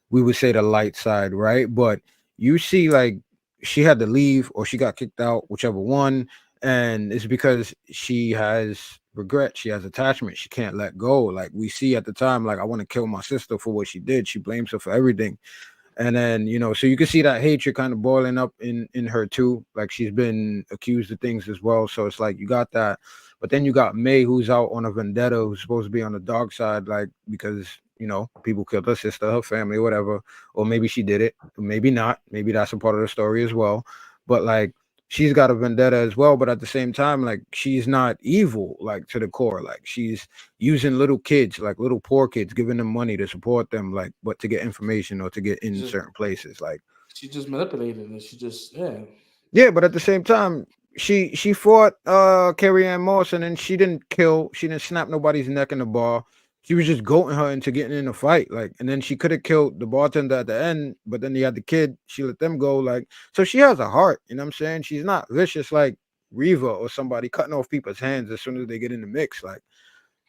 we would say, the light side, right? But you see, like, she had to leave or she got kicked out, whichever one. And it's because she has regret, she has attachment, she can't let go. Like we see at the time, like, I want to kill my sister for what she did. She blames her for everything. And then, so you can see that hatred kind of boiling up in her too. Like she's been accused of things as well. So it's like you got that. But then you got May, who's out on a vendetta, who's supposed to be on the dark side, like because people killed her sister, her family, whatever. Or maybe she did it, maybe not. Maybe that's a part of the story as well. But like she's got a vendetta as well, but at the same time, like she's not evil, like to the core. Like she's using little kids, like little poor kids, giving them money to support them, like but to get information or to get in certain places. Like she just manipulated and she just yeah. But at the same time, she fought Carrie Ann Moss, and then she didn't snap nobody's neck in the bar. She was just goating her into getting in a fight, like, and then she could have killed the bartender at the end, but then he had the kid. She let them go, like, so she has a heart. You know what I'm saying? She's not vicious like Reva or somebody cutting off people's hands as soon as they get in the mix, like.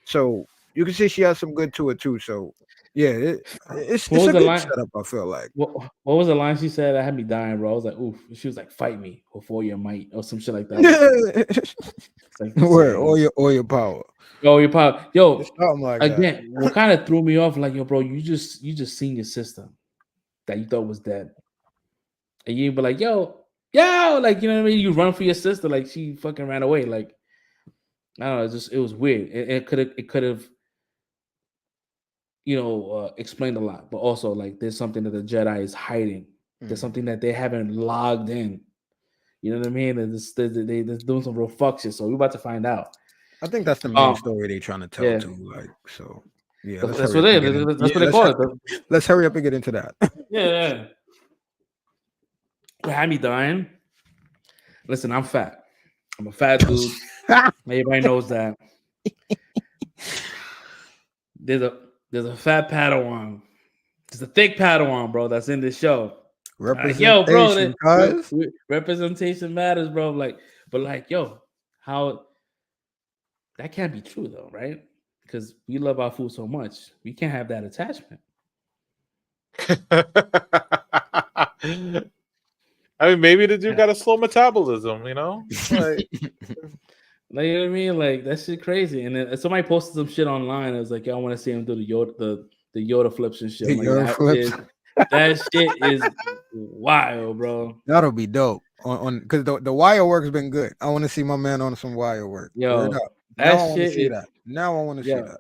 So you can see she has some good to it too. So yeah, it's a good setup. I feel like. What was the line she said that had me dying, bro? I was like, oof. She was like, "Fight me before your might," or some shit like that. Like, where all your power. Oh, your power. Yo, something like again, what kind of threw me off, like, yo, bro, you just seen your sister that you thought was dead. And you be like, yo, like, you know what I mean? You run for your sister, like she fucking ran away. Like, I don't know, it was weird. It could have explained a lot, but also like there's something that the Jedi is hiding. There's something that they haven't logged in. You know what I mean? They're doing some real fuck shit. So we're about to find out. I think that's the main story they're trying to tell too. Like, so yeah, that's what they call it. Let's hurry up and get into that. Yeah. What had me dying? Listen, I'm fat. I'm a fat dude. Everybody knows that. There's a fat Padawan. There's a thick Padawan, bro, that's in this show. Representation, representation matters, bro. Like, but like, how that can't be true though, right? Because we love our food so much, we can't have that attachment. I mean, maybe the dude got a slow metabolism, Like, you know what I mean? Like that shit crazy. And then somebody posted some shit online. I was like, I want to see him do the Yoda flips and shit. That shit is wild, bro. That'll be dope. On because the wire work's been good. I want to see my man on some wire work. Yo, now I want to see that. Now I want to see that.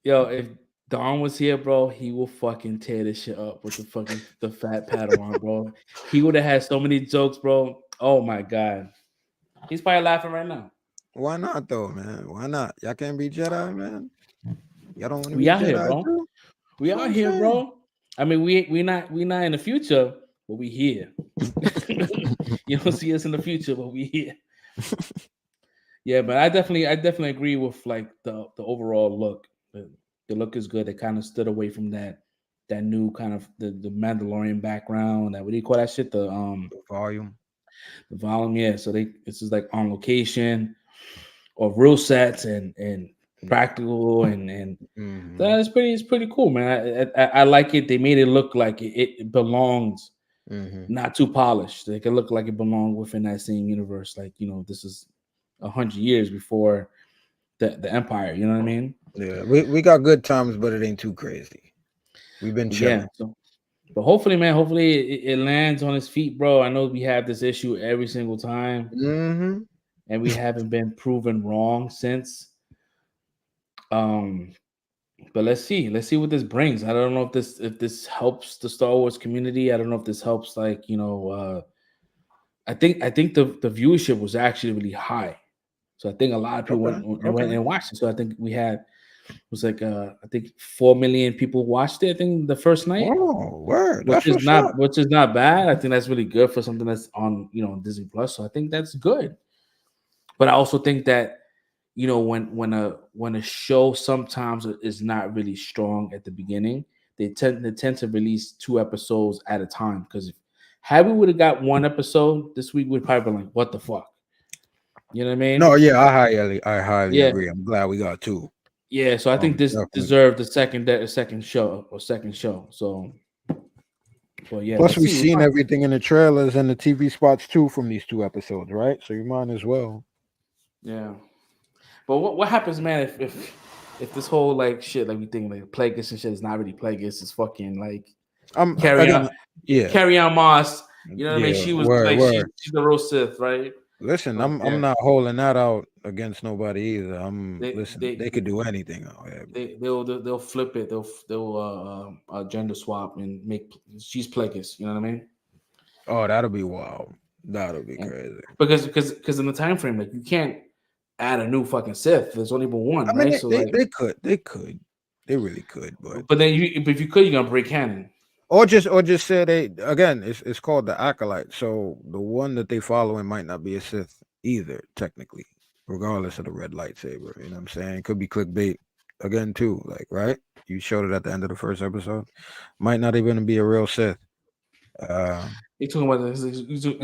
Yo, if Don was here, bro, he will fucking tear this shit up with the fat Padawan, bro. He would have had so many jokes, bro. Oh my god, he's probably laughing right now. Why not though, man? Why not? Y'all can't be Jedi, man. Y'all don't want to We be out here, Jedi bro. too? We That's what out I'm here, saying. bro. I mean, we not in the future, but we here. You don't see us in the future, but we here. Yeah, but I definitely agree with like the overall look. The look is good. They kind of stood away from that new kind of the Mandalorian background. That what do you call that shit? The volume. The volume, yeah. So this is like on location or real sets and practical and that's it's pretty cool, man. I like it. They made it look like it belongs, not too polished. They can look like it belonged within that same universe. Like, you know, this is 100 years before the Empire. You know what I mean? Yeah, we got good times, but it ain't too crazy. We've been chilling. Yeah. So, but hopefully, man, it lands on its feet, bro. I know we have this issue every single time, and we haven't been proven wrong since. But let's see what this brings. I don't know if this helps the Star Wars community. I don't know if this helps, like, you know, I think the viewership was actually really high. So I think a lot of people went and watched it. So I think we had was like I think 4 million people watched it. I think the first night. Oh, word! Which is not bad. I think that's really good for something that's on, you know, Disney Plus. So I think that's good. But I also think that, you know, when a show sometimes is not really strong at the beginning, they tend to release 2 episodes at a time. Because had we would have got 1 episode this week, we'd probably be like, what the fuck? You know what I mean? No, yeah, I highly agree. I'm glad we got 2. Yeah, so I think this definitely deserved the second show. So, well, yeah. Plus, we've seen everything in the trailers and the TV spots too from these 2 episodes, right? So you might as well. Yeah. But what happens, man, if this whole like shit, like we think like Plagueis and shit is not really Plagueis, it's fucking like Carry on Moss. You know what I mean? She was she's the real Sith, right? Listen, I'm not holding that out against nobody either. They could do anything out here. They'll flip it. They'll gender swap and make she's Plagueis. You know what I mean? Oh, that'll be wild. That'll be crazy. Because in the time frame, like you can't add a new fucking Sith. There's only but one, right? So they could. They really could, but then if you could, you're gonna break canon. Or just say it's called the Acolyte. So the one that they following might not be a Sith either, technically, regardless of the red lightsaber. You know what I'm saying? Could be clickbait again too. Like, right? You showed it at the end of the first episode. Might not even be a real Sith. You talking about this?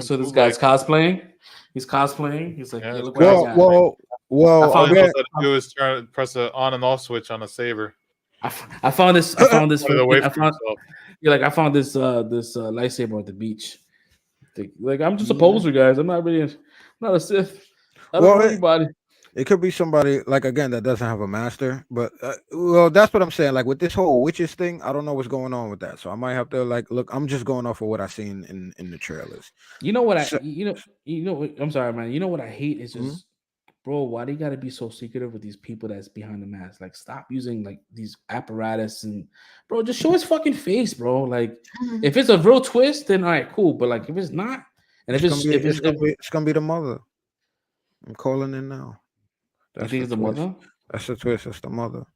So this guy's cosplaying. He's cosplaying. He's like, look what I got. Well. All you have to do is press the on and off switch on a saber. I found this. I found this lightsaber at the beach. Like, I'm just a poser, guys. I'm not a Sith. I don't know anybody. It could be somebody, like, again, that doesn't have a master. But that's what I'm saying. Like with this whole witches thing, I don't know what's going on with that. So I might have to look. I'm just going off of what I've seen in the trailers. You know what I'm sorry, man. You know what I hate is just. Bro, why do you gotta be so secretive with these people that's behind the mask? Like, stop using like these apparatus and, bro, just show his fucking face, bro. Like, if it's a real twist, then all right, cool. But like, if it's not, and it's gonna be the mother. I'm calling in now. I think it's the mother. That's the twist. That's the mother.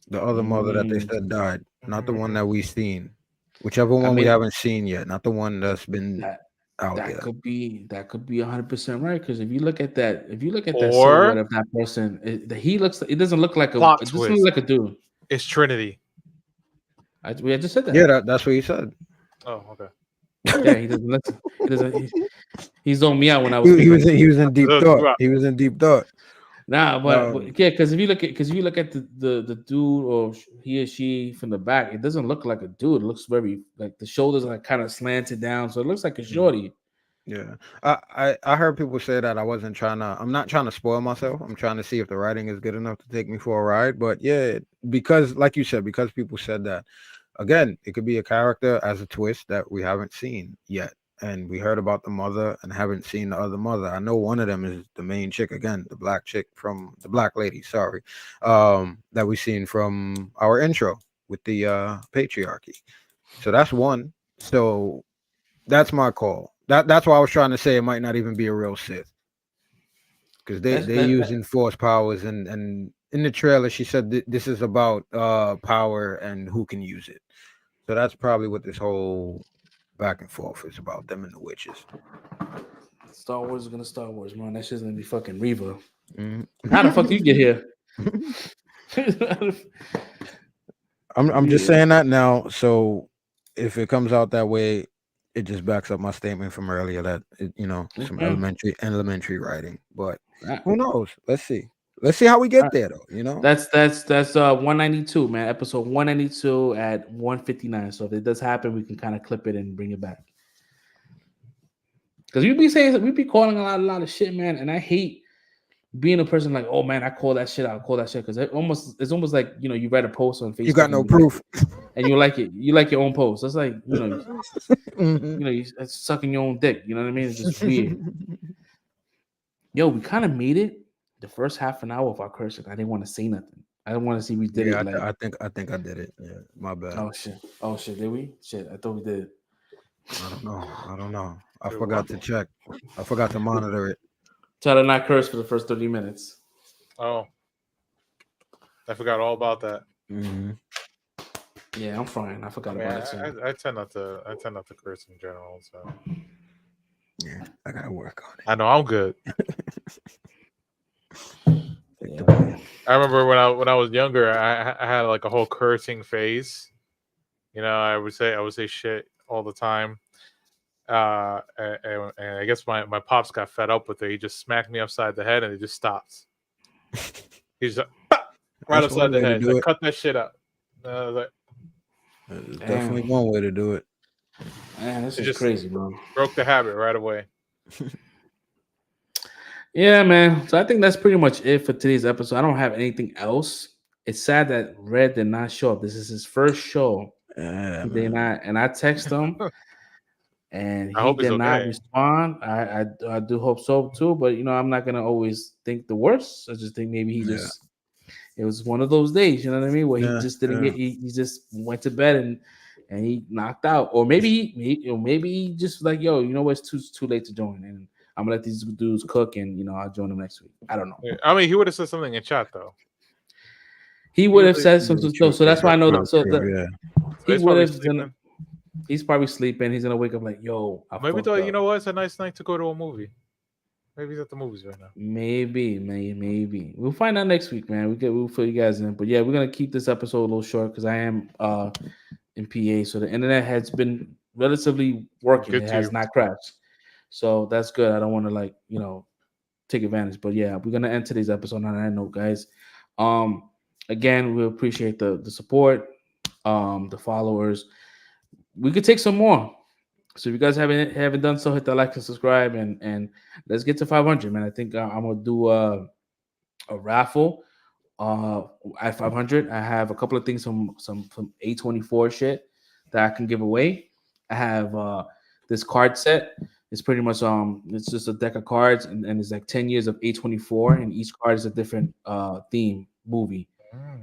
The other mother that they said died, not the one that we've seen. Whichever one we haven't seen yet, not the one that's been. That could be 100% right, because if you look at that silhouette of that person, it doesn't look like a dude. It's Trinity. I just said that. Yeah, that's what he said. Oh, okay. Yeah, he doesn't listen. He zoned me out when I was. He was in deep thought. He was in deep thought. Nah, but yeah, because if you look at the dude or he or she from the back, it doesn't look like a dude. It looks very like the shoulders are kind of slanted down, so it looks like a shorty. Yeah, I heard people say that. I'm not trying to spoil myself. I'm trying to see if the writing is good enough to take me for a ride. But yeah, because like you said, because people said that. Again, it could be a character as a twist that we haven't seen yet. and we heard about the mother and haven't seen the other mother. I know one of them is the main chick again, the black chick from the black lady, sorry, that we seen from our intro with the patriarchy. So that's one. So that's my call. That's why I was trying to say it might not even be a real Sith, because they using force powers, and in the trailer she said this is about power and who can use it. So that's probably what this whole back and forth is about, them and the witches. Star Wars is gonna Star Wars, man. That shit's gonna be fucking Reva. How the fuck did you get here? I'm just saying that now. So if it comes out that way, it just backs up my statement from earlier that some elementary writing. But who knows? Let's see. Let's see how we get there, though. That's 192, man. Episode 192 at 159. So if it does happen, we can kind of clip it and bring it back. Because we be calling a lot of shit, man. And I hate being a person like, oh man, I call that shit out, because it's almost like you read a post on Facebook. You got no proof, and you like it. You like your own post. That's like you're sucking your own dick. You know what I mean? It's just weird. Yo, we kind of made it. The first half an hour of our cursing, I didn't want to say nothing. I didn't want to see we did it. I think I did it. Yeah, my bad. Oh shit, did we? Shit, I thought we did. I don't know. I forgot to check. I forgot to monitor it. Try to not curse for the first 30 minutes. Oh, I forgot all about that. Mm-hmm. Yeah, I'm fine. I forgot about it. So. I tend not to curse in general. So yeah, I gotta work on it. I know I'm good. I remember when I was younger, I had like a whole cursing phase. I would say shit all the time. And I guess my pops got fed up with it. He just smacked me upside the head, and it just stops. He's like, right upside the head. He's like, cut that shit out. I was like, there's definitely one way to do it. Man, this is just crazy, bro. Broke the habit right away. Yeah, man. So I think that's pretty much it for today's episode. I don't have anything else. It's sad that Red did not show up. This is his first show. He did not, and I text him, and he did not respond. I do hope so too, but I'm not gonna always think the worst. I just think maybe it was one of those days, you know what I mean, where he just didn't get. He just went to bed and he knocked out, or maybe he just like, yo, what, it's too late to join, and I'm gonna let these dudes cook, and I'll join them next week. I don't know. I mean, he would have said something in chat though. He would have said something, so that's why I know that. So he would have. He's probably sleeping. He's gonna wake up like, yo. Maybe though, what? It's a nice night to go to a movie. Maybe he's at the movies right now. Maybe. We'll find out next week, man. We'll fill you guys in. But yeah, we're gonna keep this episode a little short because I am in PA, so the internet has been relatively working. It has not crashed, so that's good. I don't want to take advantage. But yeah, we're gonna end today's episode on that note, guys. Again, we appreciate the support, the followers. We could take some more. So if you guys haven't done so, hit that like and subscribe, and let's get to 500, man. I think I'm gonna do a raffle at 500. I have a couple of things from A24 shit that I can give away. I have this card set. It's pretty much it's just a deck of cards, and it's like 10 years of A24, and each card is a different theme movie.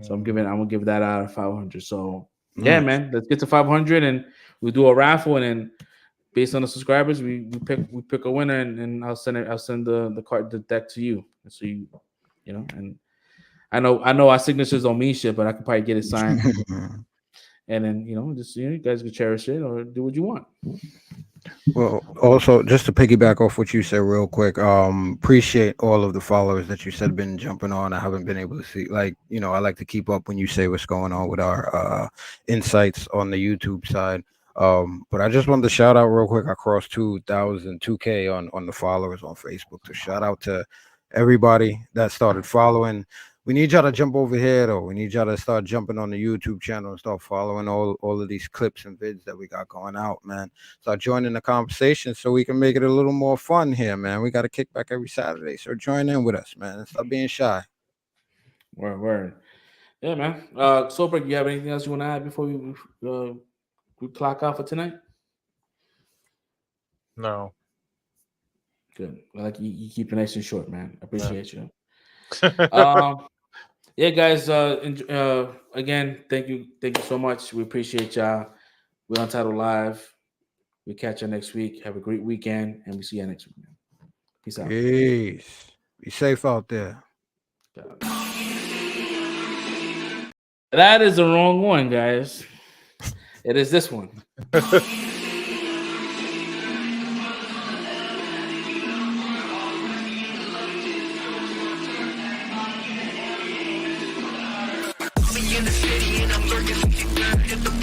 So I'm gonna give that out of 500. So yeah, man, let's get to 500, and we'll do a raffle, and then based on the subscribers, we pick a winner, and I'll send the deck to you, so and I know our signatures don't mean shit, but I could probably get it signed, and then you guys can cherish it or do what you want. Well, also just to piggyback off what you said real quick, appreciate all of the followers that you said been jumping on. I haven't been able to see, I like to keep up when you say what's going on with our insights on the YouTube side. But I just wanted to shout out real quick. I crossed 2K on the followers on Facebook. So shout out to everybody that started following. We need y'all to jump over here, though. We need y'all to start jumping on the YouTube channel and start following all of these clips and vids that we got going out, man. Start joining the conversation so we can make it a little more fun here, man. We got a kickback every Saturday, so join in with us, man. Stop being shy. Word. Yeah, man. Soberg, you have anything else you want to add before we clock out for tonight? No. Good. I like you keep it nice and short, man. I appreciate you. Yeah, guys. Again, thank you so much. We appreciate y'all. We're Untitled Live. We catch you next week. Have a great weekend, and we see you next week. Man. Peace out. Peace. Be safe out there. That is the wrong one, guys. It is this one. In the city and I'm lurking 53rd.